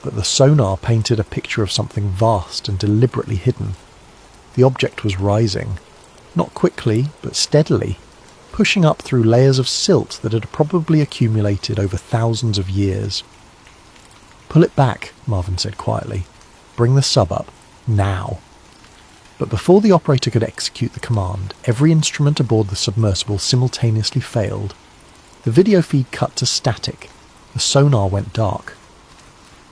but the sonar painted a picture of something vast and deliberately hidden. The object was rising, not quickly, but steadily, pushing up through layers of silt that had probably accumulated over thousands of years. "Pull it back," Marvin said quietly. "Bring the sub up. Now." But before the operator could execute the command, every instrument aboard the submersible simultaneously failed. The video feed cut to static. The sonar went dark.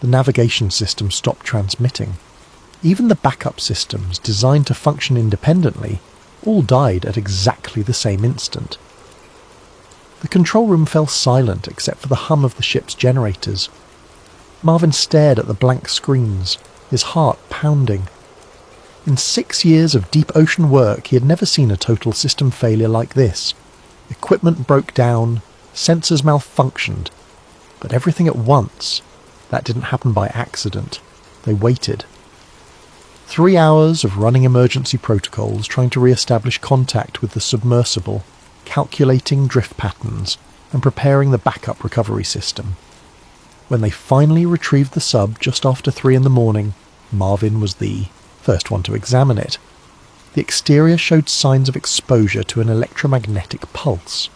The navigation system stopped transmitting. Even the backup systems, designed to function independently, all died at exactly the same instant. The control room fell silent except for the hum of the ship's generators. Marvin stared at the blank screens, his heart pounding. In 6 years of deep ocean work, he had never seen a total system failure like this. Equipment broke down, sensors malfunctioned, but everything at once. That didn't happen by accident. They waited. 3 hours of running emergency protocols, trying to re-establish contact with the submersible, calculating drift patterns, and preparing the backup recovery system. When they finally retrieved the sub just after 3 in the morning, Marvin was the first one to examine it. The exterior showed signs of exposure to an electromagnetic pulse.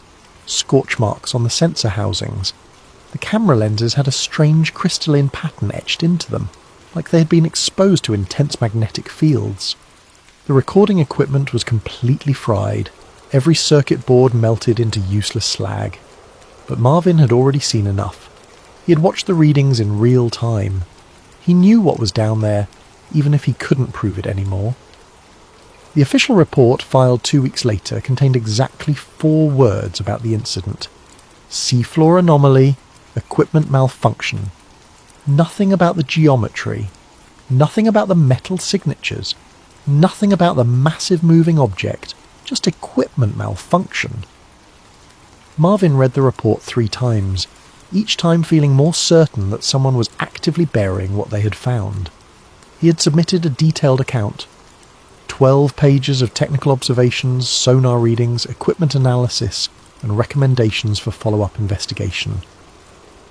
Scorch marks on the sensor housings. The camera lenses had a strange crystalline pattern etched into them, like they had been exposed to intense magnetic fields. The recording equipment was completely fried, every circuit board melted into useless slag. But Marvin had already seen enough. He had watched the readings in real time. He knew what was down there, even if he couldn't prove it anymore. The official report, filed 2 weeks later, contained exactly 4 words about the incident. Seafloor anomaly, equipment malfunction. Nothing about the geometry, nothing about the metal signatures, nothing about the massive moving object, just equipment malfunction. Marvin read the report 3 times, each time feeling more certain that someone was actively burying what they had found. He had submitted a detailed account. 12 pages of technical observations, sonar readings, equipment analysis, and recommendations for follow-up investigation.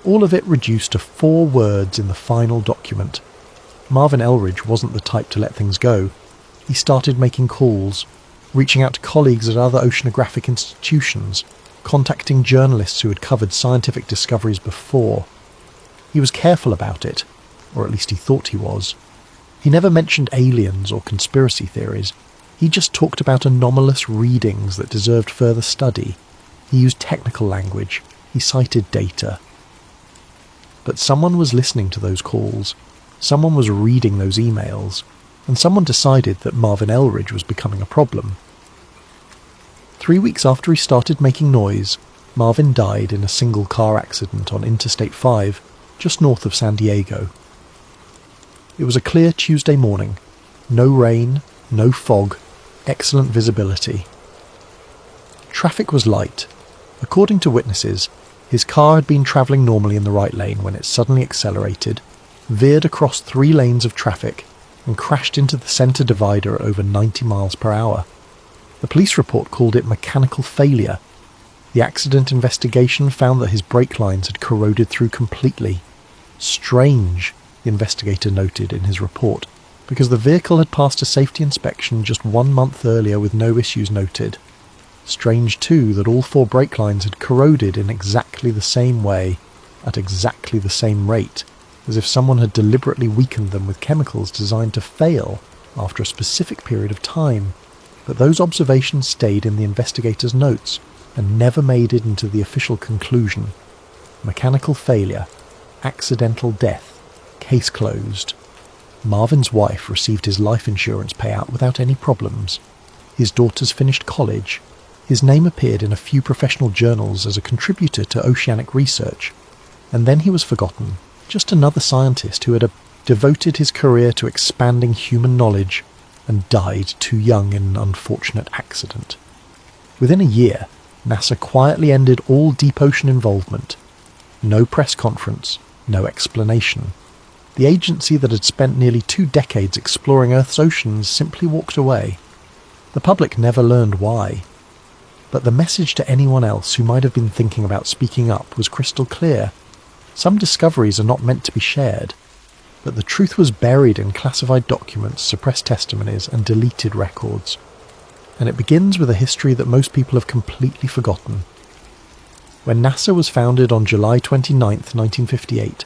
All of it reduced to 4 words in the final document. Marvin Elridge wasn't the type to let things go. He started making calls, reaching out to colleagues at other oceanographic institutions, contacting journalists who had covered scientific discoveries before. He was careful about it, or at least he thought he was. He never mentioned aliens or conspiracy theories. He just talked about anomalous readings that deserved further study. He used technical language. He cited data. But someone was listening to those calls. Someone was reading those emails. And someone decided that Marvin Elridge was becoming a problem. 3 weeks after he started making noise, Marvin died in a single car accident on Interstate 5, just north of San Diego. It was a clear Tuesday morning. No rain, no fog, excellent visibility. Traffic was light. According to witnesses, his car had been travelling normally in the right lane when it suddenly accelerated, veered across 3 lanes of traffic, and crashed into the centre divider at over 90 miles per hour. The police report called it mechanical failure. The accident investigation found that his brake lines had corroded through completely. Strange, the investigator noted in his report, because the vehicle had passed a safety inspection just 1 month earlier with no issues noted. Strange too that all 4 brake lines had corroded in exactly the same way, at exactly the same rate, as if someone had deliberately weakened them with chemicals designed to fail after a specific period of time. But those observations stayed in the investigator's notes and never made it into the official conclusion. Mechanical failure, accidental death, case closed. Marvin's wife received his life insurance payout without any problems. His daughters finished college. His name appeared in a few professional journals as a contributor to oceanic research. And then he was forgotten, just another scientist who had devoted his career to expanding human knowledge and died too young in an unfortunate accident. Within a year, NASA quietly ended all deep ocean involvement. No press conference, no explanation. The agency that had spent nearly 2 decades exploring Earth's oceans simply walked away. The public never learned why. But the message to anyone else who might have been thinking about speaking up was crystal clear. Some discoveries are not meant to be shared, but the truth was buried in classified documents, suppressed testimonies, and deleted records. And it begins with a history that most people have completely forgotten. When NASA was founded on July 29, 1958,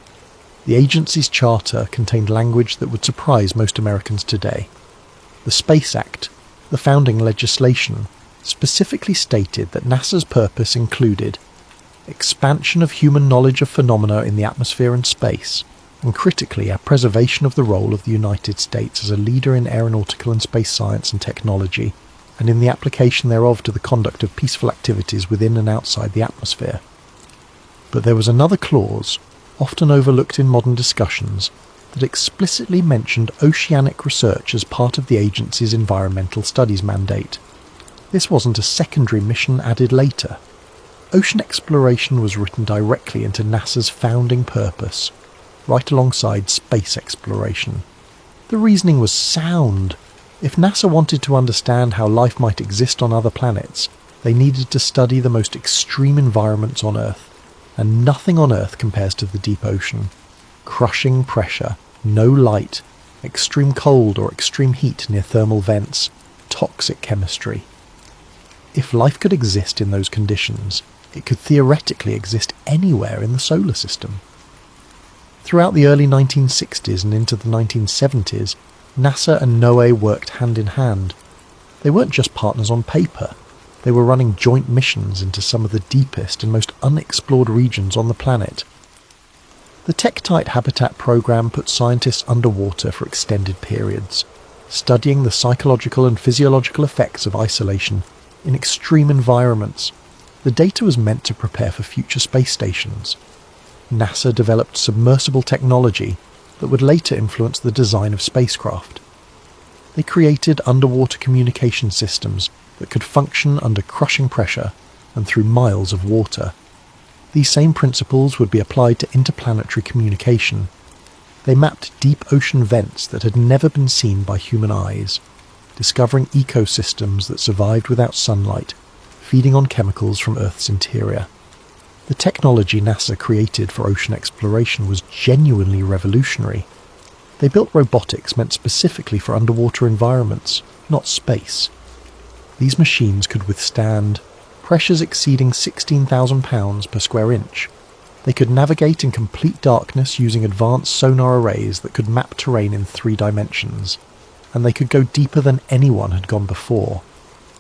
the agency's charter contained language that would surprise most Americans today. The Space Act, the founding legislation, specifically stated that NASA's purpose included expansion of human knowledge of phenomena in the atmosphere and space, and critically a preservation of the role of the United States as a leader in aeronautical and space science and technology, and in the application thereof to the conduct of peaceful activities within and outside the atmosphere. But there was another clause, often overlooked in modern discussions, that explicitly mentioned oceanic research as part of the agency's environmental studies mandate. This wasn't a secondary mission added later. Ocean exploration was written directly into NASA's founding purpose, right alongside space exploration. The reasoning was sound. If NASA wanted to understand how life might exist on other planets, they needed to study the most extreme environments on Earth, and nothing on Earth compares to the deep ocean. Crushing pressure, no light, extreme cold or extreme heat near thermal vents, toxic chemistry. If life could exist in those conditions, it could theoretically exist anywhere in the solar system. Throughout the early 1960s and into the 1970s, NASA and NOAA worked hand in hand. They weren't just partners on paper. They were running joint missions into some of the deepest and most unexplored regions on the planet. The Tektite Habitat program put scientists underwater for extended periods, studying the psychological and physiological effects of isolation in extreme environments. The data was meant to prepare for future space stations. NASA developed submersible technology that would later influence the design of spacecraft. They created underwater communication systems that could function under crushing pressure and through miles of water. These same principles would be applied to interplanetary communication. They mapped deep ocean vents that had never been seen by human eyes, discovering ecosystems that survived without sunlight, feeding on chemicals from Earth's interior. The technology NASA created for ocean exploration was genuinely revolutionary. They built robotics meant specifically for underwater environments, not space. These machines could withstand pressures exceeding 16,000 pounds per square inch. They could navigate in complete darkness using advanced sonar arrays that could map terrain in 3 dimensions. And they could go deeper than anyone had gone before.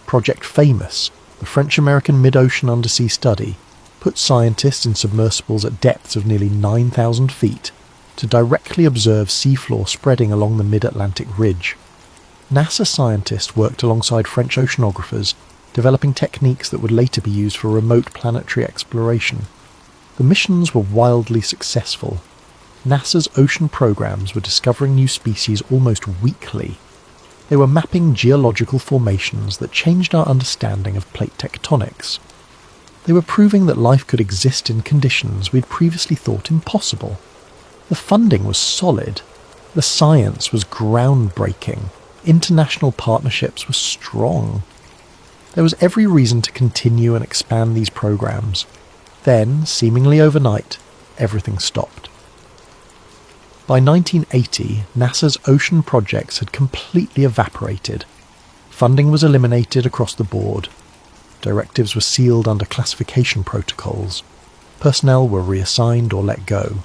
Project Famous, the French-American mid-ocean undersea study, put scientists in submersibles at depths of nearly 9,000 feet to directly observe seafloor spreading along the mid-Atlantic ridge. NASA scientists worked alongside French oceanographers, developing techniques that would later be used for remote planetary exploration. The missions were wildly successful. NASA's ocean programs were discovering new species almost weekly. They were mapping geological formations that changed our understanding of plate tectonics. They were proving that life could exist in conditions we'd previously thought impossible. The funding was solid. The science was groundbreaking. International partnerships were strong. There was every reason to continue and expand these programs. Then, seemingly overnight, everything stopped. By 1980, NASA's ocean projects had completely evaporated. Funding was eliminated across the board. Directives were sealed under classification protocols. Personnel were reassigned or let go.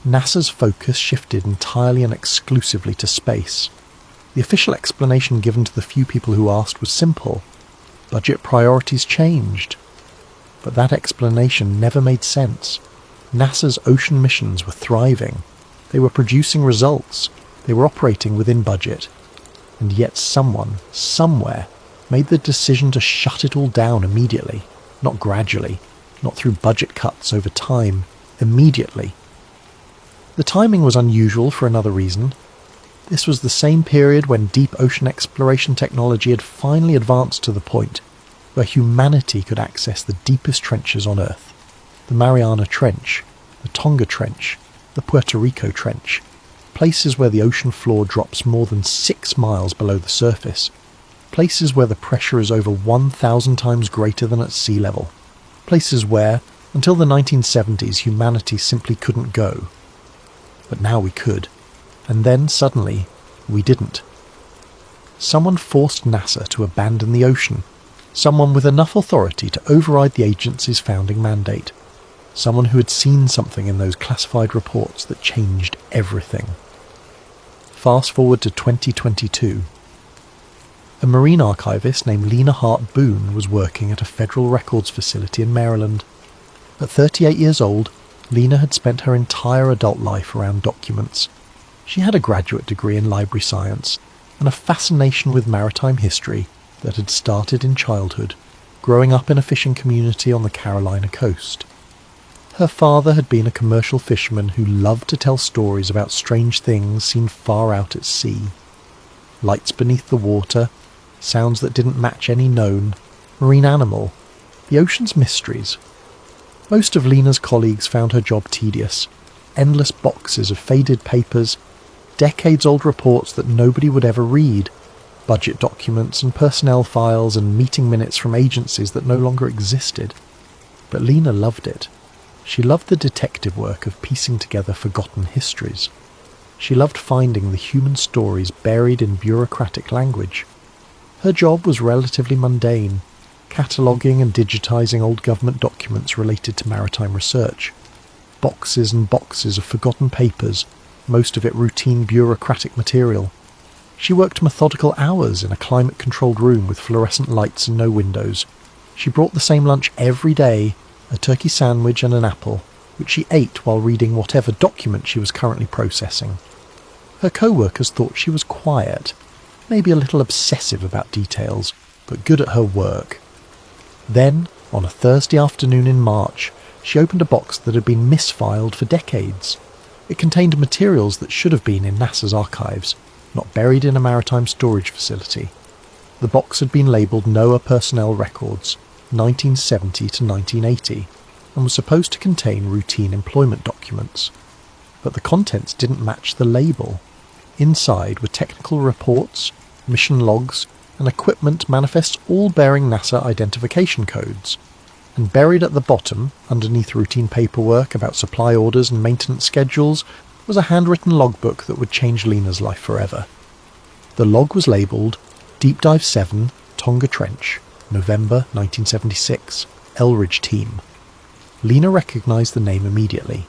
NASA's focus shifted entirely and exclusively to space. The official explanation given to the few people who asked was simple. Budget priorities changed. But that explanation never made sense. NASA's ocean missions were thriving. They were producing results. They were operating within budget. And yet someone, somewhere, made the decision to shut it all down immediately. Not gradually, not through budget cuts over time, immediately. The timing was unusual for another reason. This was the same period when deep ocean exploration technology had finally advanced to the point where humanity could access the deepest trenches on Earth. The Mariana Trench, the Tonga Trench, the Puerto Rico Trench, places where the ocean floor drops more than 6 miles below the surface, places where the pressure is over 1,000 times greater than at sea level, places where, until the 1970s, humanity simply couldn't go. But now we could. And then, suddenly, we didn't. Someone forced NASA to abandon the ocean. Someone with enough authority to override the agency's founding mandate. Someone who had seen something in those classified reports that changed everything. Fast forward to 2022. A marine archivist named Lena Hart Boone was working at a federal records facility in Maryland. At 38 years old, Lena had spent her entire adult life around documents. She had a graduate degree in library science and a fascination with maritime history that had started in childhood, growing up in a fishing community on the Carolina coast. Her father had been a commercial fisherman who loved to tell stories about strange things seen far out at sea. Lights beneath the water, sounds that didn't match any known, marine animal, the ocean's mysteries. Most of Lena's colleagues found her job tedious. Endless boxes of faded papers, decades-old reports that nobody would ever read, budget documents and personnel files and meeting minutes from agencies that no longer existed. But Lena loved it. She loved the detective work of piecing together forgotten histories. She loved finding the human stories buried in bureaucratic language. Her job was relatively mundane, cataloguing and digitising old government documents related to maritime research. Boxes and boxes of forgotten papers, most of it routine bureaucratic material. She worked methodical hours in a climate-controlled room with fluorescent lights and no windows. She brought the same lunch every day, a turkey sandwich and an apple, which she ate while reading whatever document she was currently processing. Her co-workers thought she was quiet, maybe a little obsessive about details, but good at her work. Then, on a Thursday afternoon in March, she opened a box that had been misfiled for decades. It contained materials that should have been in NASA's archives, not buried in a maritime storage facility. The box had been labelled NOAA Personnel Records, 1970 to 1980, and was supposed to contain routine employment documents. But the contents didn't match the label. Inside were technical reports, mission logs, and equipment manifests all bearing NASA identification codes. And buried at the bottom, underneath routine paperwork about supply orders and maintenance schedules, was a handwritten logbook that would change Lena's life forever. The log was labelled Deep Dive 7, Tonga Trench, November 1976, Elridge Team. Lena recognised the name immediately.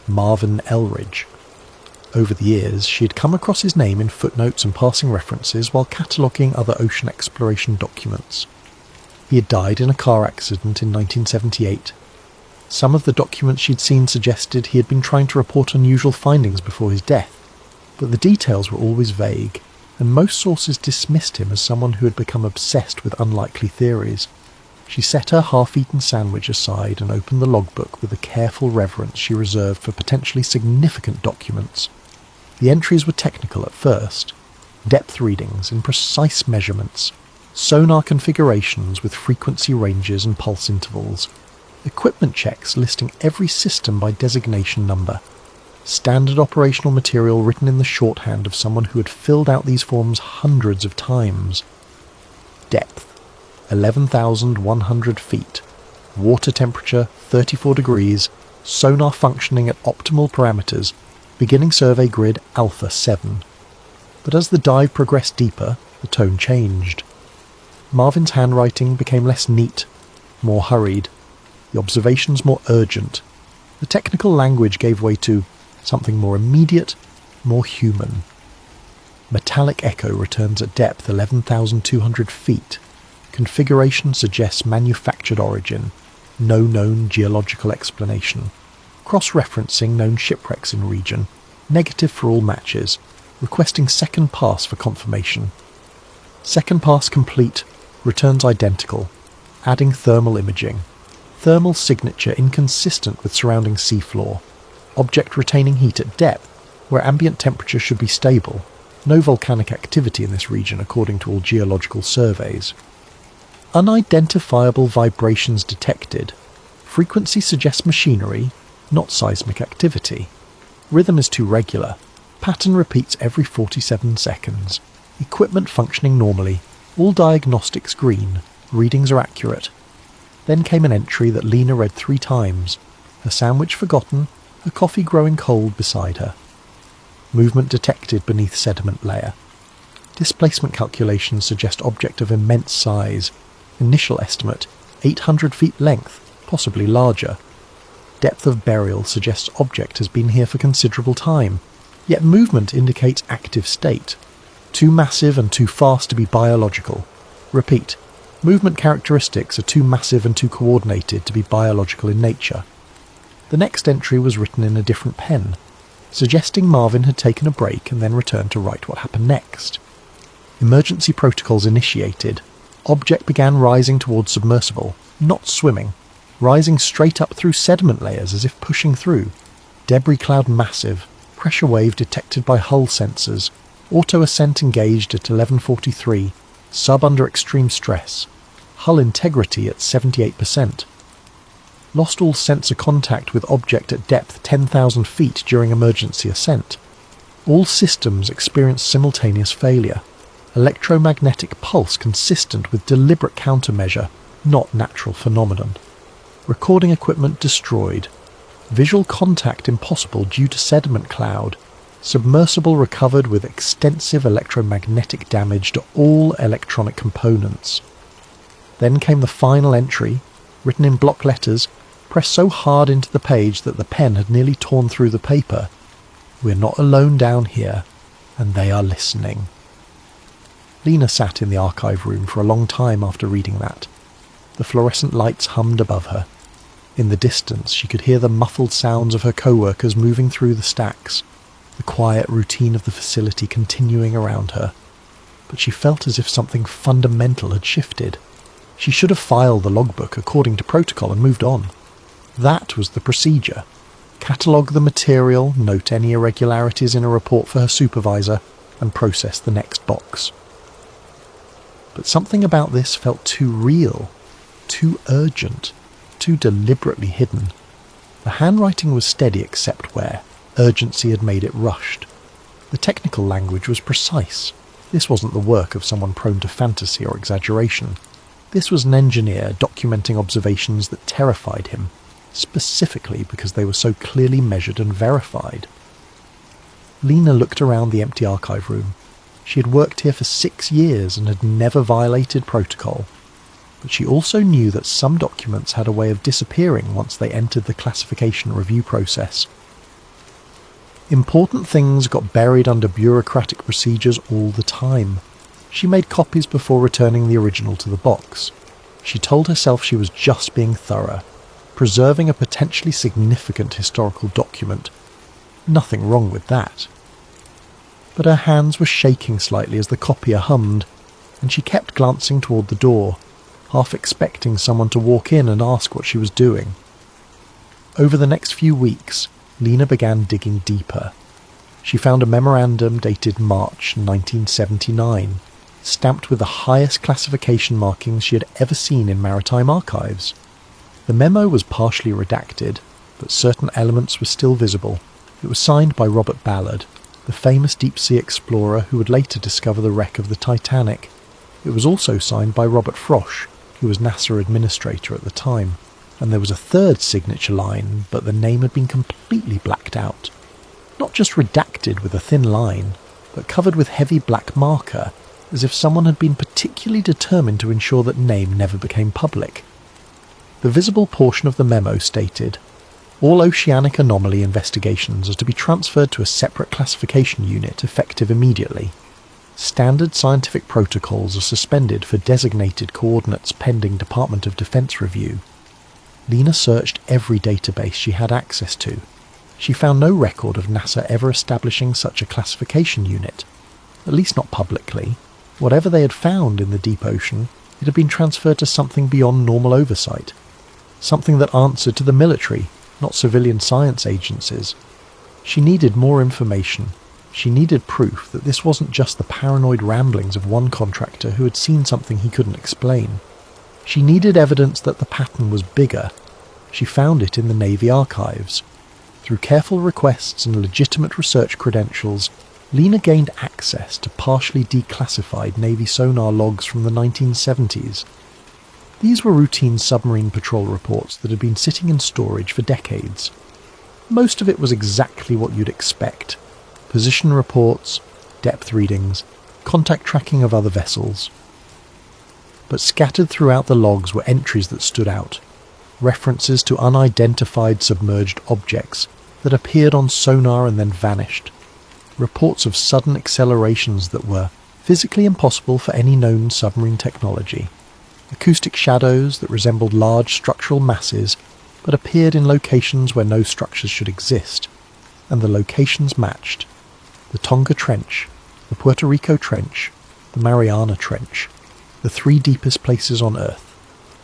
Marvin Elridge. Over the years, she had come across his name in footnotes and passing references while cataloguing other ocean exploration documents. He had died in a car accident in 1978. Some of the documents she'd seen suggested he had been trying to report unusual findings before his death, but the details were always vague, and most sources dismissed him as someone who had become obsessed with unlikely theories. She set her half-eaten sandwich aside and opened the logbook with the careful reverence she reserved for potentially significant documents. The entries were technical at first. depth readings in precise measurements, sonar configurations with frequency ranges and pulse intervals, equipment checks listing every system by designation number, standard operational material written in the shorthand of someone who had filled out these forms hundreds of times. Depth, 11,100 feet. Water temperature, 34 degrees. Sonar functioning at optimal parameters. Beginning survey grid Alpha 7. But as the dive progressed deeper, the tone changed. Marvin's handwriting became less neat, more hurried. The observations more urgent. The technical language gave way to something more immediate, more human. Metallic echo returns at depth 11,200 feet. Configuration suggests manufactured origin. No known geological explanation. Cross-referencing known shipwrecks in region. Negative for all matches. Requesting second pass for confirmation. Second pass complete. Returns identical. Adding thermal imaging. Thermal signature inconsistent with surrounding seafloor. Object retaining heat at depth, where ambient temperature should be stable. No volcanic activity in this region according to all geological surveys. Unidentifiable vibrations detected. Frequency suggests machinery, not seismic activity. Rhythm is too regular. Pattern repeats every 47 seconds. Equipment functioning normally. All diagnostics green. Readings are accurate. Then came an entry that Lena read 3 times. Her sandwich forgotten, her coffee growing cold beside her. Movement detected beneath sediment layer. Displacement calculations suggest object of immense size. Initial estimate, 800 feet length, possibly larger. Depth of burial suggests object has been here for considerable time, yet movement indicates active state. Too massive and too fast to be biological. Repeat, movement characteristics are too massive and too coordinated to be biological in nature. The next entry was written in a different pen, suggesting Marvin had taken a break and then returned to write what happened next. Emergency protocols initiated. Object began rising towards submersible, not swimming, rising straight up through sediment layers as if pushing through. Debris cloud massive, pressure wave detected by hull sensors, auto ascent engaged at 11:43, sub under extreme stress, hull integrity at 78%. Lost all sensor contact with object at depth 10,000 feet during emergency ascent. All systems experienced simultaneous failure. Electromagnetic pulse consistent with deliberate countermeasure, not natural phenomenon. Recording equipment destroyed. Visual contact impossible due to sediment cloud. Submersible recovered with extensive electromagnetic damage to all electronic components. Then came the final entry, written in block letters, pressed so hard into the page that the pen had nearly torn through the paper. We're not alone down here, and they are listening. Lena sat in the archive room for a long time after reading that. The fluorescent lights hummed above her. In the distance she could hear the muffled sounds of her co-workers moving through the stacks, the quiet routine of the facility continuing around her. But she felt as if something fundamental had shifted. She should have filed the logbook according to protocol and moved on. That was the procedure. Catalogue the material, note any irregularities in a report for her supervisor, and process the next box. But something about this felt too real, too urgent, too deliberately hidden. The handwriting was steady except where urgency had made it rushed. The technical language was precise. This wasn't the work of someone prone to fantasy or exaggeration. This was an engineer documenting observations that terrified him, specifically because they were so clearly measured and verified. Lena looked around the empty archive room. She had worked here for 6 years and had never violated protocol. But she also knew that some documents had a way of disappearing once they entered the classification review process. Important things got buried under bureaucratic procedures all the time. She made copies before returning the original to the box. She told herself she was just being thorough, preserving a potentially significant historical document. Nothing wrong with that. But her hands were shaking slightly as the copier hummed, and she kept glancing toward the door, half expecting someone to walk in and ask what she was doing. Over the next few weeks, Lena began digging deeper. She found a memorandum dated March 1979, stamped with the highest classification markings she had ever seen in maritime archives. The memo was partially redacted, but certain elements were still visible. It was signed by Robert Ballard, the famous deep-sea explorer who would later discover the wreck of the Titanic. It was also signed by Robert Frosch, who was NASA administrator at the time. And there was a third signature line, but the name had been completely blacked out. Not just redacted with a thin line, but covered with heavy black marker, as if someone had been particularly determined to ensure that name never became public. The visible portion of the memo stated, "All oceanic anomaly investigations are to be transferred to a separate classification unit effective immediately. Standard scientific protocols are suspended for designated coordinates pending Department of Defense review." Lena searched every database she had access to. She found no record of NASA ever establishing such a classification unit, at least not publicly. Whatever they had found in the deep ocean, it had been transferred to something beyond normal oversight, something that answered to the military, not civilian science agencies. She needed more information. She needed proof that this wasn't just the paranoid ramblings of one contractor who had seen something he couldn't explain. She needed evidence that the pattern was bigger. She found it in the Navy archives. Through careful requests and legitimate research credentials, Lena gained access to partially declassified Navy sonar logs from the 1970s. These were routine submarine patrol reports that had been sitting in storage for decades. Most of it was exactly what you'd expect. Position reports, depth readings, contact tracking of other vessels. But scattered throughout the logs were entries that stood out, references to unidentified submerged objects that appeared on sonar and then vanished, reports of sudden accelerations that were physically impossible for any known submarine technology, acoustic shadows that resembled large structural masses but appeared in locations where no structures should exist, and the locations matched: the Tonga Trench, the Puerto Rico Trench, the Mariana Trench, the three deepest places on Earth,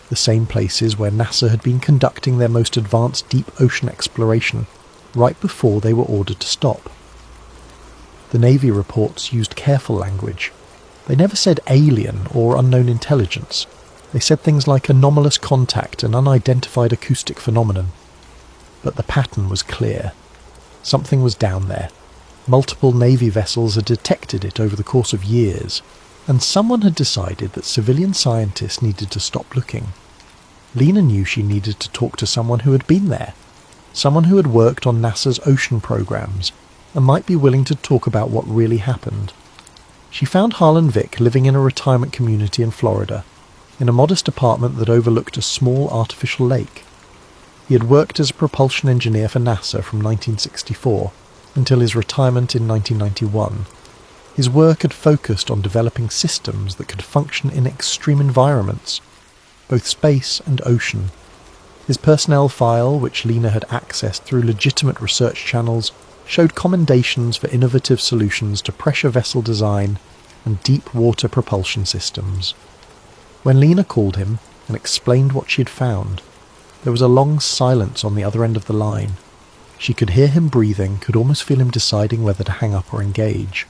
the same places where NASA had been conducting their most advanced deep ocean exploration right before they were ordered to stop. The Navy reports used careful language. They never said alien or unknown intelligence. They said things like anomalous contact and unidentified acoustic phenomenon. But the pattern was clear. Something was down there. Multiple Navy vessels had detected it over the course of years, and someone had decided that civilian scientists needed to stop looking. Lena knew she needed to talk to someone who had been there, someone who had worked on NASA's ocean programs, and might be willing to talk about what really happened. She found Harlan Vick living in a retirement community in Florida, in a modest apartment that overlooked a small artificial lake. He had worked as a propulsion engineer for NASA from 1964 until his retirement in 1991. His work had focused on developing systems that could function in extreme environments, both space and ocean. His personnel file, which Lena had accessed through legitimate research channels, showed commendations for innovative solutions to pressure vessel design and deep water propulsion systems. When Lena called him and explained what she had found, there was a long silence on the other end of the line. She could hear him breathing, could almost feel him deciding whether to hang up or engage.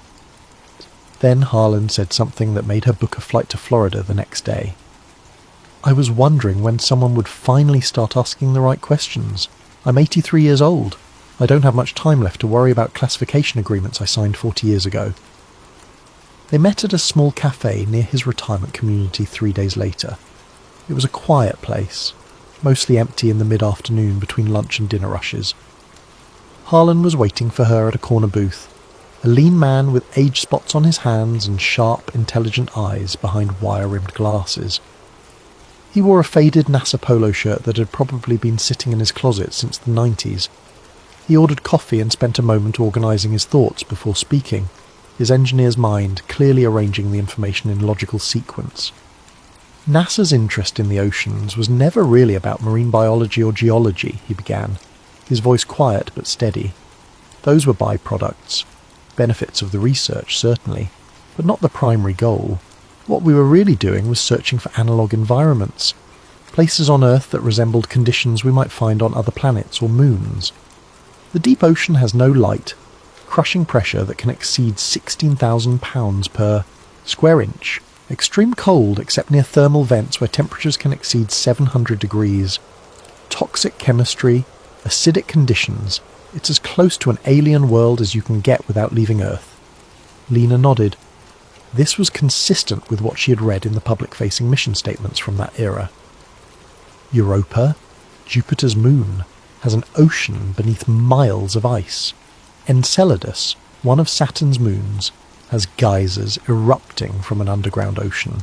Then Harlan said something that made her book a flight to Florida the next day. "I was wondering when someone would finally start asking the right questions. I'm 83 years old. I don't have much time left to worry about classification agreements I signed 40 years ago." They met at a small cafe near his retirement community 3 days later. It was a quiet place, mostly empty in the mid-afternoon between lunch and dinner rushes. Harlan was waiting for her at a corner booth, a lean man with age spots on his hands and sharp, intelligent eyes behind wire-rimmed glasses. He wore a faded NASA polo shirt that had probably been sitting in his closet since the 90s. He ordered coffee and spent a moment organising his thoughts before speaking, his engineer's mind clearly arranging the information in logical sequence. NASA's interest in the oceans was never really about marine biology or geology, he began, his voice quiet but steady. Those were byproducts. Benefits of the research, certainly, but not the primary goal. What we were really doing was searching for analogue environments, places on Earth that resembled conditions we might find on other planets or moons. The deep ocean has no light. crushing pressure that can exceed 16,000 pounds per square inch, extreme cold except near thermal vents where temperatures can exceed 700 degrees, toxic chemistry, acidic conditions. It's as close to an alien world as you can get without leaving Earth. Lena nodded. This was consistent with what she had read in the public-facing mission statements from that era. Europa, Jupiter's moon, has an ocean beneath miles of ice. Enceladus, one of Saturn's moons, has geysers erupting from an underground ocean.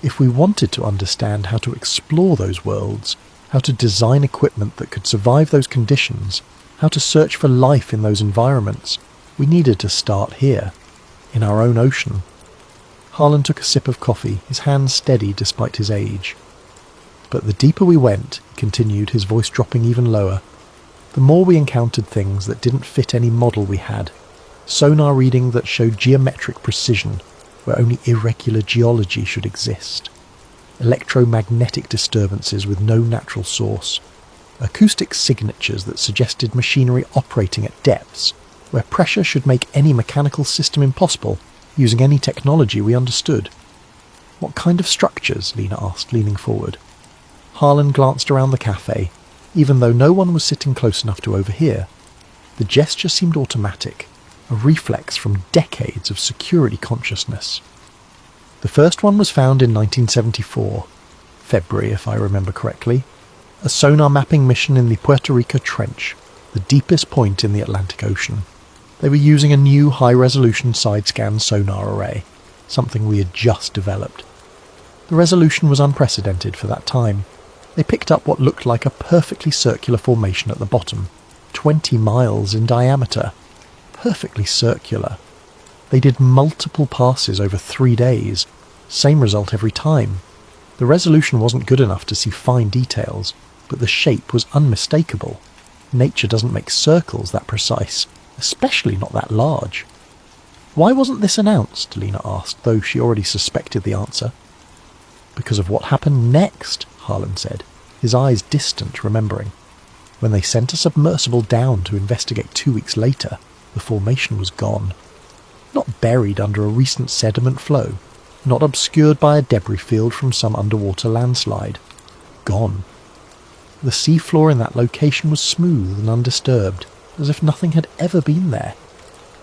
If we wanted to understand how to explore those worlds, how to design equipment that could survive those conditions, how to search for life in those environments, we needed to start here, in our own ocean. Harlan took a sip of coffee, his hands steady despite his age. But the deeper we went, he continued, his voice dropping even lower, the more we encountered things that didn't fit any model we had. Sonar reading that showed geometric precision, where only irregular geology should exist. Electromagnetic disturbances with no natural source. Acoustic signatures that suggested machinery operating at depths, where pressure should make any mechanical system impossible, using any technology we understood. What kind of structures? Lena asked, leaning forward. Harlan glanced around the cafe, even though no one was sitting close enough to overhear. The gesture seemed automatic, a reflex from decades of security consciousness. The first one was found in 1974, February if I remember correctly, a sonar mapping mission in the Puerto Rico Trench, the deepest point in the Atlantic Ocean. They were using a new high-resolution side-scan sonar array, something we had just developed. The resolution was unprecedented for that time. They picked up what looked like a perfectly circular formation at the bottom, 20 miles in diameter. Perfectly circular. They did multiple passes over 3 days. Same result every time. The resolution wasn't good enough to see fine details, but the shape was unmistakable. Nature doesn't make circles that precise, especially not that large. Why wasn't this announced? Lena asked, though she already suspected the answer. Because of what happened next, Harlan said, his eyes distant, remembering. When they sent a submersible down to investigate 2 weeks later, the formation was gone. Not buried under a recent sediment flow, not obscured by a debris field from some underwater landslide. Gone. The seafloor in that location was smooth and undisturbed, as if nothing had ever been there.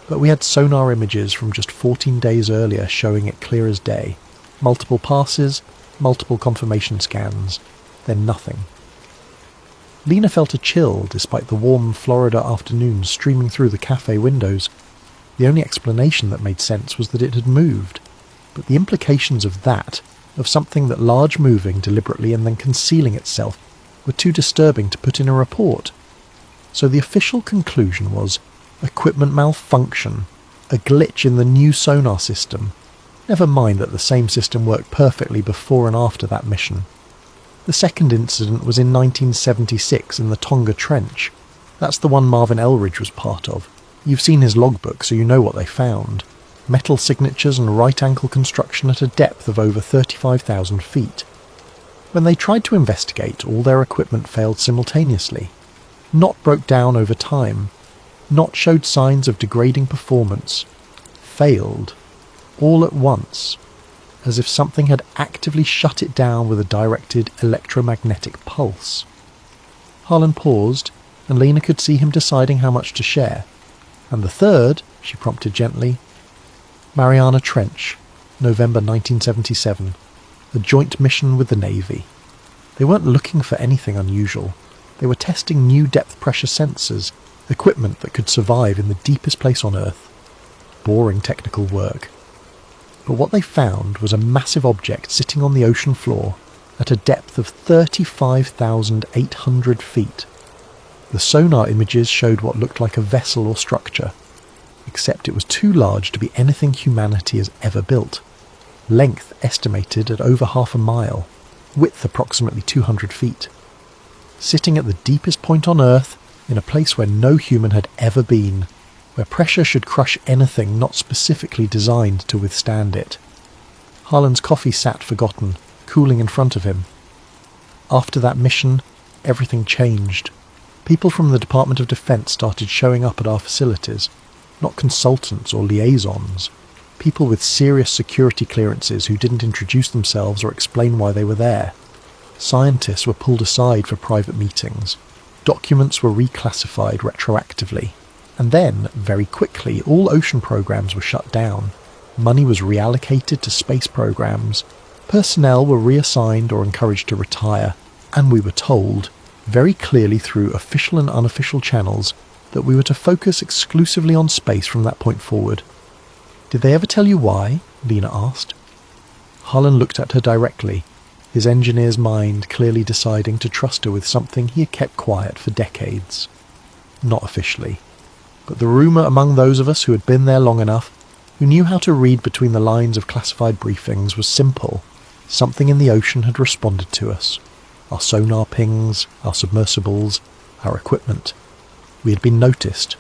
But we had sonar images from just 14 days earlier showing it clear as day. Multiple passes, multiple confirmation scans, then nothing. Lena felt a chill despite the warm Florida afternoon streaming through the cafe windows. The only explanation that made sense was that it had moved. But the implications of that, of something that large moving deliberately and then concealing itself, were too disturbing to put in a report. So the official conclusion was equipment malfunction, a glitch in the new sonar system. Never mind that the same system worked perfectly before and after that mission. The second incident was in 1976 in the Tonga Trench. That's the one Marvin Elridge was part of. You've seen his logbook, so you know what they found. Metal signatures and right-angle construction at a depth of over 35,000 feet. When they tried to investigate, all their equipment failed simultaneously. Not broke down over time. Not showed signs of degrading performance. Failed. All at once. As if something had actively shut it down with a directed electromagnetic pulse. Harlan paused, and Lena could see him deciding how much to share. And the third, she prompted gently, Mariana Trench, November 1977, a joint mission with the Navy. They weren't looking for anything unusual. They were testing new depth pressure sensors, equipment that could survive in the deepest place on Earth. Boring technical work. But what they found was a massive object sitting on the ocean floor at a depth of 35,800 feet. The sonar images showed what looked like a vessel or structure, except it was too large to be anything humanity has ever built. Length estimated at over 1/2 mile, width approximately 200 feet. Sitting at the deepest point on Earth, in a place where no human had ever been, where pressure should crush anything not specifically designed to withstand it. Harlan's coffee sat forgotten, cooling in front of him. After that mission, everything changed. People from the Department of Defense started showing up at our facilities, not consultants or liaisons, people with serious security clearances who didn't introduce themselves or explain why they were there. Scientists were pulled aside for private meetings. Documents were reclassified retroactively. And then, very quickly, all ocean programs were shut down. Money was reallocated to space programs. Personnel were reassigned or encouraged to retire. And we were told, very clearly through official and unofficial channels, that we were to focus exclusively on space from that point forward. Did they ever tell you why? Lena asked. Harlan looked at her directly, his engineer's mind clearly deciding to trust her with something he had kept quiet for decades. Not officially. But the rumour among those of us who had been there long enough, who knew how to read between the lines of classified briefings, was simple. Something in the ocean had responded to us. Our sonar pings, our submersibles, our equipment. We had been noticed,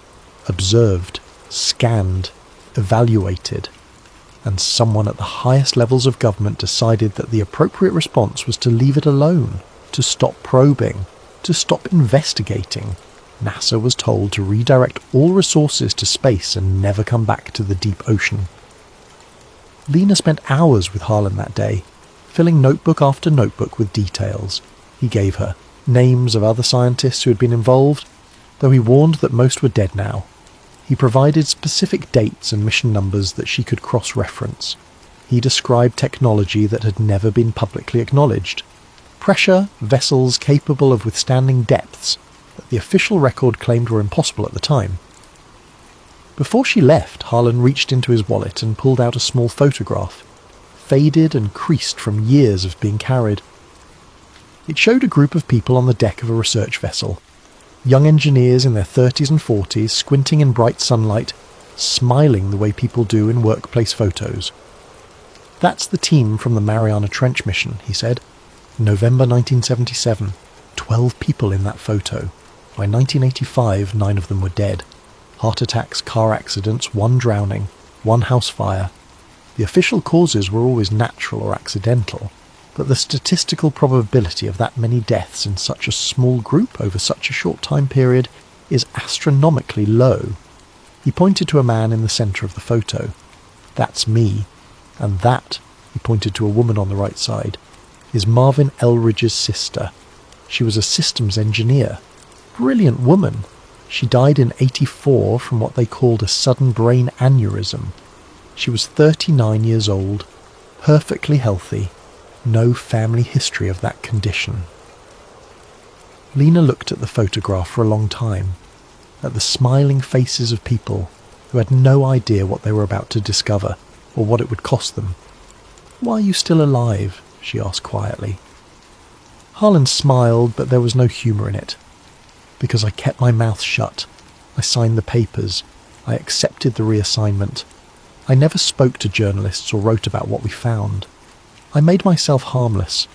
observed, scanned, evaluated, and someone at the highest levels of government decided that the appropriate response was to leave it alone, to stop probing, to stop investigating. NASA was told to redirect all resources to space and never come back to the deep ocean. Lena spent hours with Harlan that day, filling notebook after notebook with details. He gave her names of other scientists who had been involved, though he warned that most were dead now. He provided specific dates and mission numbers that she could cross-reference. He described technology that had never been publicly acknowledged. Pressure, vessels capable of withstanding depths that the official record claimed were impossible at the time. Before she left, Harlan reached into his wallet and pulled out a small photograph, faded and creased from years of being carried. It showed a group of people on the deck of a research vessel. Young engineers in their 30s and 40s, squinting in bright sunlight, smiling the way people do in workplace photos. That's the team from the Mariana Trench mission, he said. November 1977. 12 people in that photo. By 1985, 9 of them were dead. Heart attacks, car accidents, 1 drowning, 1 house fire. The official causes were always natural or accidental, but the statistical probability of that many deaths in such a small group over such a short time period is astronomically low. He pointed to a man in the centre of the photo. That's me. And that, he pointed to a woman on the right side, is Marvin Elridge's sister. She was a systems engineer. Brilliant woman. She died in '84 from what they called a sudden brain aneurysm. She was 39 years old, perfectly healthy, no family history of that condition. Lena looked at the photograph for a long time, at the smiling faces of people who had no idea what they were about to discover or what it would cost them. "Why are you still alive?" she asked quietly. Harlan smiled, but there was no humour in it. "Because I kept my mouth shut. I signed the papers. I accepted the reassignment. I never spoke to journalists or wrote about what we found. I made myself harmless,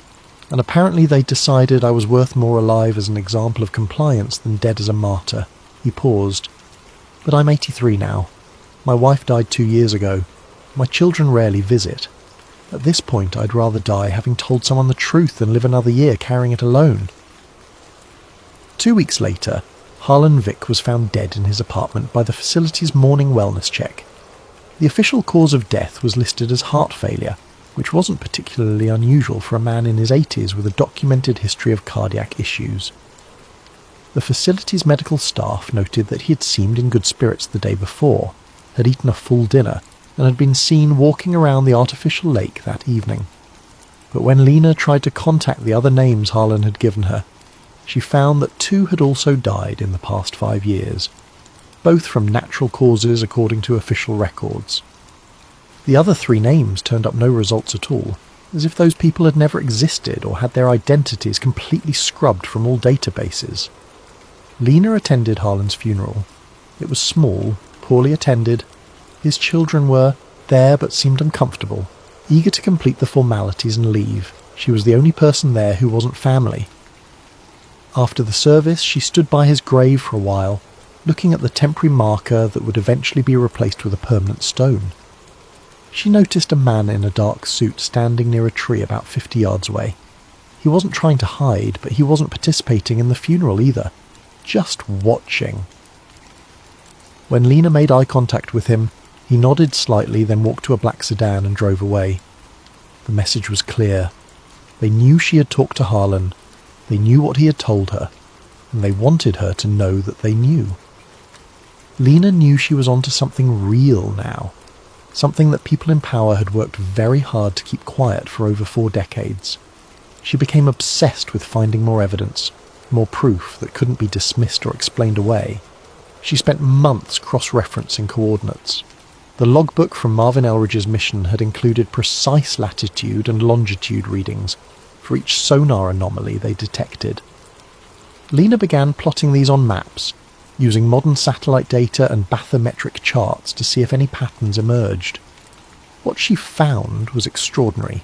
and apparently they decided I was worth more alive as an example of compliance than dead as a martyr." He paused. "But I'm 83 now. My wife died 2 years ago. My children rarely visit. At this point, I'd rather die having told someone the truth than live another year carrying it alone." 2 weeks later, Harlan Vick was found dead in his apartment by the facility's morning wellness check. The official cause of death was listed as heart failure, which wasn't particularly unusual for a man in his 80s with a documented history of cardiac issues. The facility's medical staff noted that he had seemed in good spirits the day before, had eaten a full dinner, and had been seen walking around the artificial lake that evening. But when Lena tried to contact the other names Harlan had given her, she found that 2 had also died in the past 5 years, both from natural causes according to official records. The other 3 names turned up no results at all, as if those people had never existed or had their identities completely scrubbed from all databases. Lena attended Harlan's funeral. It was small, poorly attended. His children were there but seemed uncomfortable, eager to complete the formalities and leave. She was the only person there who wasn't family. After the service, she stood by his grave for a while, looking at the temporary marker that would eventually be replaced with a permanent stone. She noticed a man in a dark suit standing near a tree about 50 yards away. He wasn't trying to hide, but he wasn't participating in the funeral either, just watching. When Lena made eye contact with him, he nodded slightly, then walked to a black sedan and drove away. The message was clear. They knew she had talked to Harlan, they knew what he had told her, and they wanted her to know that they knew. Lena knew she was onto something real now, something that people in power had worked very hard to keep quiet for over 4 decades. She became obsessed with finding more evidence, more proof that couldn't be dismissed or explained away. She spent months cross-referencing coordinates. The logbook from Marvin Elridge's mission had included precise latitude and longitude readings for each sonar anomaly they detected. Lena began plotting these on maps, using modern satellite data and bathymetric charts to see if any patterns emerged. What she found was extraordinary.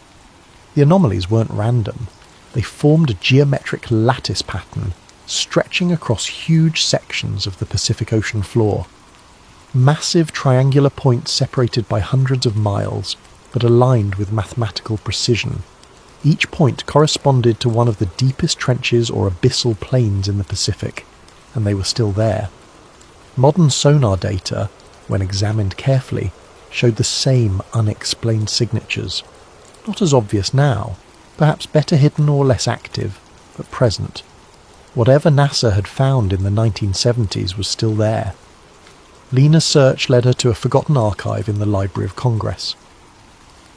The anomalies weren't random. They formed a geometric lattice pattern stretching across huge sections of the Pacific Ocean floor. Massive triangular points separated by hundreds of miles, but aligned with mathematical precision. Each point corresponded to one of the deepest trenches or abyssal plains in the Pacific, and they were still there. Modern sonar data, when examined carefully, showed the same unexplained signatures. Not as obvious now, perhaps better hidden or less active, but present. Whatever NASA had found in the 1970s was still there. Lena's search led her to a forgotten archive in the Library of Congress.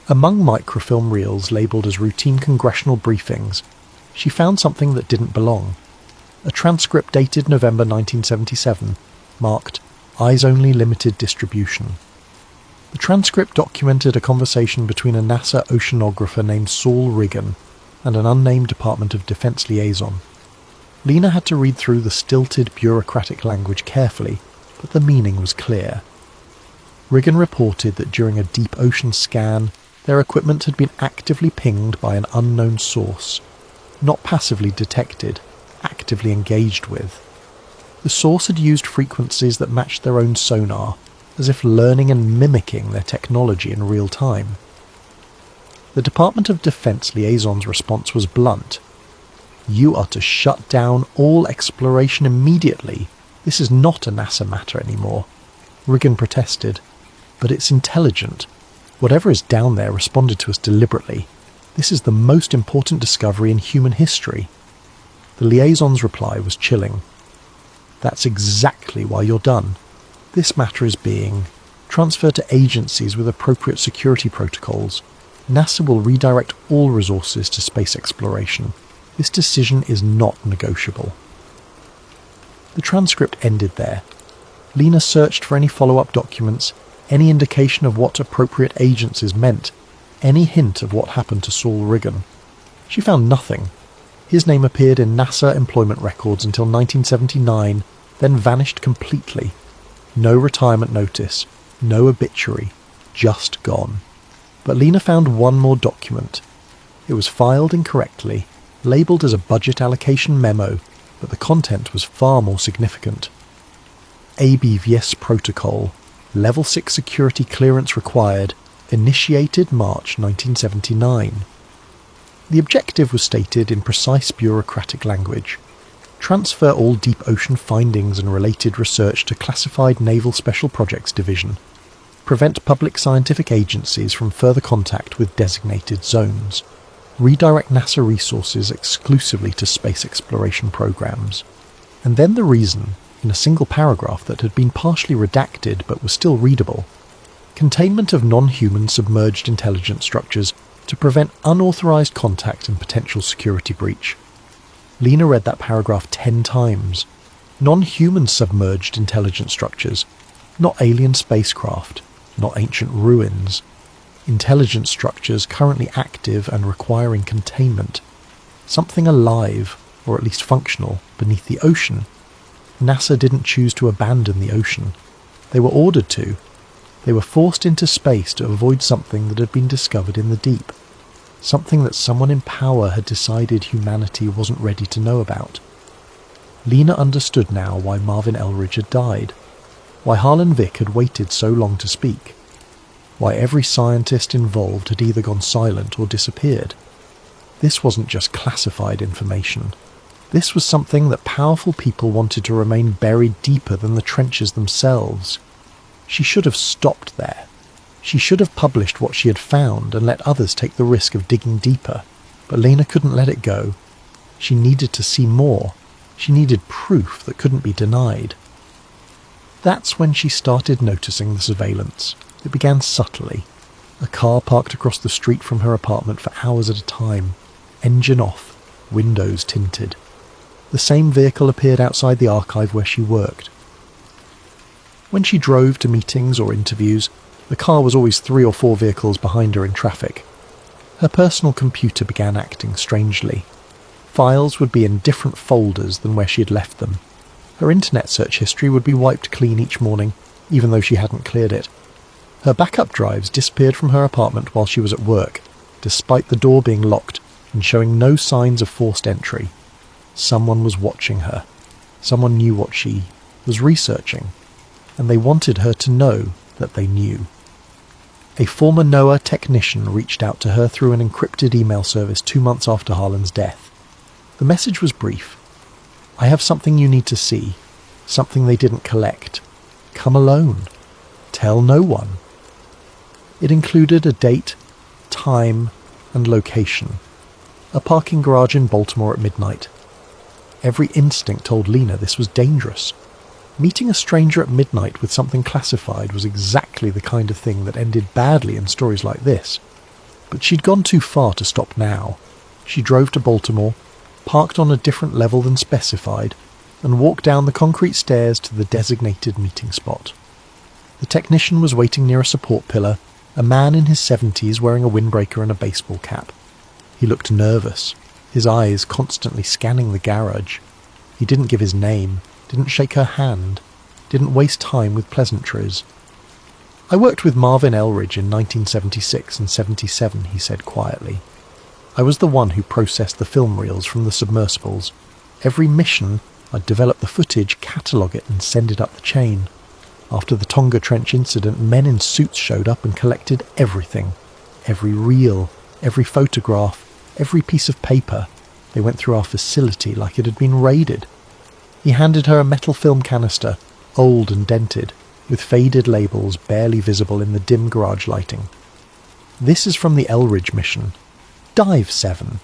Among microfilm reels labelled as routine congressional briefings, she found something that didn't belong. A transcript dated November 1977, marked Eyes Only Limited Distribution. The transcript documented a conversation between a NASA oceanographer named Saul Riggin and an unnamed Department of Defense liaison. Lena had to read through the stilted bureaucratic language carefully, but the meaning was clear. Riggin reported that during a deep ocean scan, their equipment had been actively pinged by an unknown source, not passively detected, actively engaged with. The source had used frequencies that matched their own sonar, as if learning and mimicking their technology in real time. The Department of Defense liaison's response was blunt. "You are to shut down all exploration immediately. This is not a NASA matter anymore." Riggin protested. "But it's intelligent. Whatever is down there responded to us deliberately. This is the most important discovery in human history." The liaison's reply was chilling. "That's exactly why you're done. This matter is being transferred to agencies with appropriate security protocols. NASA will redirect all resources to space exploration. This decision is not negotiable." The transcript ended there. Lena searched for any follow-up documents, any indication of what appropriate agencies meant, any hint of what happened to Saul Riggin. She found nothing. His name appeared in NASA employment records until 1979, then vanished completely. No retirement notice, no obituary, just gone. But Lena found one more document. It was filed incorrectly, labelled as a budget allocation memo, but the content was far more significant. ABVS Protocol, Level 6 security clearance required, initiated March 1979. The objective was stated in precise bureaucratic language. Transfer all deep ocean findings and related research to Classified Naval Special Projects Division. Prevent public scientific agencies from further contact with designated zones. Redirect NASA resources exclusively to space exploration programs. And then the reason, in a single paragraph that had been partially redacted but was still readable. Containment of non-human submerged intelligence structures to prevent unauthorized contact and potential security breach. Lena read that paragraph 10 times. Non-human submerged intelligence structures, not alien spacecraft, not ancient ruins. Intelligence structures currently active and requiring containment. Something alive, or at least functional, beneath the ocean. NASA didn't choose to abandon the ocean. They were ordered to. They were forced into space to avoid something that had been discovered in the deep. Something that someone in power had decided humanity wasn't ready to know about. Lena understood now why Marvin Elridge had died. Why Harlan Vick had waited so long to speak. Why every scientist involved had either gone silent or disappeared. This wasn't just classified information. This was something that powerful people wanted to remain buried deeper than the trenches themselves. She should have stopped there. She should have published what she had found and let others take the risk of digging deeper. But Lena couldn't let it go. She needed to see more. She needed proof that couldn't be denied. That's when she started noticing the surveillance. It began subtly. A car parked across the street from her apartment for hours at a time. Engine off, windows tinted. The same vehicle appeared outside the archive where she worked. When she drove to meetings or interviews, the car was always 3 or 4 vehicles behind her in traffic. Her personal computer began acting strangely. Files would be in different folders than where she had left them. Her internet search history would be wiped clean each morning, even though she hadn't cleared it. Her backup drives disappeared from her apartment while she was at work, despite the door being locked and showing no signs of forced entry. Someone was watching her. Someone knew what she was researching, and they wanted her to know that they knew. A former NOAA technician reached out to her through an encrypted email service 2 months after Harlan's death. The message was brief. I have something you need to see, something they didn't collect. Come alone. Tell no one. It included a date, time, and location. A parking garage in Baltimore at midnight. Every instinct told Lena this was dangerous. Meeting a stranger at midnight with something classified was exactly the kind of thing that ended badly in stories like this. But she'd gone too far to stop now. She drove to Baltimore, parked on a different level than specified, and walked down the concrete stairs to the designated meeting spot. The technician was waiting near a support pillar, a man in his 70s wearing a windbreaker and a baseball cap. He looked nervous, his eyes constantly scanning the garage. He didn't give his name, didn't shake her hand, didn't waste time with pleasantries. I worked with Marvin Elridge in 1976 and 77, he said quietly. I was the one who processed the film reels from the submersibles. Every mission, I'd develop the footage, catalogue it and send it up the chain. After the Tonga Trench incident, men in suits showed up and collected everything. Every reel, every photograph, every piece of paper. They went through our facility like it had been raided. He handed her a metal film canister, old and dented, with faded labels barely visible in the dim garage lighting. This is from the Elridge mission. Dive 7.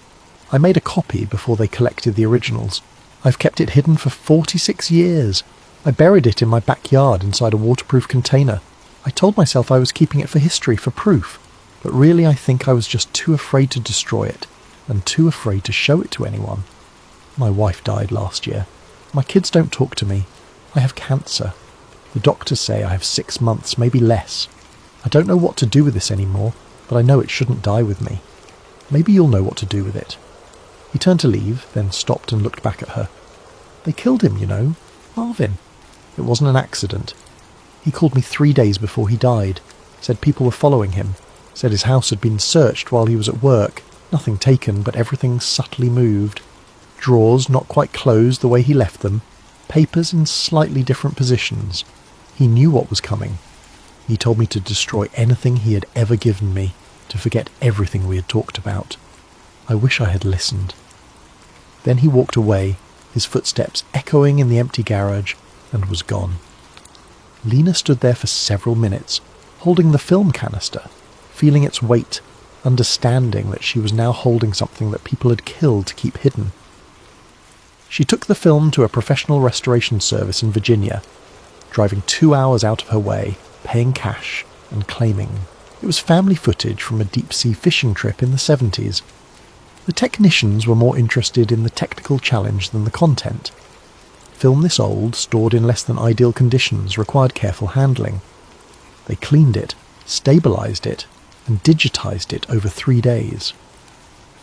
I made a copy before they collected the originals. I've kept it hidden for 46 years. I buried it in my backyard inside a waterproof container. I told myself I was keeping it for history, for proof, but really I think I was just too afraid to destroy it, and too afraid to show it to anyone. My wife died last year. My kids don't talk to me. I have cancer. The doctors say I have 6 months, maybe less. I don't know what to do with this anymore, but I know it shouldn't die with me. Maybe you'll know what to do with it. He turned to leave, then stopped and looked back at her. They killed him, you know. Marvin. It wasn't an accident. He called me 3 days before he died. Said people were following him. Said his house had been searched while he was at work. Nothing taken, but everything subtly moved. Drawers not quite closed the way he left them. Papers in slightly different positions. He knew what was coming. He told me to destroy anything he had ever given me, to forget everything we had talked about. I wish I had listened. Then he walked away, his footsteps echoing in the empty garage, and was gone. Lena stood there for several minutes, holding the film canister, feeling its weight, understanding that she was now holding something that people had killed to keep hidden. She took the film to a professional restoration service in Virginia, driving 2 hours out of her way, paying cash, and claiming it was family footage from a deep-sea fishing trip in the 70s. The technicians were more interested in the technical challenge than the content. Film this old, stored in less than ideal conditions, required careful handling. They cleaned it, stabilised it, and digitised it over 3 days.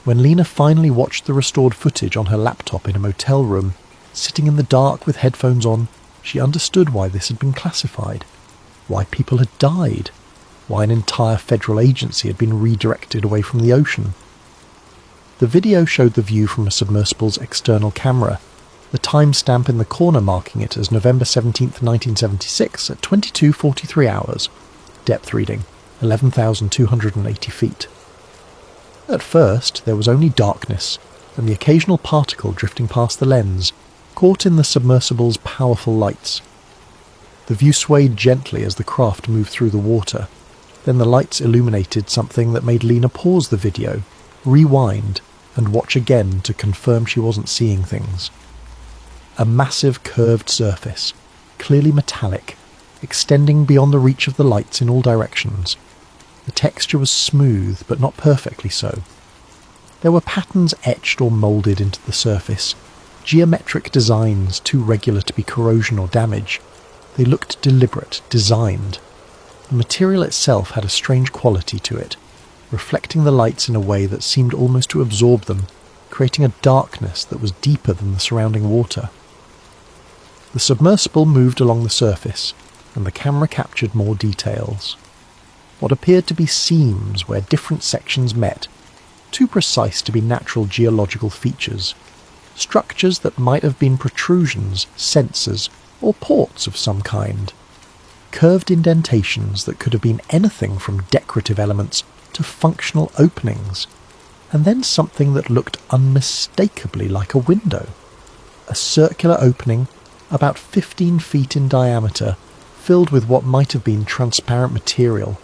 When Lena finally watched the restored footage on her laptop in a motel room, sitting in the dark with headphones on, she understood why this had been classified, why people had died, why an entire federal agency had been redirected away from the ocean. The video showed the view from a submersible's external camera, the timestamp in the corner marking it as November 17th, 1976 at 22:43 hours. Depth reading, 11,280 feet. At first, there was only darkness, and the occasional particle drifting past the lens caught in the submersible's powerful lights. The view swayed gently as the craft moved through the water. Then the lights illuminated something that made Lena pause the video, rewind, and watch again to confirm she wasn't seeing things. A massive curved surface, clearly metallic, extending beyond the reach of the lights in all directions. The texture was smooth, but not perfectly so. There were patterns etched or moulded into the surface, geometric designs too regular to be corrosion or damage. They looked deliberate, designed. The material itself had a strange quality to it, reflecting the lights in a way that seemed almost to absorb them, creating a darkness that was deeper than the surrounding water. The submersible moved along the surface, and the camera captured more details. What appeared to be seams where different sections met, too precise to be natural geological features. Structures that might have been protrusions, sensors, or ports of some kind. Curved indentations that could have been anything from decorative elements to functional openings. And then something that looked unmistakably like a window. A circular opening, about 15 feet in diameter, filled with what might have been transparent material,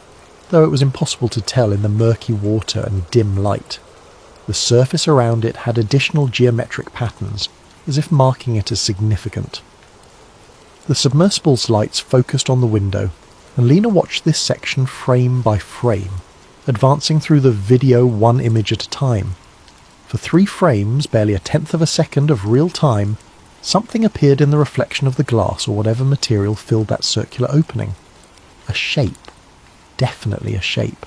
though it was impossible to tell in the murky water and dim light. The surface around it had additional geometric patterns, as if marking it as significant. The submersible's lights focused on the window, and Lena watched this section frame by frame, advancing through the video one image at a time. For 3 frames, barely a tenth of a second of real time, something appeared in the reflection of the glass or whatever material filled that circular opening. A shape. Definitely a shape.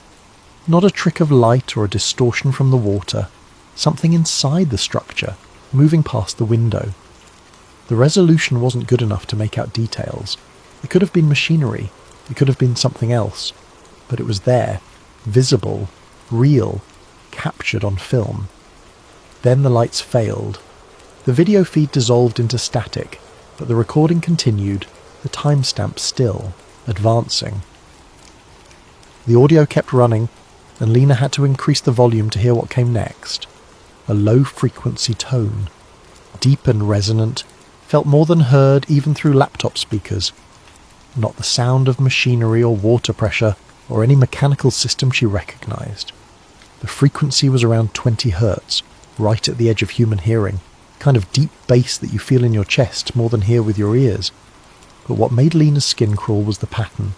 Not a trick of light or a distortion from the water. Something inside the structure, moving past the window. The resolution wasn't good enough to make out details. It could have been machinery. It could have been something else. But it was there, visible, real, captured on film. Then the lights failed. The video feed dissolved into static, but the recording continued, the timestamp still, advancing. The audio kept running, and Lena had to increase the volume to hear what came next. A low-frequency tone, deep and resonant, felt more than heard even through laptop speakers. Not the sound of machinery or water pressure or any mechanical system she recognized. The frequency was around 20 hertz, right at the edge of human hearing, kind of deep bass that you feel in your chest more than hear with your ears. But what made Lena's skin crawl was the pattern.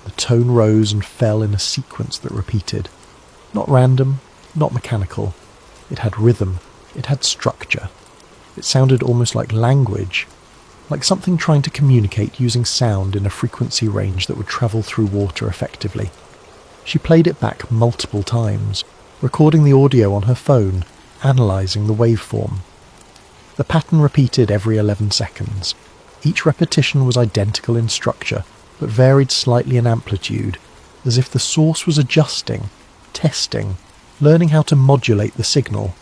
The tone rose and fell in a sequence that repeated. Not random, not mechanical. It had rhythm, it had structure. It sounded almost like language, like something trying to communicate using sound in a frequency range that would travel through water effectively. She played it back multiple times, recording the audio on her phone, analysing the waveform. The pattern repeated every 11 seconds. Each repetition was identical in structure, but varied slightly in amplitude, as if the source was adjusting, testing, learning how to modulate the signal.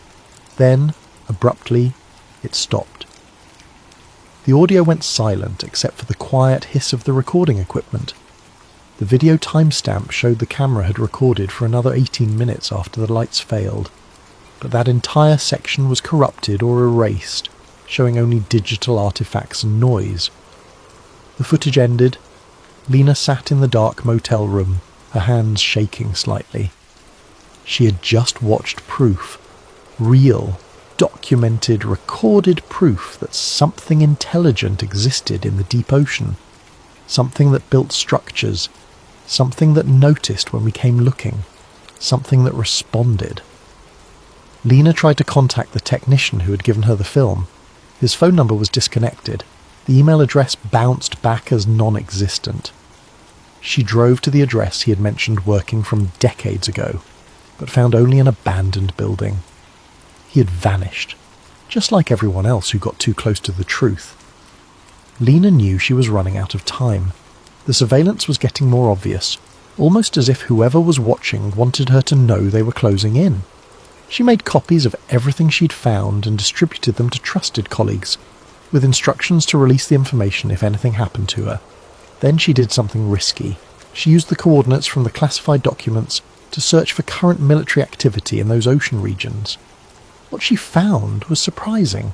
Then, abruptly, it stopped. The audio went silent except for the quiet hiss of the recording equipment. The video timestamp showed the camera had recorded for another 18 minutes after the lights failed, but that entire section was corrupted or erased, showing only digital artifacts and noise. The footage ended. Lena sat in the dark motel room, her hands shaking slightly. She had just watched proof, real, documented, recorded proof that something intelligent existed in the deep ocean, something that built structures, something that noticed when we came looking, something that responded. Lena tried to contact the technician who had given her the film. His phone number was disconnected. The email address bounced back as non-existent. She drove to the address he had mentioned working from decades ago, but found only an abandoned building. He had vanished, just like everyone else who got too close to the truth. Lena knew she was running out of time. The surveillance was getting more obvious, almost as if whoever was watching wanted her to know they were closing in. She made copies of everything she'd found and distributed them to trusted colleagues, with instructions to release the information if anything happened to her. Then she did something risky. She used the coordinates from the classified documents to search for current military activity in those ocean regions. What she found was surprising.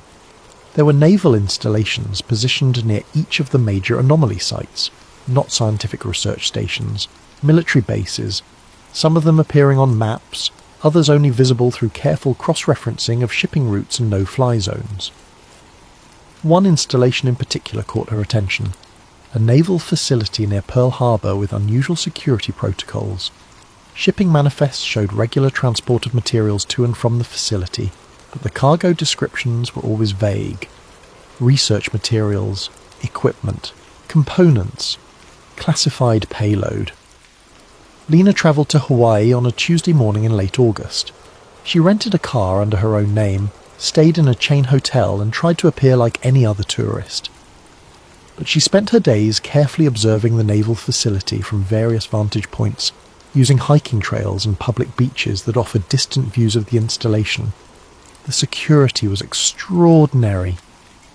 There were naval installations positioned near each of the major anomaly sites, not scientific research stations, military bases, some of them appearing on maps, others only visible through careful cross-referencing of shipping routes and no-fly zones. One installation in particular caught her attention, a naval facility near Pearl Harbor with unusual security protocols. Shipping manifests showed regular transport of materials to and from the facility, but the cargo descriptions were always vague. Research materials, equipment, components, classified payload. Lena travelled to Hawaii on a Tuesday morning in late August. She rented a car under her own name, stayed in a chain hotel and tried to appear like any other tourist. But she spent her days carefully observing the naval facility from various vantage points, using hiking trails and public beaches that offered distant views of the installation. The security was extraordinary.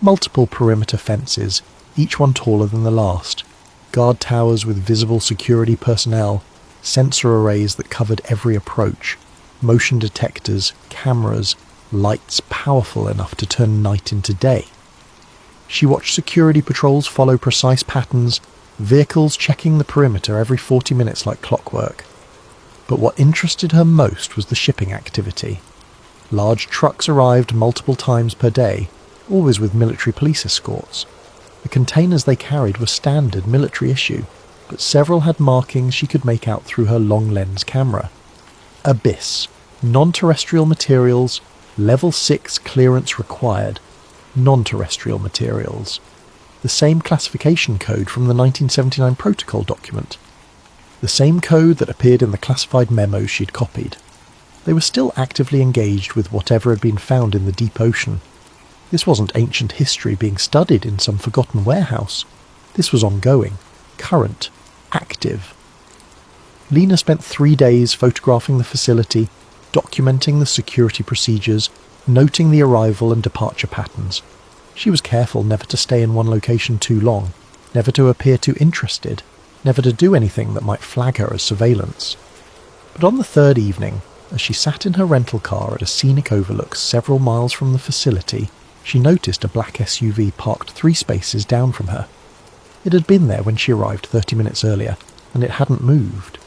Multiple perimeter fences, each one taller than the last, guard towers with visible security personnel, sensor arrays that covered every approach, motion detectors, cameras, lights powerful enough to turn night into day. She watched security patrols follow precise patterns, vehicles checking the perimeter every 40 minutes like clockwork. But what interested her most was the shipping activity. Large trucks arrived multiple times per day, always with military police escorts. The containers they carried were standard military issue, but several had markings she could make out through her long lens camera. Abyss, non-terrestrial materials, level 6 clearance required, non-terrestrial materials. The same classification code from the 1979 protocol document. The same code that appeared in the classified memos she'd copied. They were still actively engaged with whatever had been found in the deep ocean. This wasn't ancient history being studied in some forgotten warehouse. This was ongoing, current, active. Lena spent 3 days photographing the facility, documenting the security procedures, noting the arrival and departure patterns. She was careful never to stay in one location too long, never to appear too interested, never to do anything that might flag her as surveillance. But on the third evening, as she sat in her rental car at a scenic overlook several miles from the facility, she noticed a black SUV parked 3 spaces down from her. It had been there when she arrived 30 minutes earlier, and it hadn't moved.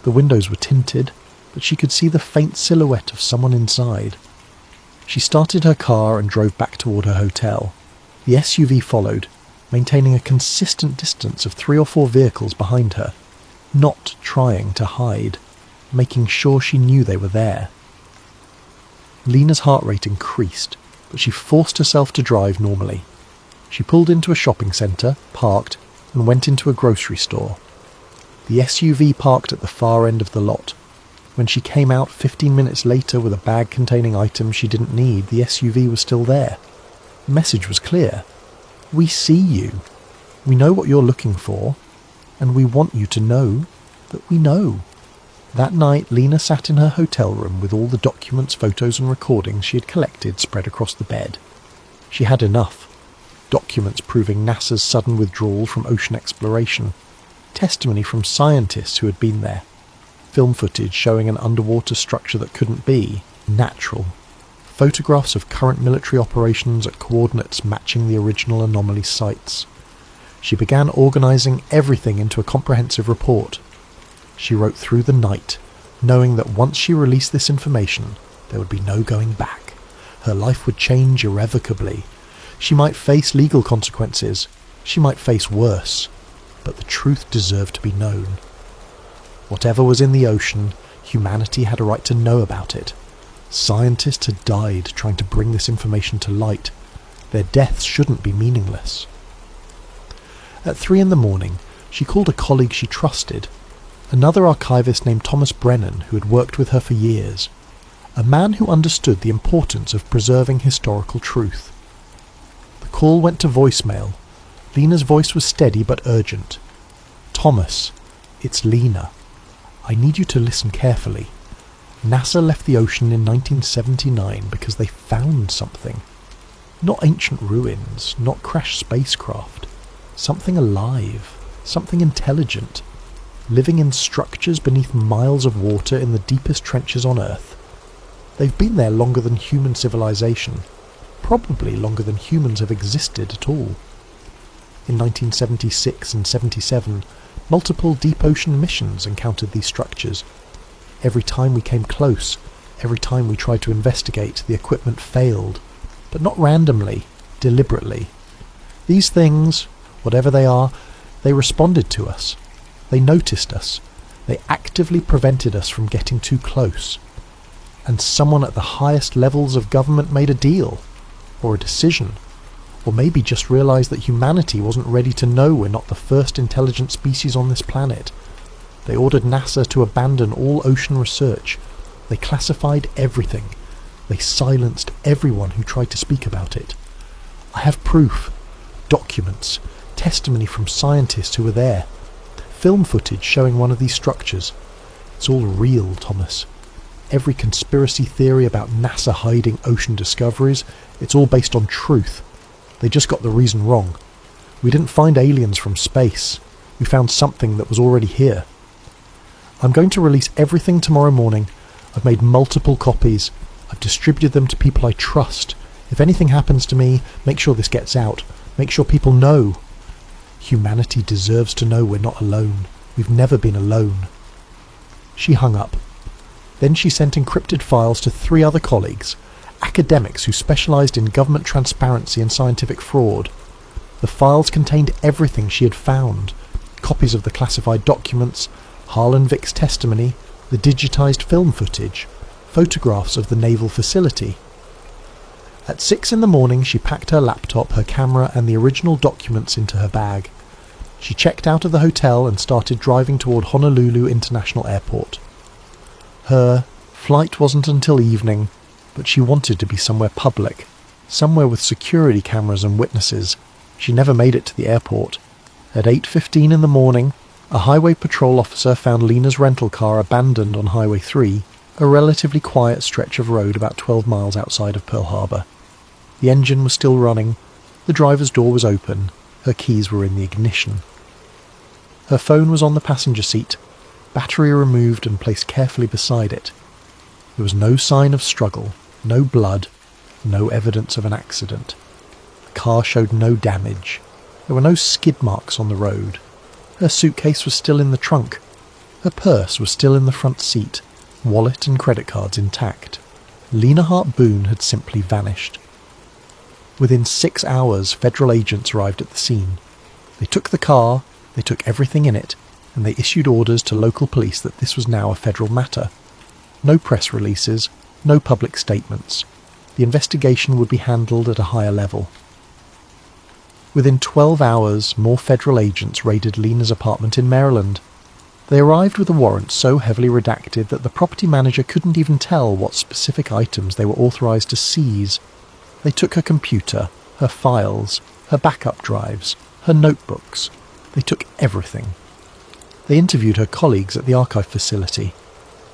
The windows were tinted, but she could see the faint silhouette of someone inside. She started her car and drove back toward her hotel. The SUV followed, maintaining a consistent distance of 3 or 4 vehicles behind her, not trying to hide, making sure she knew they were there. Lena's heart rate increased, but she forced herself to drive normally. She pulled into a shopping centre, parked, and went into a grocery store. The SUV parked at the far end of the lot. When she came out 15 minutes later with a bag containing items she didn't need, the SUV was still there. The message was clear. We see you. We know what you're looking for, and we want you to know that we know. That night, Lena sat in her hotel room with all the documents, photos and recordings she had collected spread across the bed. She had enough. Documents proving NASA's sudden withdrawal from ocean exploration. Testimony from scientists who had been there. Film footage showing an underwater structure that couldn't be natural. Photographs of current military operations at coordinates matching the original anomaly sites. She began organising everything into a comprehensive report. She wrote through the night, knowing that once she released this information, there would be no going back. Her life would change irrevocably. She might face legal consequences. She might face worse. But the truth deserved to be known. Whatever was in the ocean, humanity had a right to know about it. Scientists had died trying to bring this information to light. Their deaths shouldn't be meaningless. At 3 a.m, she called a colleague she trusted, another archivist named Thomas Brennan who had worked with her for years, a man who understood the importance of preserving historical truth. The call went to voicemail. Lena's voice was steady but urgent. "Thomas, it's Lena. I need you to listen carefully. NASA left the ocean in 1979 because they found something. Not ancient ruins, not crashed spacecraft. Something alive, something intelligent, living in structures beneath miles of water in the deepest trenches on Earth. They've been there longer than human civilization, probably longer than humans have existed at all. In 1976 and 77, multiple deep ocean missions encountered these structures. Every time we came close, every time we tried to investigate, the equipment failed, but not randomly, deliberately. These things, whatever they are, they responded to us. They noticed us. They actively prevented us from getting too close. And someone at the highest levels of government made a deal, or a decision, or maybe just realised that humanity wasn't ready to know we're not the first intelligent species on this planet. They ordered NASA to abandon all ocean research. They classified everything. They silenced everyone who tried to speak about it. I have proof, documents, testimony from scientists who were there, film footage showing one of these structures. It's all real, Thomas. Every conspiracy theory about NASA hiding ocean discoveries, it's all based on truth. They just got the reason wrong. We didn't find aliens from space. We found something that was already here. I'm going to release everything tomorrow morning. I've made multiple copies. I've distributed them to people I trust. If anything happens to me, make sure this gets out. Make sure people know. Humanity deserves to know we're not alone. We've never been alone. She hung up. Then she sent encrypted files to 3 other colleagues, academics who specialised in government transparency and scientific fraud. The files contained everything she had found: copies of the classified documents, Harlan Vick's testimony, the digitised film footage, photographs of the naval facility. At 6 in the morning she packed her laptop, her camera and the original documents into her bag. She checked out of the hotel and started driving toward Honolulu International Airport. Her flight wasn't until evening, but she wanted to be somewhere public, somewhere with security cameras and witnesses. She never made it to the airport. At 8:15 in the morning, a highway patrol officer found Lena's rental car abandoned on Highway 3, a relatively quiet stretch of road about 12 miles outside of Pearl Harbor. The engine was still running, the driver's door was open, her keys were in the ignition. Her phone was on the passenger seat, battery removed and placed carefully beside it. There was no sign of struggle, no blood, no evidence of an accident. The car showed no damage. There were no skid marks on the road. Her suitcase was still in the trunk. Her purse was still in the front seat, wallet and credit cards intact. Lena Hart Boone had simply vanished. Within 6 hours, federal agents arrived at the scene. They took the car, they took everything in it, and they issued orders to local police that this was now a federal matter. No press releases, no public statements. The investigation would be handled at a higher level. Within 12 hours, more federal agents raided Lena's apartment in Maryland. They arrived with a warrant so heavily redacted that the property manager couldn't even tell what specific items they were authorized to seize. They took her computer, her files, her backup drives, her notebooks. They took everything. They interviewed her colleagues at the archive facility.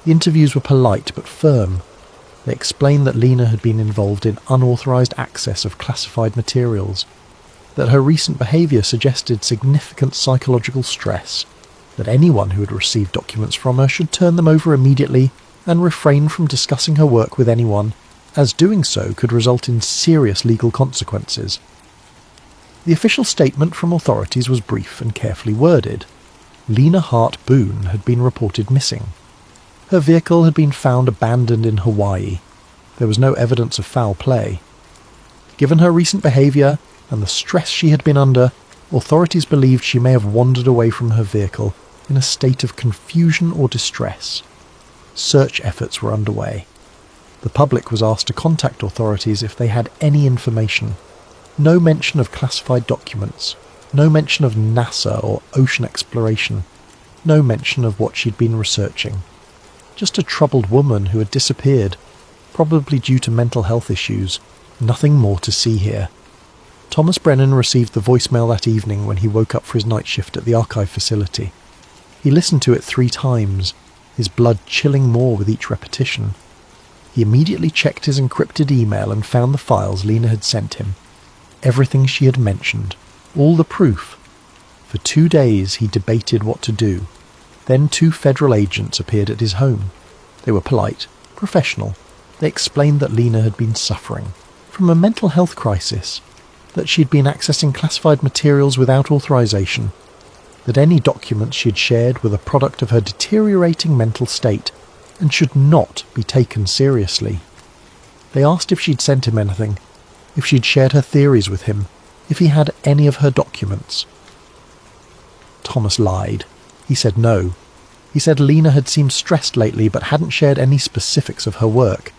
The interviews were polite but firm. They explained that Lena had been involved in unauthorized access of classified materials, that her recent behaviour suggested significant psychological stress, that anyone who had received documents from her should turn them over immediately and refrain from discussing her work with anyone, as doing so could result in serious legal consequences. The official statement from authorities was brief and carefully worded. Lena Hart Boone had been reported missing. Her vehicle had been found abandoned in Hawaii. There was no evidence of foul play. Given her recent behaviour and the stress she had been under, authorities believed she may have wandered away from her vehicle in a state of confusion or distress. Search efforts were underway. The public was asked to contact authorities if they had any information. No mention of classified documents. No mention of NASA or ocean exploration. No mention of what she'd been researching. Just a troubled woman who had disappeared, probably due to mental health issues. Nothing more to see here. Thomas Brennan received the voicemail that evening when he woke up for his night shift at the archive facility. He listened to it 3 times, his blood chilling more with each repetition. He immediately checked his encrypted email and found the files Lena had sent him. Everything she had mentioned. All the proof. For 2 days he debated what to do. Then 2 federal agents appeared at his home. They were polite, professional. They explained that Lena had been suffering from a mental health crisis, that she'd been accessing classified materials without authorization, that any documents she had shared were the product of her deteriorating mental state and should not be taken seriously. They asked if she'd sent him anything, if she'd shared her theories with him, if he had any of her documents. Thomas lied. He said no. He said Lena had seemed stressed lately but hadn't shared any specifics of her work.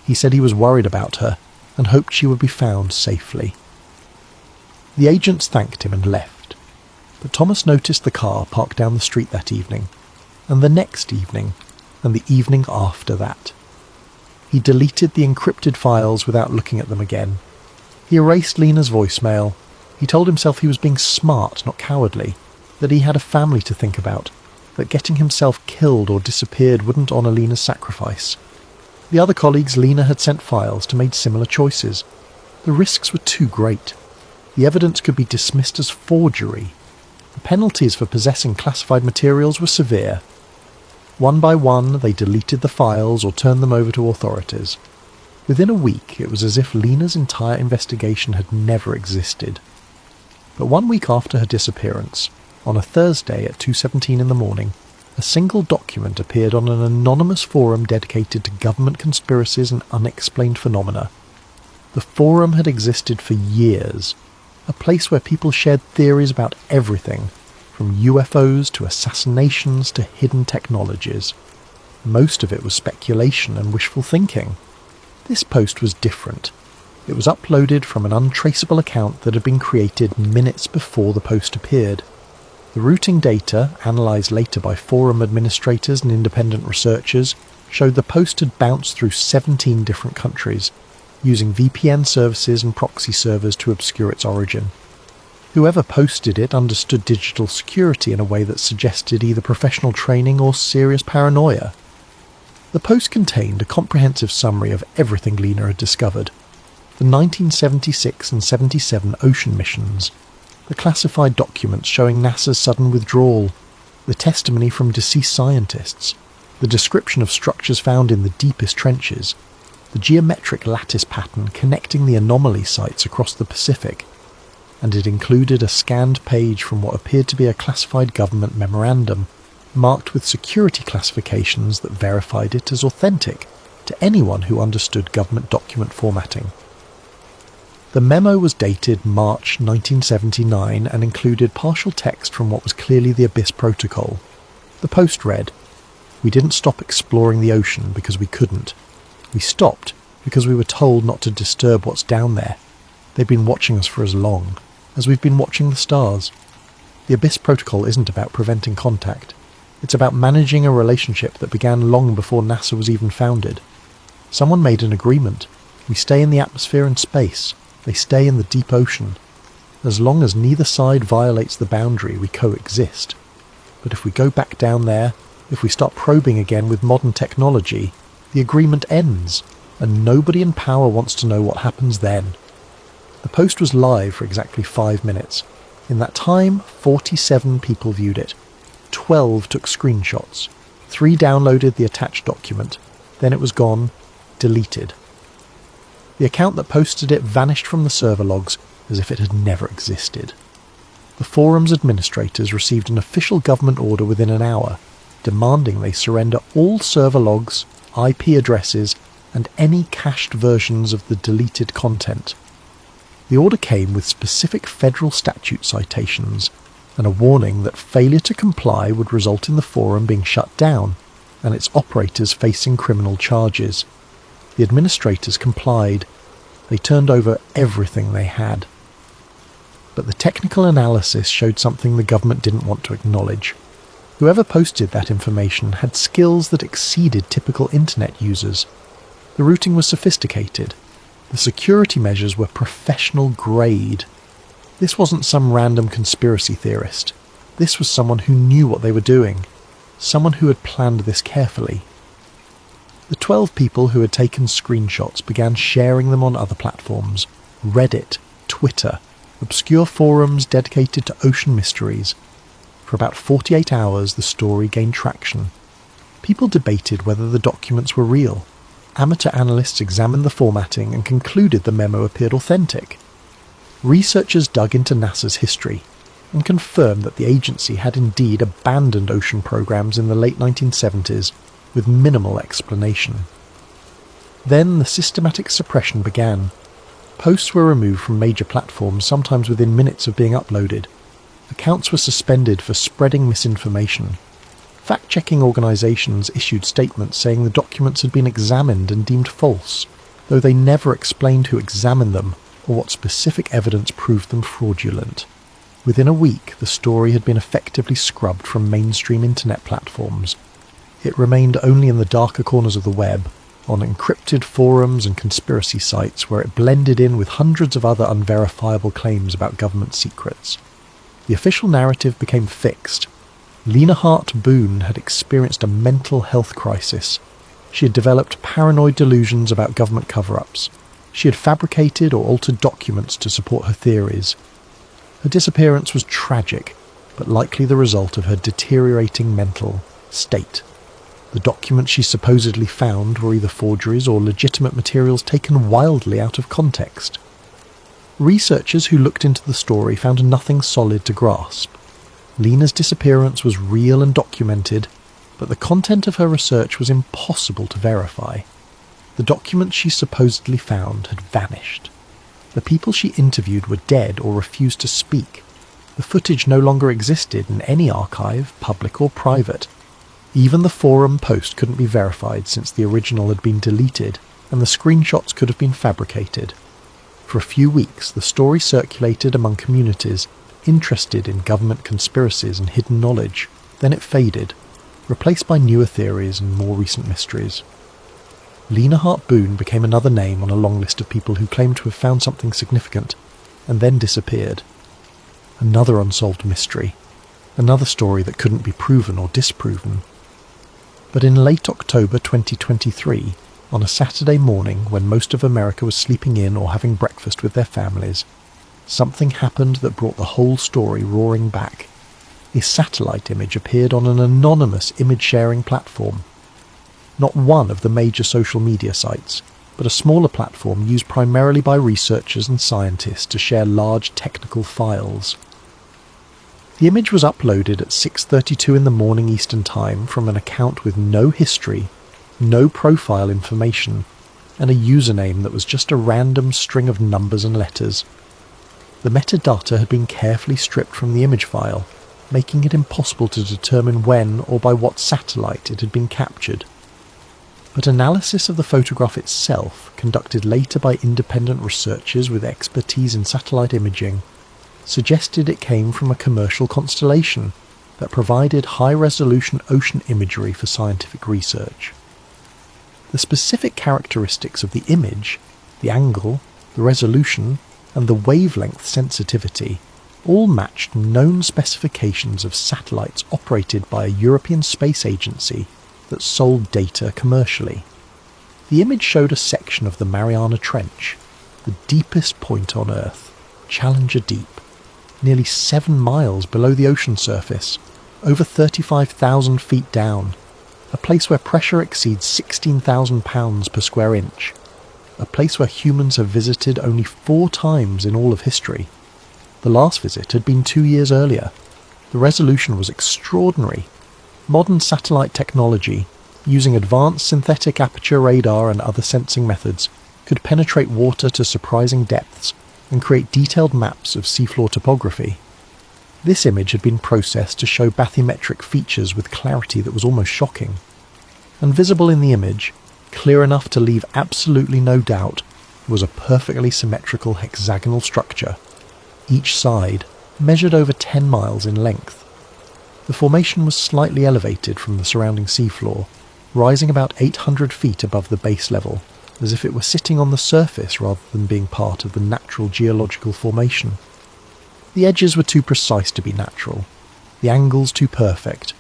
He said he was worried about her and hoped she would be found safely. The agents thanked him and left, but Thomas noticed the car parked down the street that evening, and the next evening, and the evening after that. He deleted the encrypted files without looking at them again. He erased Lena's voicemail. He told himself he was being smart, not cowardly, that he had a family to think about, that getting himself killed or disappeared wouldn't honour Lena's sacrifice. The other colleagues Lena had sent files to made similar choices. The risks were too great. The evidence could be dismissed as forgery. The penalties for possessing classified materials were severe. One by one, they deleted the files or turned them over to authorities. Within a week, it was as if Lena's entire investigation had never existed. But 1 week after her disappearance, on a Thursday at 2:17 in the morning, a single document appeared on an anonymous forum dedicated to government conspiracies and unexplained phenomena. The forum had existed for years, a place where people shared theories about everything, from UFOs to assassinations to hidden technologies. Most of it was speculation and wishful thinking. This post was different. It was uploaded from an untraceable account that had been created minutes before the post appeared. The routing data, analysed later by forum administrators and independent researchers, showed the post had bounced through 17 different countries, using VPN services and proxy servers to obscure its origin. Whoever posted it understood digital security in a way that suggested either professional training or serious paranoia. The post contained a comprehensive summary of everything Lena had discovered: the 1976 and 77 ocean missions, the classified documents showing NASA's sudden withdrawal, the testimony from deceased scientists, the description of structures found in the deepest trenches, the geometric lattice pattern connecting the anomaly sites across the Pacific, and it included a scanned page from what appeared to be a classified government memorandum, marked with security classifications that verified it as authentic to anyone who understood government document formatting. The memo was dated March 1979 and included partial text from what was clearly the Abyss Protocol. The post read, "We didn't stop exploring the ocean because we couldn't. We stopped because we were told not to disturb what's down there. They've been watching us for as long as we've been watching the stars. The Abyss Protocol isn't about preventing contact. It's about managing a relationship that began long before NASA was even founded. Someone made an agreement. We stay in the atmosphere and space. They stay in the deep ocean. As long as neither side violates the boundary, we coexist. But if we go back down there, if we start probing again with modern technology, the agreement ends, and nobody in power wants to know what happens then." The post was live for exactly 5 minutes. In that time, 47 people viewed it. 12 took screenshots. 3 downloaded the attached document. Then it was gone, deleted. The account that posted it vanished from the server logs as if it had never existed. The forum's administrators received an official government order within an hour, demanding they surrender all server logs, IP addresses, and any cached versions of the deleted content. The order came with specific federal statute citations and a warning that failure to comply would result in the forum being shut down and its operators facing criminal charges. The administrators complied. They turned over everything they had. But the technical analysis showed something the government didn't want to acknowledge. Whoever posted that information had skills that exceeded typical internet users. The routing was sophisticated. The security measures were professional grade. This wasn't some random conspiracy theorist. This was someone who knew what they were doing. Someone who had planned this carefully. The 12 people who had taken screenshots began sharing them on other platforms: Reddit, Twitter, obscure forums dedicated to ocean mysteries. For about 48 hours, the story gained traction. People debated whether the documents were real. Amateur analysts examined the formatting and concluded the memo appeared authentic. Researchers dug into NASA's history and confirmed that the agency had indeed abandoned ocean programs in the late 1970s with minimal explanation. Then the systematic suppression began. Posts were removed from major platforms, sometimes within minutes of being uploaded. Accounts were suspended for spreading misinformation. Fact-checking organisations issued statements saying the documents had been examined and deemed false, though they never explained who examined them or what specific evidence proved them fraudulent. Within a week, the story had been effectively scrubbed from mainstream internet platforms. It remained only in the darker corners of the web, on encrypted forums and conspiracy sites where it blended in with hundreds of other unverifiable claims about government secrets. The official narrative became fixed. Lena Hart Boone had experienced a mental health crisis. She had developed paranoid delusions about government cover-ups. She had fabricated or altered documents to support her theories. Her disappearance was tragic, but likely the result of her deteriorating mental state. The documents she supposedly found were either forgeries or legitimate materials taken wildly out of context. Researchers who looked into the story found nothing solid to grasp. Lena's disappearance was real and documented, but the content of her research was impossible to verify. The documents she supposedly found had vanished. The people she interviewed were dead or refused to speak. The footage no longer existed in any archive, public or private. Even the forum post couldn't be verified since the original had been deleted, and the screenshots could have been fabricated. For a few weeks, the story circulated among communities interested in government conspiracies and hidden knowledge. Then it faded, replaced by newer theories and more recent mysteries. Lena Hart Boone became another name on a long list of people who claimed to have found something significant, and then disappeared. Another unsolved mystery. Another story that couldn't be proven or disproven. But in late October 2023, on a Saturday morning when most of America was sleeping in or having breakfast with their families, something happened that brought the whole story roaring back. A satellite image appeared on an anonymous image-sharing platform. Not one of the major social media sites, but a smaller platform used primarily by researchers and scientists to share large technical files. The image was uploaded at 6:32 in the morning Eastern Time from an account with no history, no profile information, and a username that was just a random string of numbers and letters. The metadata had been carefully stripped from the image file, making it impossible to determine when or by what satellite it had been captured. But analysis of the photograph itself, conducted later by independent researchers with expertise in satellite imaging, suggested it came from a commercial constellation that provided high-resolution ocean imagery for scientific research. The specific characteristics of the image, the angle, the resolution, and the wavelength sensitivity all matched known specifications of satellites operated by a European space agency that sold data commercially. The image showed a section of the Mariana Trench, the deepest point on Earth, Challenger Deep, nearly 7 miles below the ocean surface, over 35,000 feet down, a place where pressure exceeds 16,000 pounds per square inch, a place where humans have visited only 4 times in all of history. The last visit had been 2 years earlier. The resolution was extraordinary. Modern satellite technology, using advanced synthetic aperture radar and other sensing methods, could penetrate water to surprising depths and create detailed maps of seafloor topography. This image had been processed to show bathymetric features with clarity that was almost shocking. And visible in the image, clear enough to leave absolutely no doubt, was a perfectly symmetrical hexagonal structure. Each side measured over 10 miles in length. The formation was slightly elevated from the surrounding seafloor, rising about 800 feet above the base level, as if it were sitting on the surface rather than being part of the natural geological formation. The edges were too precise to be natural, the angles too perfect,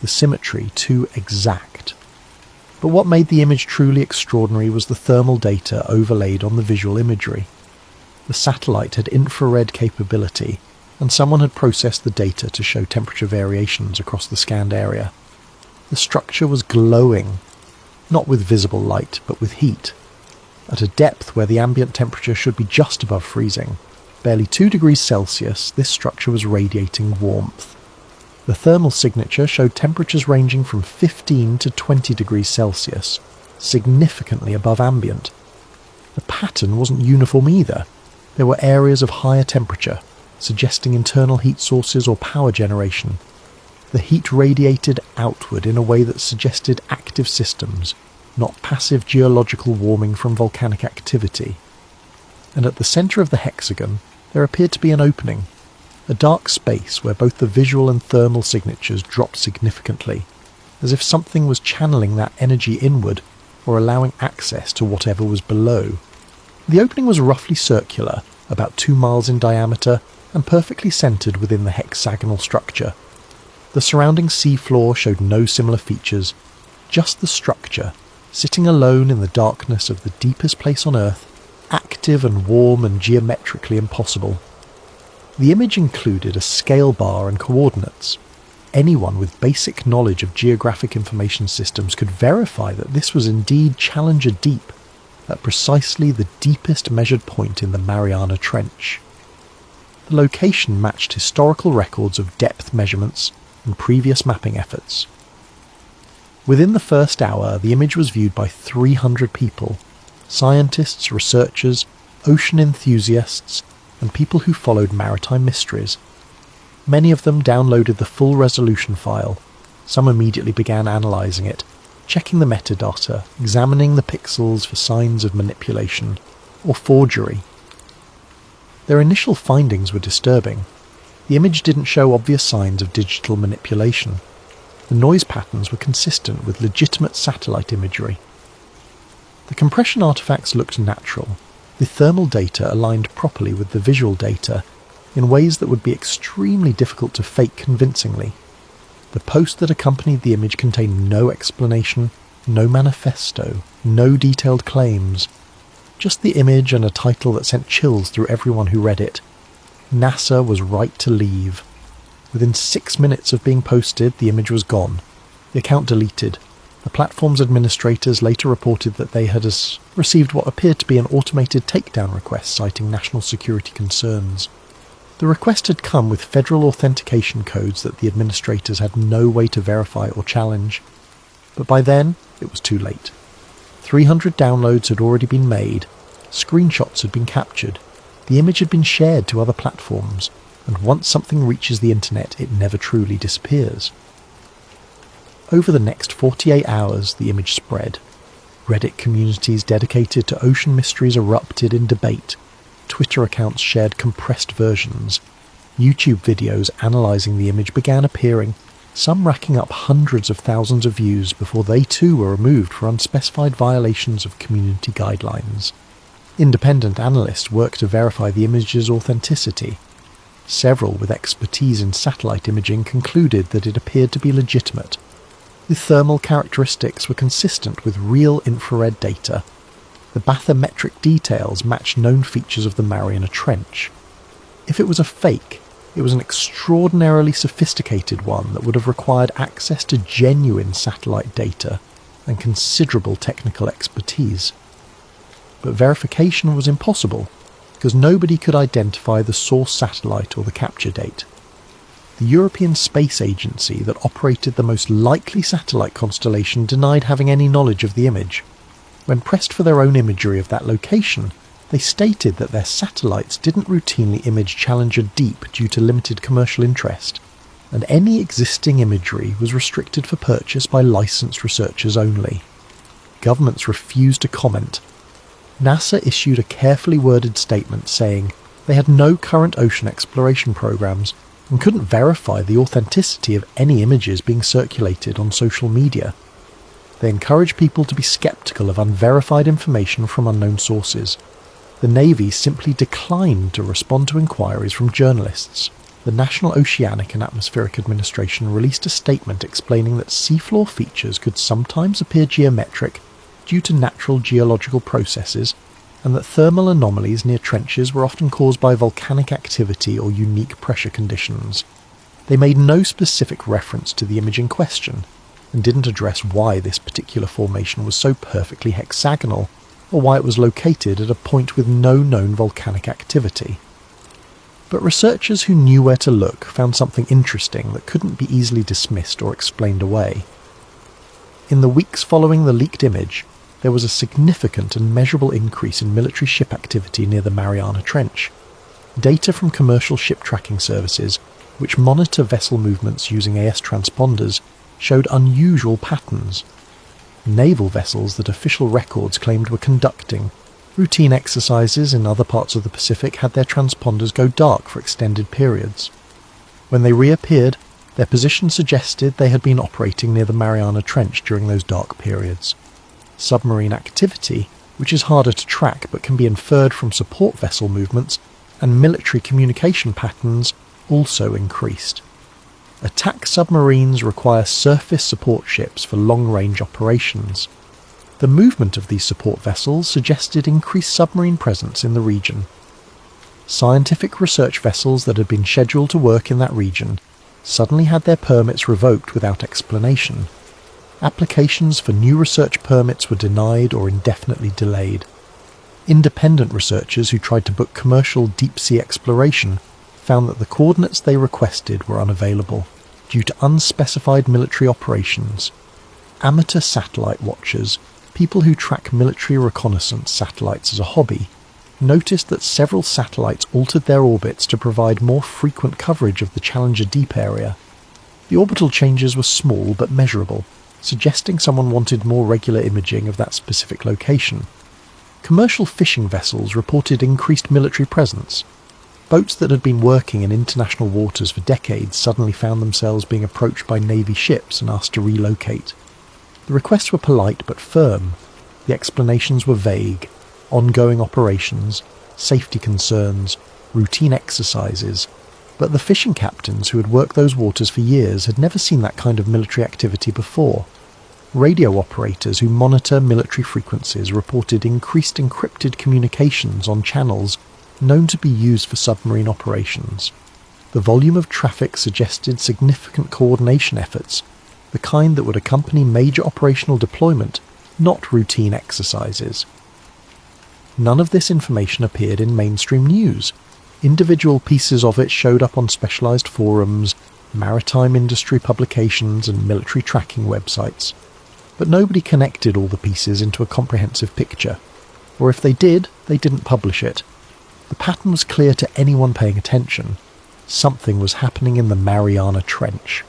the symmetry too exact. But what made the image truly extraordinary was the thermal data overlaid on the visual imagery. The satellite had infrared capability, and someone had processed the data to show temperature variations across the scanned area. The structure was glowing. not with visible light, but with heat. At a depth where the ambient temperature should be just above freezing, barely 2 degrees Celsius, this structure was radiating warmth. The thermal signature showed temperatures ranging from 15 to 20 degrees Celsius, significantly above ambient. The pattern wasn't uniform either. There were areas of higher temperature, suggesting internal heat sources or power generation. The heat radiated outward in a way that suggested active systems, not passive geological warming from volcanic activity. And at the centre of the hexagon, there appeared to be an opening, a dark space where both the visual and thermal signatures dropped significantly, as if something was channeling that energy inward or allowing access to whatever was below. The opening was roughly circular, about 2 miles in diameter, and perfectly centred within the hexagonal structure. The surrounding seafloor showed no similar features, just the structure, sitting alone in the darkness of the deepest place on Earth, active and warm and geometrically impossible. The image included a scale bar and coordinates. Anyone with basic knowledge of geographic information systems could verify that this was indeed Challenger Deep, at precisely the deepest measured point in the Mariana Trench. The location matched historical records of depth measurements and previous mapping efforts. Within the first hour, the image was viewed by 300 people, scientists, researchers, ocean enthusiasts, and people who followed maritime mysteries. Many of them downloaded the full resolution file. Some immediately began analysing it, checking the metadata, examining the pixels for signs of manipulation or forgery. Their initial findings were disturbing. The image didn't show obvious signs of digital manipulation. The noise patterns were consistent with legitimate satellite imagery. The compression artifacts looked natural. The thermal data aligned properly with the visual data in ways that would be extremely difficult to fake convincingly. The post that accompanied the image contained no explanation, no manifesto, no detailed claims. Just the image and a title that sent chills through everyone who read it. NASA was right to leave. Within 6 minutes of being posted, the image was gone. The account deleted. The platform's administrators later reported that they had received what appeared to be an automated takedown request citing national security concerns. The request had come with federal authentication codes that the administrators had no way to verify or challenge. But by then, it was too late. 300 downloads had already been made, screenshots had been captured, the image had been shared to other platforms, and once something reaches the internet, it never truly disappears. Over the next 48 hours, the image spread. Reddit communities dedicated to ocean mysteries erupted in debate. Twitter accounts shared compressed versions. YouTube videos analysing the image began appearing, some racking up hundreds of thousands of views before they too were removed for unspecified violations of community guidelines. Independent analysts worked to verify the image's authenticity. Several with expertise in satellite imaging concluded that it appeared to be legitimate. The thermal characteristics were consistent with real infrared data. The bathymetric details matched known features of the Mariana Trench. If it was a fake, it was an extraordinarily sophisticated one that would have required access to genuine satellite data and considerable technical expertise. But verification was impossible, because nobody could identify the source satellite or the capture date. The European Space Agency that operated the most likely satellite constellation denied having any knowledge of the image. When pressed for their own imagery of that location, they stated that their satellites didn't routinely image Challenger Deep due to limited commercial interest, and any existing imagery was restricted for purchase by licensed researchers only. Governments refused to comment. NASA issued a carefully worded statement saying they had no current ocean exploration programs and couldn't verify the authenticity of any images being circulated on social media. They encouraged people to be skeptical of unverified information from unknown sources. The Navy simply declined to respond to inquiries from journalists. The National Oceanic and Atmospheric Administration released a statement explaining that seafloor features could sometimes appear geometric due to natural geological processes, and that thermal anomalies near trenches were often caused by volcanic activity or unique pressure conditions. They made no specific reference to the image in question, and didn't address why this particular formation was so perfectly hexagonal, or why it was located at a point with no known volcanic activity. But researchers who knew where to look found something interesting that couldn't be easily dismissed or explained away. In the weeks following the leaked image, there was a significant and measurable increase in military ship activity near the Mariana Trench. Data from commercial ship tracking services, which monitor vessel movements using AS transponders, showed unusual patterns. Naval vessels that official records claimed were conducting routine exercises in other parts of the Pacific had their transponders go dark for extended periods. When they reappeared, their position suggested they had been operating near the Mariana Trench during those dark periods. Submarine activity, which is harder to track but can be inferred from support vessel movements, and military communication patterns also increased. Attack submarines require surface support ships for long-range operations. The movement of these support vessels suggested increased submarine presence in the region. Scientific research vessels that had been scheduled to work in that region suddenly had their permits revoked without explanation. Applications for new research permits were denied or indefinitely delayed. Independent researchers who tried to book commercial deep-sea exploration found that the coordinates they requested were unavailable due to unspecified military operations. Amateur satellite watchers, people who track military reconnaissance satellites as a hobby, noticed that several satellites altered their orbits to provide more frequent coverage of the Challenger Deep area. The orbital changes were small but measurable, suggesting someone wanted more regular imaging of that specific location. Commercial fishing vessels reported increased military presence. Boats that had been working in international waters for decades suddenly found themselves being approached by Navy ships and asked to relocate. The requests were polite but firm. The explanations were vague. Ongoing operations, safety concerns, routine exercises. But the fishing captains who had worked those waters for years had never seen that kind of military activity before. Radio operators who monitor military frequencies reported increased encrypted communications on channels known to be used for submarine operations. The volume of traffic suggested significant coordination efforts, the kind that would accompany major operational deployment, not routine exercises. None of this information appeared in mainstream news. Individual pieces of it showed up on specialized forums, maritime industry publications, and military tracking websites. But nobody connected all the pieces into a comprehensive picture. Or if they did, they didn't publish it. The pattern was clear to anyone paying attention. Something was happening in the Mariana Trench.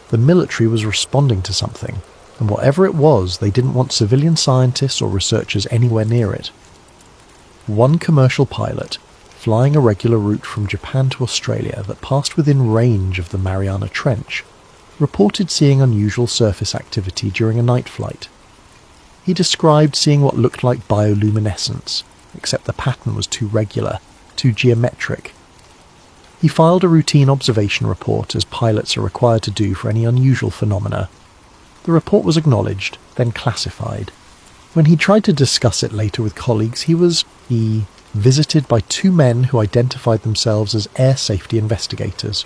The military was responding to something, and whatever it was, they didn't want civilian scientists or researchers anywhere near it. One commercial pilot, flying a regular route from Japan to Australia that passed within range of the Mariana Trench, reported seeing unusual surface activity during a night flight. He described seeing what looked like bioluminescence, except the pattern was too regular, too geometric. He filed a routine observation report as pilots are required to do for any unusual phenomena. The report was acknowledged, then classified. When he tried to discuss it later with colleagues, he was visited by two men who identified themselves as air safety investigators.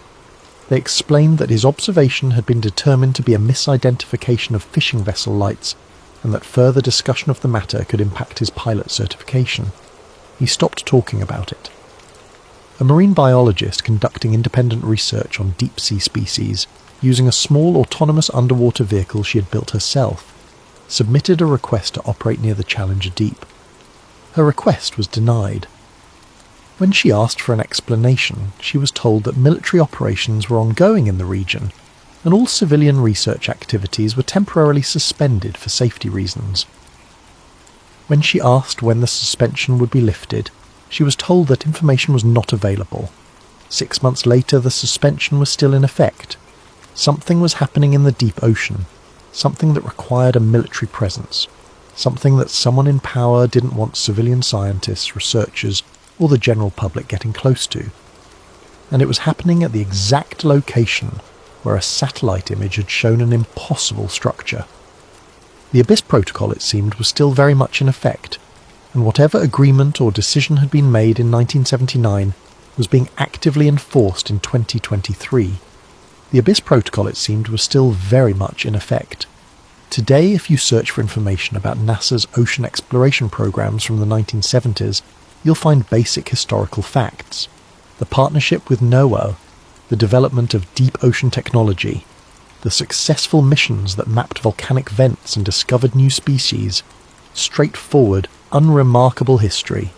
They explained that his observation had been determined to be a misidentification of fishing vessel lights, and that further discussion of the matter could impact his pilot certification. He stopped talking about it. A marine biologist conducting independent research on deep-sea species, using a small autonomous underwater vehicle she had built herself, submitted a request to operate near the Challenger Deep. Her request was denied. When she asked for an explanation, she was told that military operations were ongoing in the region, and all civilian research activities were temporarily suspended for safety reasons. When she asked when the suspension would be lifted, she was told that information was not available. 6 months later, the suspension was still in effect. Something was happening in the deep ocean, something that required a military presence, something that someone in power didn't want civilian scientists, researchers, or the general public getting close to. And it was happening at the exact location where a satellite image had shown an impossible structure. The Abyss Protocol, it seemed, was still very much in effect, and whatever agreement or decision had been made in 1979 was being actively enforced in 2023. The Abyss Protocol, it seemed, was still very much in effect. Today, if you search for information about NASA's ocean exploration programs from the 1970s, you'll find basic historical facts. The partnership with NOAA, the development of deep ocean technology, the successful missions that mapped volcanic vents and discovered new species, straightforward, unremarkable history.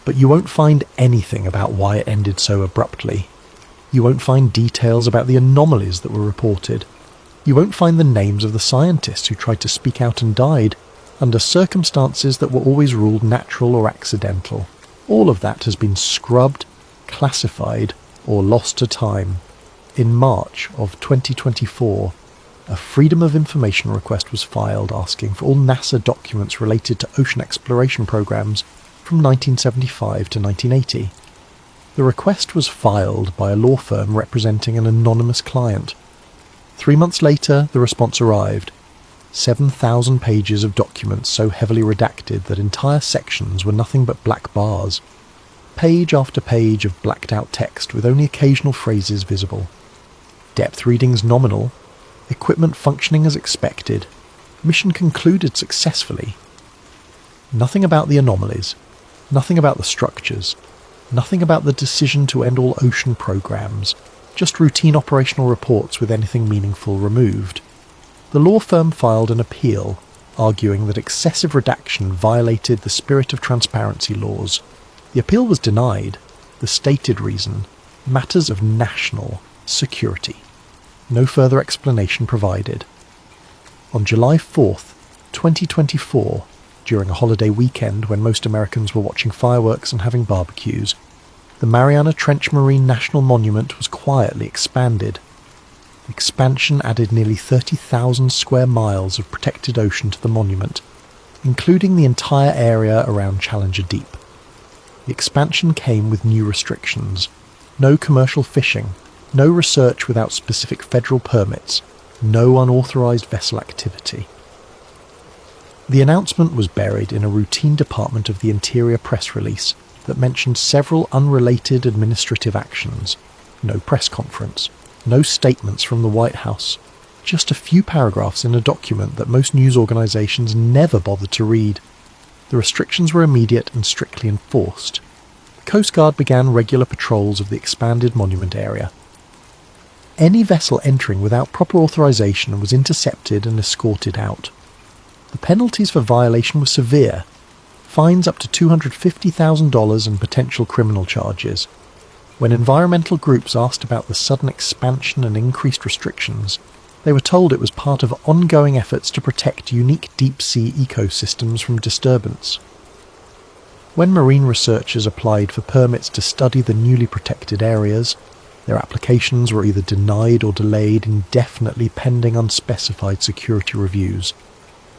But you won't find anything about why it ended so abruptly. You won't find details about the anomalies that were reported. You won't find the names of the scientists who tried to speak out and died under circumstances that were always ruled natural or accidental. All of that has been scrubbed, classified, or lost to time. In March of 2024, a Freedom of Information request was filed asking for all NASA documents related to ocean exploration programs from 1975 to 1980. The request was filed by a law firm representing an anonymous client. 3 months later, the response arrived. 7,000 pages of documents so heavily redacted that entire sections were nothing but black bars. Page after page of blacked out text with only occasional phrases visible. Depth readings nominal. Equipment functioning as expected. Mission concluded successfully. Nothing about the anomalies. Nothing about the structures. Nothing about the decision to end all ocean programs. Just routine operational reports with anything meaningful removed. The law firm filed an appeal, arguing that excessive redaction violated the spirit of transparency laws. The appeal was denied. The stated reason: matters of national security. No further explanation provided. On July 4th, 2024, during a holiday weekend when most Americans were watching fireworks and having barbecues, the Mariana Trench Marine National Monument was quietly expanded. The expansion added nearly 30,000 square miles of protected ocean to the monument, including the entire area around Challenger Deep. The expansion came with new restrictions: no commercial fishing, no research without specific federal permits, no unauthorized vessel activity. The announcement was buried in a routine Department of the Interior press release that mentioned several unrelated administrative actions. No press conference, no statements from the White House, just a few paragraphs in a document that most news organizations never bothered to read. The restrictions were immediate and strictly enforced. The Coast Guard began regular patrols of the expanded monument area. Any vessel entering without proper authorization was intercepted and escorted out. The penalties for violation were severe: fines up to $250,000 and potential criminal charges. When environmental groups asked about the sudden expansion and increased restrictions, they were told it was part of ongoing efforts to protect unique deep-sea ecosystems from disturbance. When marine researchers applied for permits to study the newly protected areas, their applications were either denied or delayed indefinitely pending unspecified security reviews.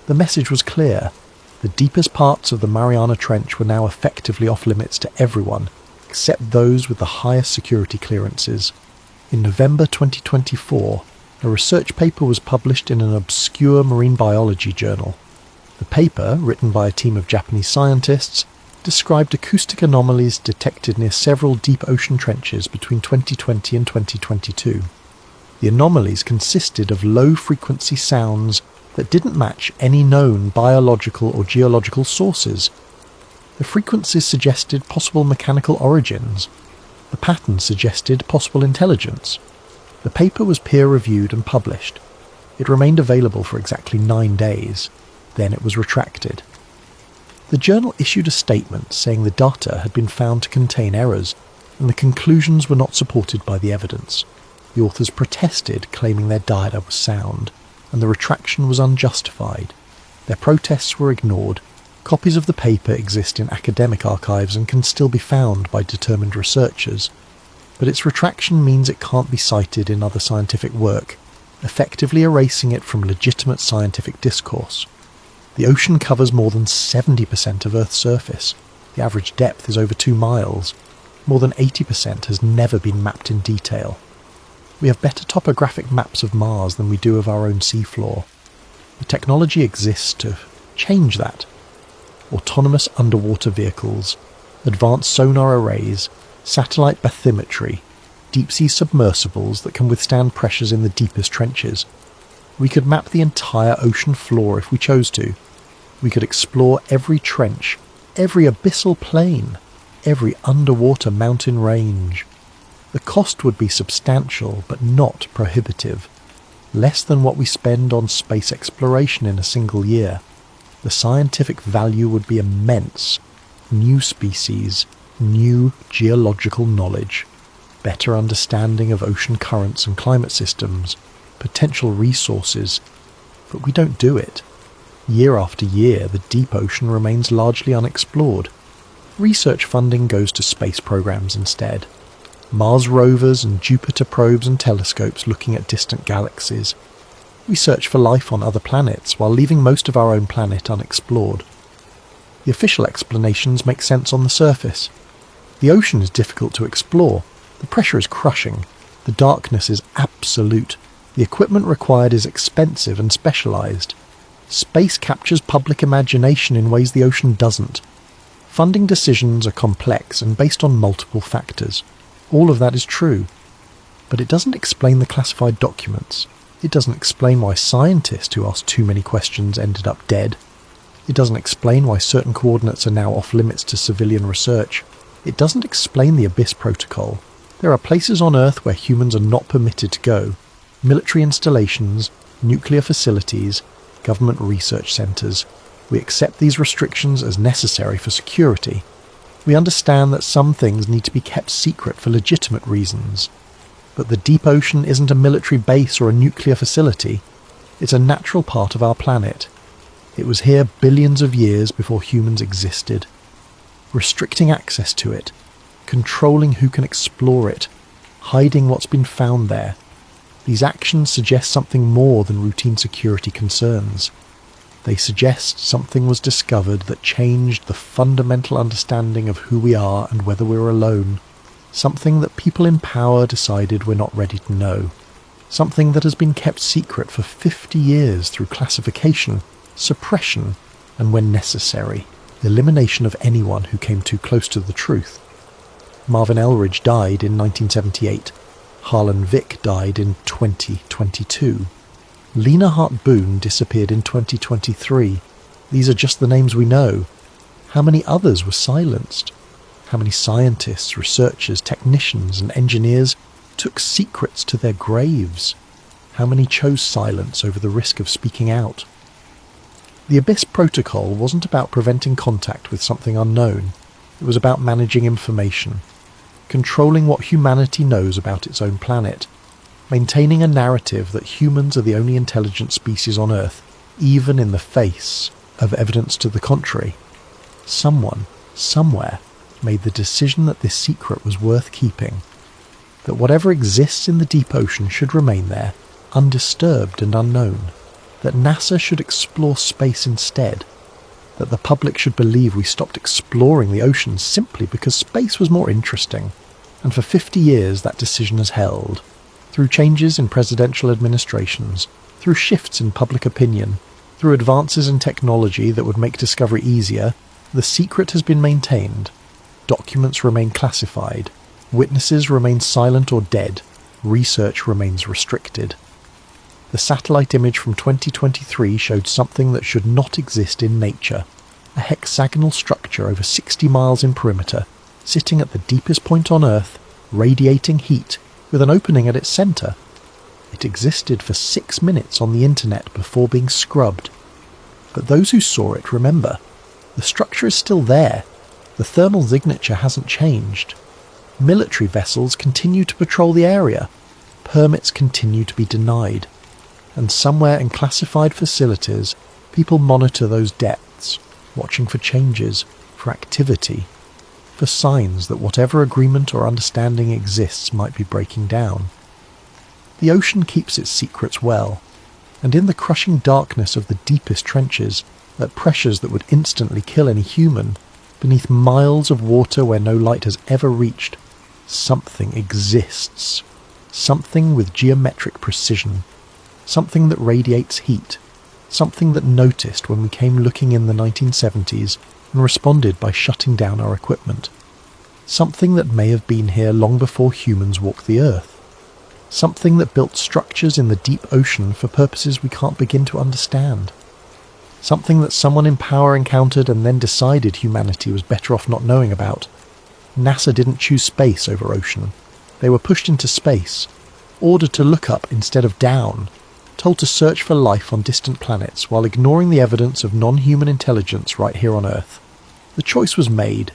The message was clear: the deepest parts of the Mariana Trench were now effectively off-limits to everyone, except those with the highest security clearances. In November 2024, a research paper was published in an obscure marine biology journal. The paper, written by a team of Japanese scientists, described acoustic anomalies detected near several deep ocean trenches between 2020 and 2022. The anomalies consisted of low-frequency sounds that didn't match any known biological or geological sources. The frequencies suggested possible mechanical origins. The patterns suggested possible intelligence. The paper was peer-reviewed and published. It remained available for exactly 9 days. Then it was retracted. The journal issued a statement saying the data had been found to contain errors, and the conclusions were not supported by the evidence. The authors protested, claiming their data was sound, and the retraction was unjustified. Their protests were ignored. Copies of the paper exist in academic archives and can still be found by determined researchers, but its retraction means it can't be cited in other scientific work, effectively erasing it from legitimate scientific discourse. The ocean covers more than 70% of Earth's surface. The average depth is over 2 miles. More than 80% has never been mapped in detail. We have better topographic maps of Mars than we do of our own seafloor. The technology exists to change that. Autonomous underwater vehicles, advanced sonar arrays, satellite bathymetry, deep-sea submersibles that can withstand pressures in the deepest trenches. We could map the entire ocean floor if we chose to. We could explore every trench, every abyssal plain, every underwater mountain range. The cost would be substantial, but not prohibitive. Less than what we spend on space exploration in a single year. The scientific value would be immense. New species, new geological knowledge, better understanding of ocean currents and climate systems, potential resources. But we don't do it. Year after year, the deep ocean remains largely unexplored. Research funding goes to space programs instead. Mars rovers and Jupiter probes and telescopes looking at distant galaxies. We search for life on other planets while leaving most of our own planet unexplored. The official explanations make sense on the surface. The ocean is difficult to explore. The pressure is crushing. The darkness is absolute. The equipment required is expensive and specialized. Space captures public imagination in ways the ocean doesn't. Funding decisions are complex and based on multiple factors. All of that is true. But it doesn't explain the classified documents. It doesn't explain why scientists who asked too many questions ended up dead. It doesn't explain why certain coordinates are now off limits to civilian research. It doesn't explain the Abyss Protocol. There are places on Earth where humans are not permitted to go. Military installations, nuclear facilities, government research centres. We accept these restrictions as necessary for security. We understand that some things need to be kept secret for legitimate reasons. But the deep ocean isn't a military base or a nuclear facility. It's a natural part of our planet. It was here billions of years before humans existed. Restricting access to it, controlling who can explore it, hiding what's been found there. These actions suggest something more than routine security concerns. They suggest something was discovered that changed the fundamental understanding of who we are and whether we're alone. Something that people in power decided we're not ready to know. Something that has been kept secret for 50 years through classification, suppression, and when necessary, elimination of anyone who came too close to the truth. Marvin Eldridge died in 1978. Harlan Vick died in 2022. Lena Hart Boone disappeared in 2023. These are just the names we know. How many others were silenced? How many scientists, researchers, technicians, and engineers took secrets to their graves? How many chose silence over the risk of speaking out? The Abyss Protocol wasn't about preventing contact with something unknown. It was about managing information, controlling what humanity knows about its own planet, maintaining a narrative that humans are the only intelligent species on Earth, even in the face of evidence to the contrary. Someone, somewhere, made the decision that this secret was worth keeping, that whatever exists in the deep ocean should remain there, undisturbed and unknown, that NASA should explore space instead, that the public should believe we stopped exploring the oceans simply because space was more interesting. And for 50 years that decision has held. Through changes in presidential administrations, through shifts in public opinion, through advances in technology that would make discovery easier, the secret has been maintained. Documents remain classified, witnesses remain silent or dead, research remains restricted. The satellite image from 2023 showed something that should not exist in nature, a hexagonal structure over 60 miles in perimeter, sitting at the deepest point on Earth, radiating heat, with an opening at its centre. It existed for 6 minutes on the internet before being scrubbed. But those who saw it remember. The structure is still there. The thermal signature hasn't changed. Military vessels continue to patrol the area. Permits continue to be denied. And somewhere in classified facilities, people monitor those depths, watching for changes, for activity, for signs that whatever agreement or understanding exists might be breaking down. The ocean keeps its secrets well, and in the crushing darkness of the deepest trenches, at pressures that would instantly kill any human, beneath miles of water where no light has ever reached, something exists. Something with geometric precision. Something that radiates heat. Something that noticed when we came looking in the 1970s and responded by shutting down our equipment. Something that may have been here long before humans walked the earth. Something that built structures in the deep ocean for purposes we can't begin to understand. Something that someone in power encountered and then decided humanity was better off not knowing about. NASA didn't choose space over ocean. They were pushed into space, ordered to look up instead of down, told to search for life on distant planets while ignoring the evidence of non-human intelligence right here on Earth. The choice was made,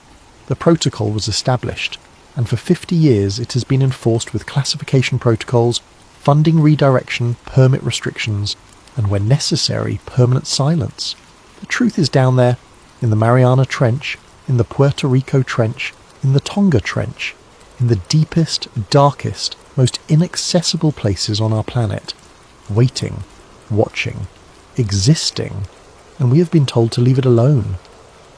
the protocol was established, and for 50 years it has been enforced with classification protocols, funding redirection, permit restrictions, and when necessary, permanent silence. The truth is down there, in the Mariana Trench, in the Puerto Rico Trench, in the Tonga Trench, in the deepest, darkest, most inaccessible places on our planet, waiting, watching, existing, and we have been told to leave it alone.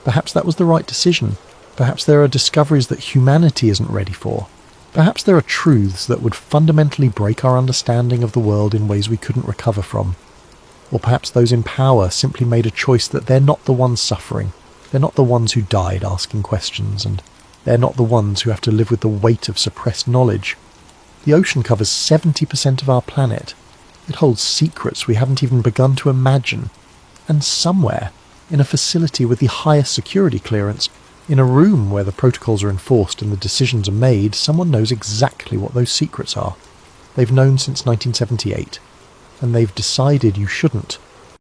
Perhaps that was the right decision. Perhaps there are discoveries that humanity isn't ready for. Perhaps there are truths that would fundamentally break our understanding of the world in ways we couldn't recover from. Or perhaps those in power simply made a choice that they're not the ones suffering. They're not the ones who died asking questions, and they're not the ones who have to live with the weight of suppressed knowledge. The ocean covers 70% of our planet. It holds secrets we haven't even begun to imagine. And somewhere, in a facility with the highest security clearance, in a room where the protocols are enforced and the decisions are made, someone knows exactly what those secrets are. They've known since 1978, and they've decided you shouldn't.